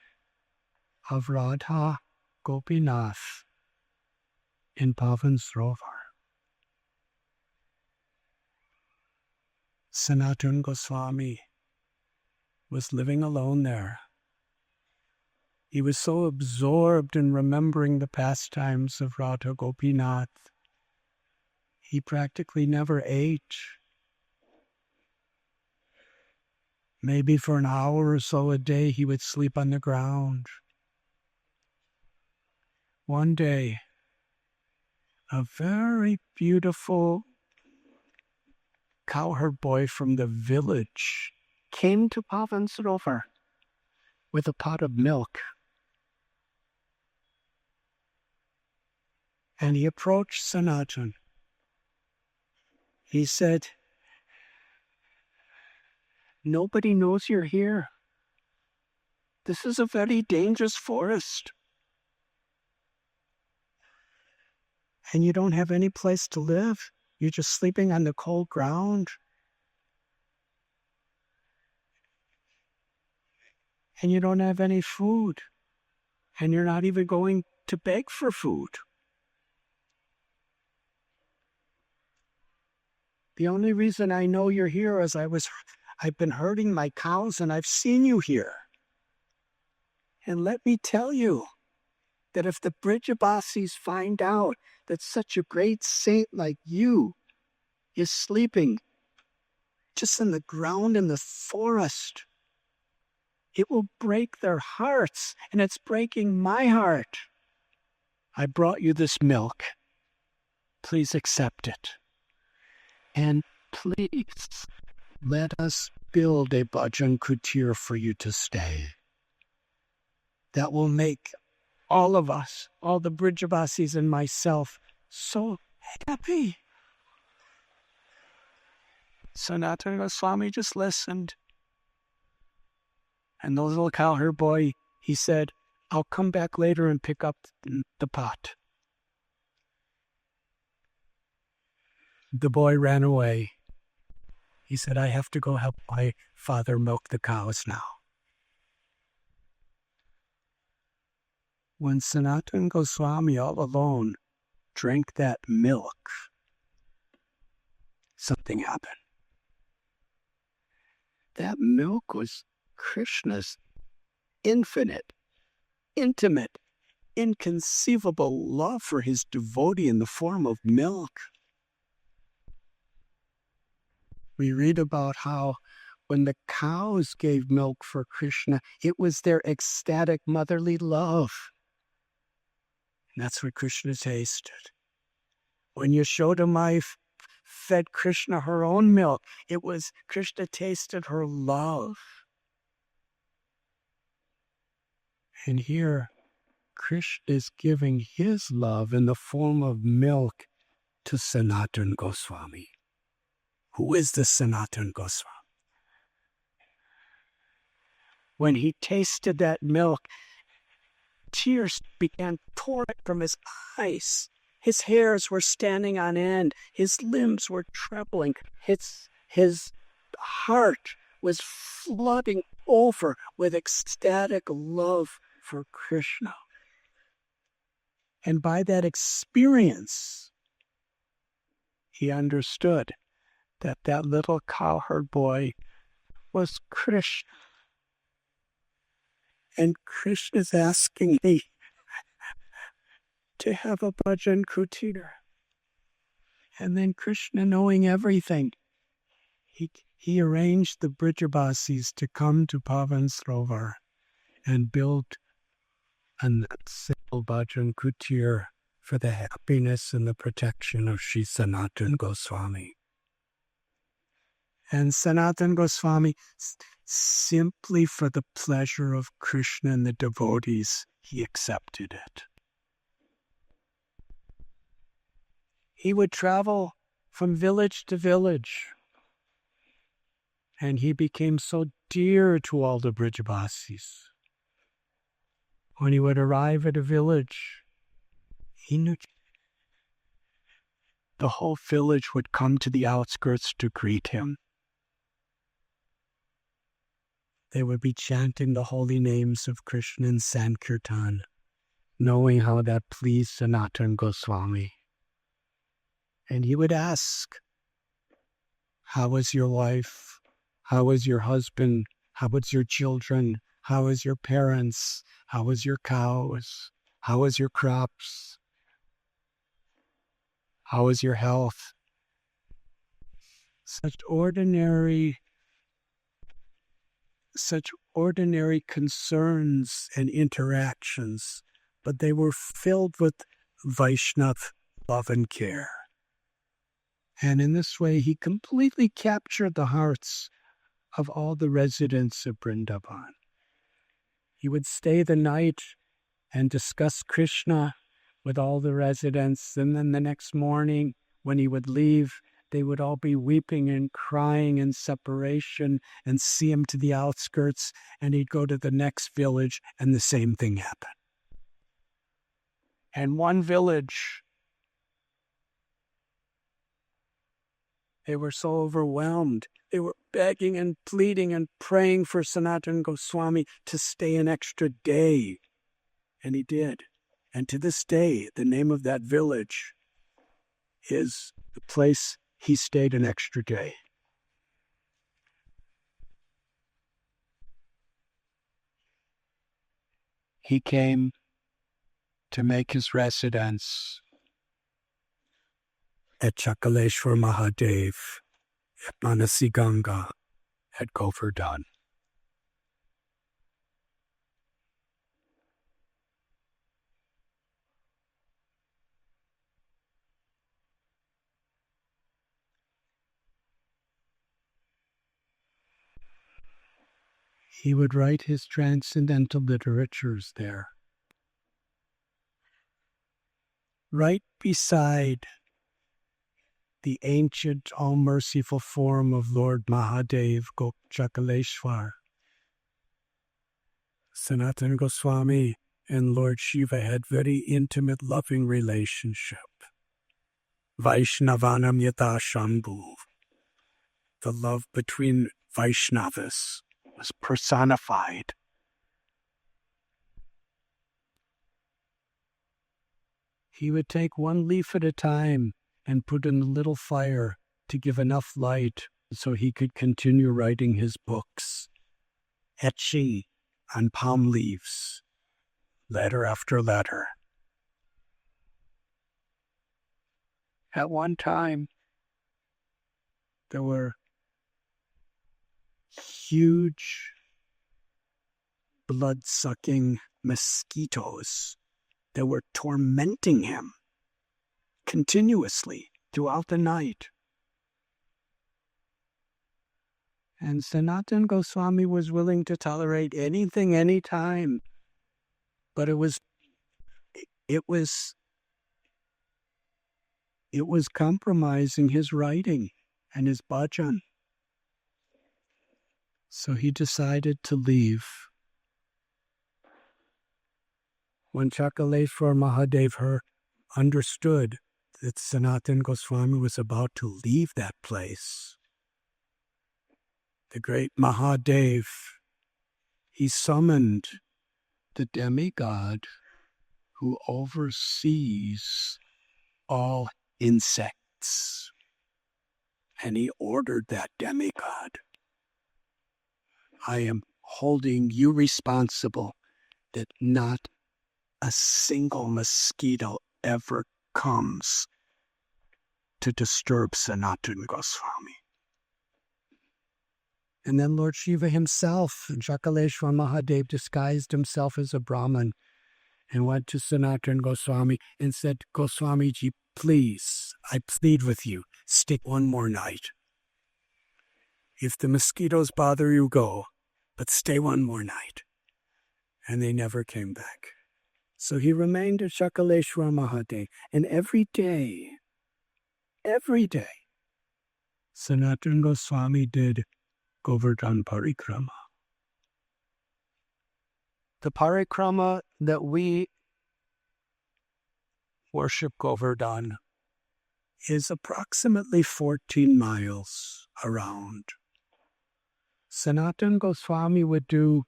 of Radha Gopinath in Pavan Sarovar. Sanatan Goswami was living alone there. He was so absorbed in remembering the pastimes of Radha Gopinath, he practically never ate. Maybe for an hour or so a day he would sleep on the ground. One day, a very beautiful cowherd boy from the village came to Pavan Sarovar with a pot of milk. And he approached Sanatan. He said, "Nobody knows you're here. This is a very dangerous forest. And you don't have any place to live. You're just sleeping on the cold ground. And you don't have any food. And you're not even going to beg for food. The only reason I know you're here is I've been herding my cows and I've seen you here. And let me tell you that if the Brijabasis find out that such a great saint like you is sleeping just in the ground in the forest, it will break their hearts, and it's breaking my heart. I brought you this milk. Please accept it. And please let us build a bhajan kutir for you to stay. That will make all of us, all the Brijabasis and myself, so happy." Sonatan Goswami just listened. And the little cowherd boy, he said, "I'll come back later and pick up the pot." The boy ran away. He said, "I have to go help my father milk the cows now." When Sonatan Goswami all alone drank that milk, something happened. That milk was Krishna's infinite, intimate, inconceivable love for his devotee in the form of milk. We read about how when the cows gave milk for Krishna, it was their ecstatic motherly love. And that's what Krishna tasted. When Yashoda Mai fed Krishna her own milk, it was Krishna tasted her love. And here, Krishna is giving his love in the form of milk to Sonatan Goswami. Who is the Sonatan Goswami? When he tasted that milk, tears began pouring from his eyes. His hairs were standing on end. His limbs were trembling. His heart was flooding over with ecstatic love for Krishna. And by that experience, he understood that that little cowherd boy was Krishna. And Krishna's asking me to have a bhajan kutir. And then Krishna, knowing everything, he arranged the Brijabasis to come to Pavan Sarovar and build a simple bhajan kutir for the happiness and the protection of Sri Sonatan Goswami. And Sonatan Goswami, simply for the pleasure of Krishna and the devotees, he accepted it. He would travel from village to village, and he became so dear to all the Brijabasis. When he would arrive at a village, he knew the whole village would come to the outskirts to greet him. They would be chanting the holy names of Krishna in Sankirtan, knowing how that pleased Sonatan Goswami. And he would ask, "How was your wife? How was your husband? How was your children? How was your parents? How was your cows? How was your crops? How was your health?" Such ordinary concerns and interactions, but they were filled with Vaishnav love and care. And in this way, he completely captured the hearts of all the residents of Vrindavan. He would stay the night and discuss Krishna with all the residents. And then the next morning, when he would leave, they would all be weeping and crying in separation and see him to the outskirts, and he'd go to the next village, and the same thing happened. And one village, they were so overwhelmed. They were begging and pleading and praying for Sonatan Goswami to stay an extra day. And he did. And to this day, the name of that village is the place he stayed an extra day. He came to make his residence at Chakaleshwar Mahadev, at Manasi Ganga, at Govardhan. He would write his transcendental literatures there. Right beside the ancient, all-merciful form of Lord Mahadev Chakaleshwar, Sonatan Goswami and Lord Shiva had very intimate, loving relationship. Vaishnavanam yata Shambhu. The love between Vaishnavas was personified. He would take one leaf at a time and put in a little fire to give enough light so he could continue writing his books, etching on palm leaves, letter after letter. At one time, there were huge blood-sucking mosquitoes that were tormenting him continuously throughout the night. And Sonatan Goswami was willing to tolerate anything, anytime, but it was compromising his writing and his bhajan. So he decided to leave. When Chakaleshwar Mahadev understood that Sonatan Goswami was about to leave that place, the great Mahadev, he summoned the demigod who oversees all insects. And he ordered that demigod, I am holding you responsible that not a single mosquito ever comes to disturb Sonatan Goswami. And then Lord Shiva himself, Chakaleshwar Mahadev, disguised himself as a Brahmin and went to Sonatan Goswami and said, Goswamiji, please, I plead with you, stay one more night. If the mosquitoes bother you, go, but stay one more night. And they never came back. So he remained at Chakaleshwar Mahadev, and every day, Sonatan Goswami did Govardhan Parikrama. The Parikrama that we worship Govardhan is approximately 14 miles around. Sonatan Goswami would do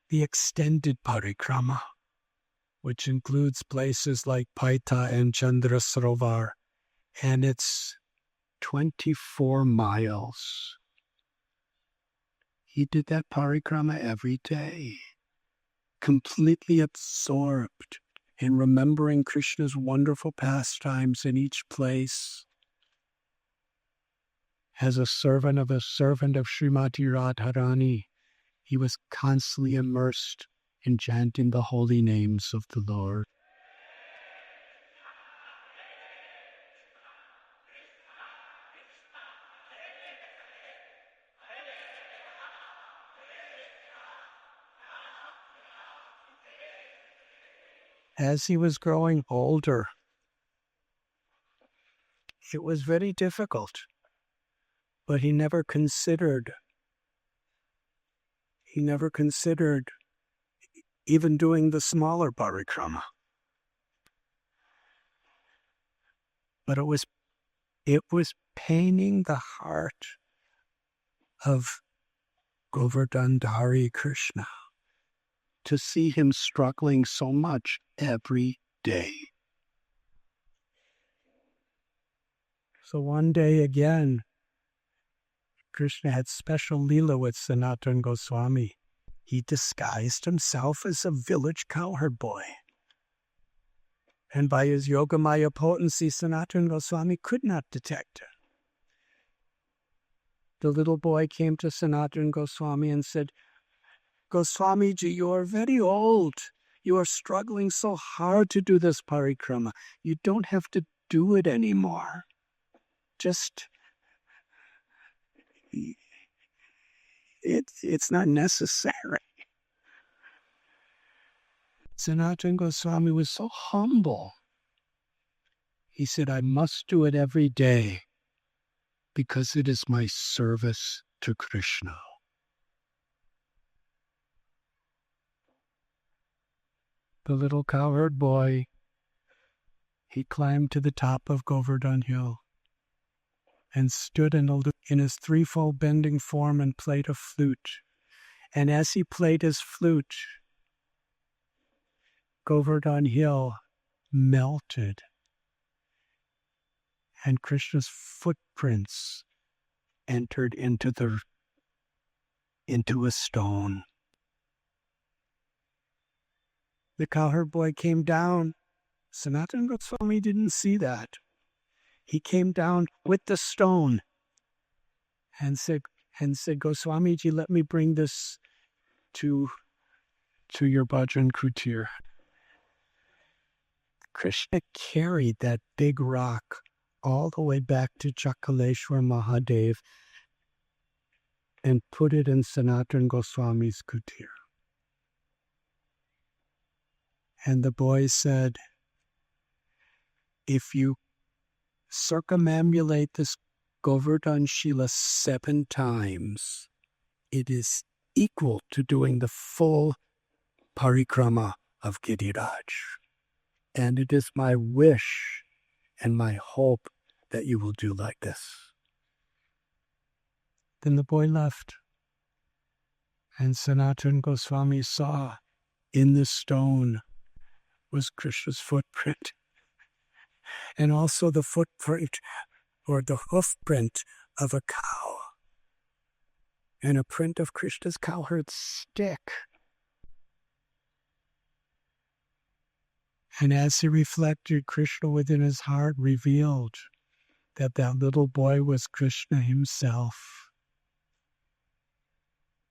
the extended Parikrama, which includes places like Paita and Chandra Sarovar, and it's 24 miles. He did that parikrama every day, completely absorbed in remembering Krishna's wonderful pastimes in each place. As a servant of Srimati Radharani, he was constantly immersed in chanting the holy names of the Lord. as he was growing older, it was very difficult, but he never considered even doing the smaller parikrama. But it was paining the heart of Govardhan Krishna to see him struggling so much every day. So one day again, Krishna had special Lila with Sonatan Goswami. He disguised himself as a village cowherd boy. And by his Yogamaya potency, Sonatan Goswami could not detect it. The little boy came to Sonatan Goswami and said, Goswamiji, you are very old. You are struggling so hard to do this parikrama. You don't have to do it anymore. It's not necessary. Sonatan Goswami was so humble. He said, I must do it every day because it is my service to Krishna. The little cowherd boy, he climbed to the top of Govardhan Hill and stood in his threefold bending form and played a flute. And as he played his flute, Govardhan Hill melted, and Krishna's footprints entered into a stone. The cowherd boy came down. Sonatan Goswami didn't see that. He came down with the stone and said, Goswamiji, let me bring this to your bhajan kutir. Krishna carried that big rock all the way back to Chakaleshwar Mahadev and put it in Sonatan Goswami's kutir. And the boy said, if you circumambulate this Govardhan Shila 7 times, it is equal to doing the full parikrama of Giriraj. And it is my wish and my hope that you will do like this. Then the boy left. And Sonatan Goswami saw in the stone was Krishna's footprint. And also the footprint or the hoof print of a cow. And a print of Krishna's cowherd stick. And as he reflected, Krishna within his heart revealed that little boy was Krishna himself,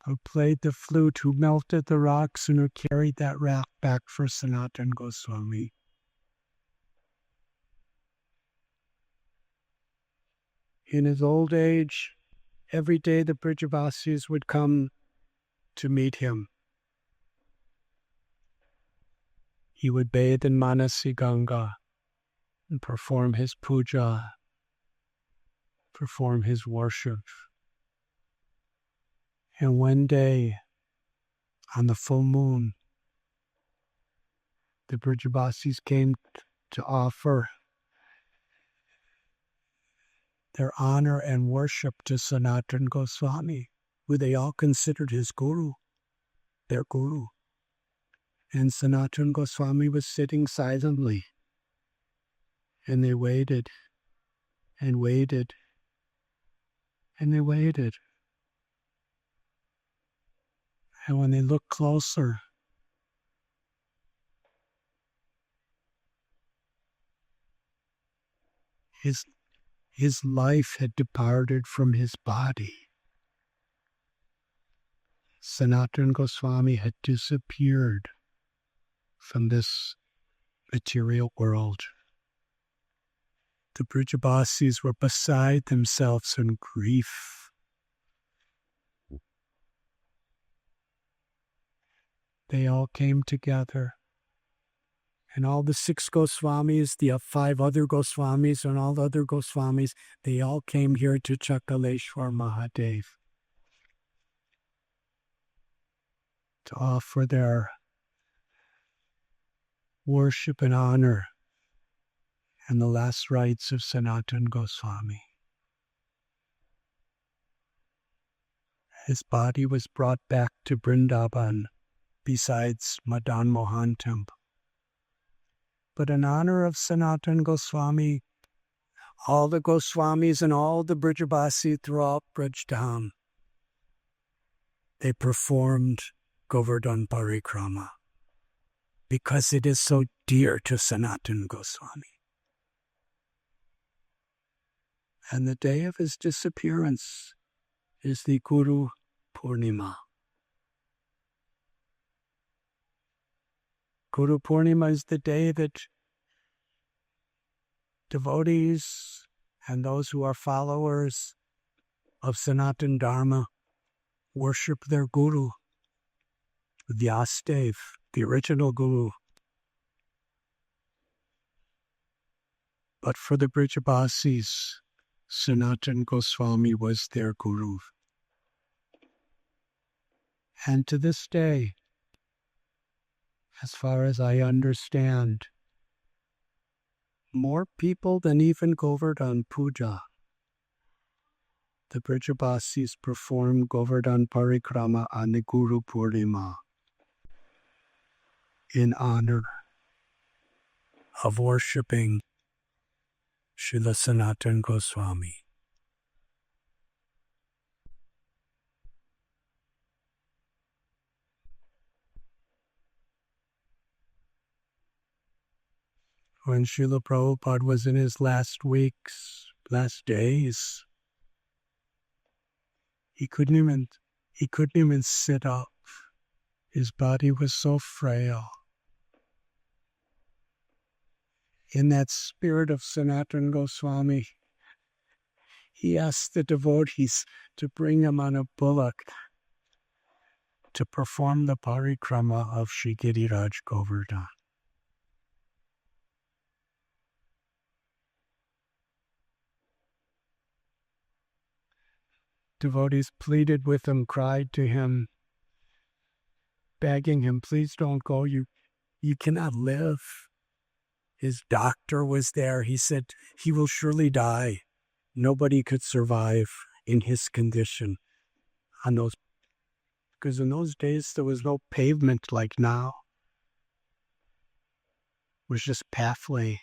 who played the flute, who melted the rocks, and who carried that rock back for Sonatan Goswami. In his old age, every day the Brijavasis would come to meet him. He would bathe in Manasi Ganga and perform his puja, perform his worship. And one day, on the full moon, the Brijavasis came to offer their honor and worship to Sonatan Goswami, who they all considered his guru, their guru. And Sonatan Goswami was sitting silently, and they waited, and waited, and they waited. And when they looked closer, his life had departed from his body. Sonatan Goswami had disappeared from this material world. The Brijavasis were beside themselves in grief. They all came together And all the 6 Goswamis, the 5 other Goswamis, and all the other Goswamis, they all came here to Chakaleshwar Mahadev to offer their worship and honor and the last rites of Sonatan Goswami. His body was brought back to Vrindavan besides Madan Mohan temple. But in honor of Sonatan Goswami, all the Goswamis and all the Brijabasi throughout Brajdown, they performed Govardhan Parikrama because it is so dear to Sonatan Goswami. And the day of his disappearance is the Guru Purnima. Guru Purnima is the day that devotees and those who are followers of Sanatan Dharma worship their Guru, Vyasadev, the original Guru. But for the Brijabasis, Sonatan Goswami was their Guru. And to this day, as far as I understand, more people than even Govardhan Puja, the Brijabasis perform Govardhan Parikrama on the Guru Purnima in honor of worshipping Srila Sanatan Goswami. When Srila Prabhupada was in his last days, he couldn't even sit up. His body was so frail. In that spirit of Sanatan Goswami, he asked the devotees to bring him on a bullock to perform the parikrama of Sri Giriraj Govardhan. Devotees pleaded with him, cried to him, begging him, please don't go, you cannot live. His doctor was there. He said, he will surely die. Nobody could survive in his condition because in those days there was no pavement like now. It was just pathway.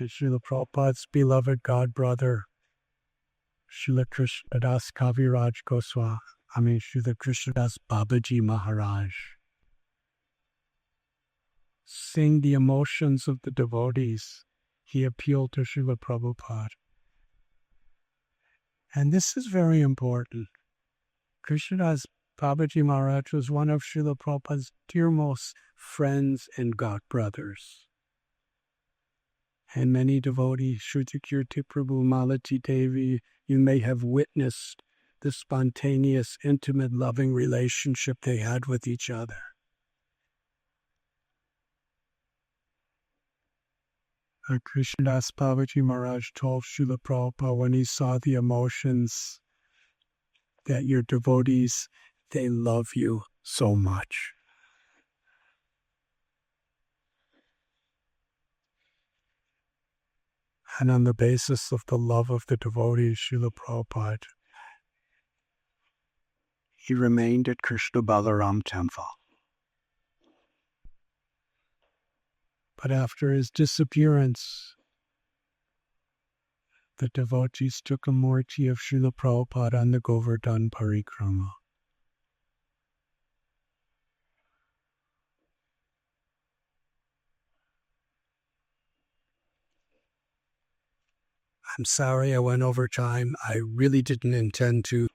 And Srila Prabhupada's beloved god brother, Srila Krishnadas Kaviraj Goswami, Srila Krishnadas Babaji Maharaj, seeing the emotions of the devotees, he appealed to Srila Prabhupada. And this is very important. Krishnadas Babaji Maharaj was one of Srila Prabhupada's dearmost friends and god brothers. And many devotees, Shrutikirti Prabhu, Malati Devi, you may have witnessed the spontaneous, intimate, loving relationship they had with each other. Krishnadas Babaji Maharaj told Srila Prabhupada when he saw the emotions that your devotees, they love you so much. And on the basis of the love of the devotees, Srila Prabhupada, he remained at Krishna Balaram temple. But after his disappearance, the devotees took a murti of Srila Prabhupada on the Govardhan Parikrama. I'm sorry I went over time. I really didn't intend to.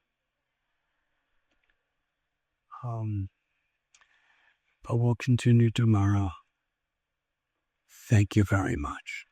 But we'll continue tomorrow. Thank you very much.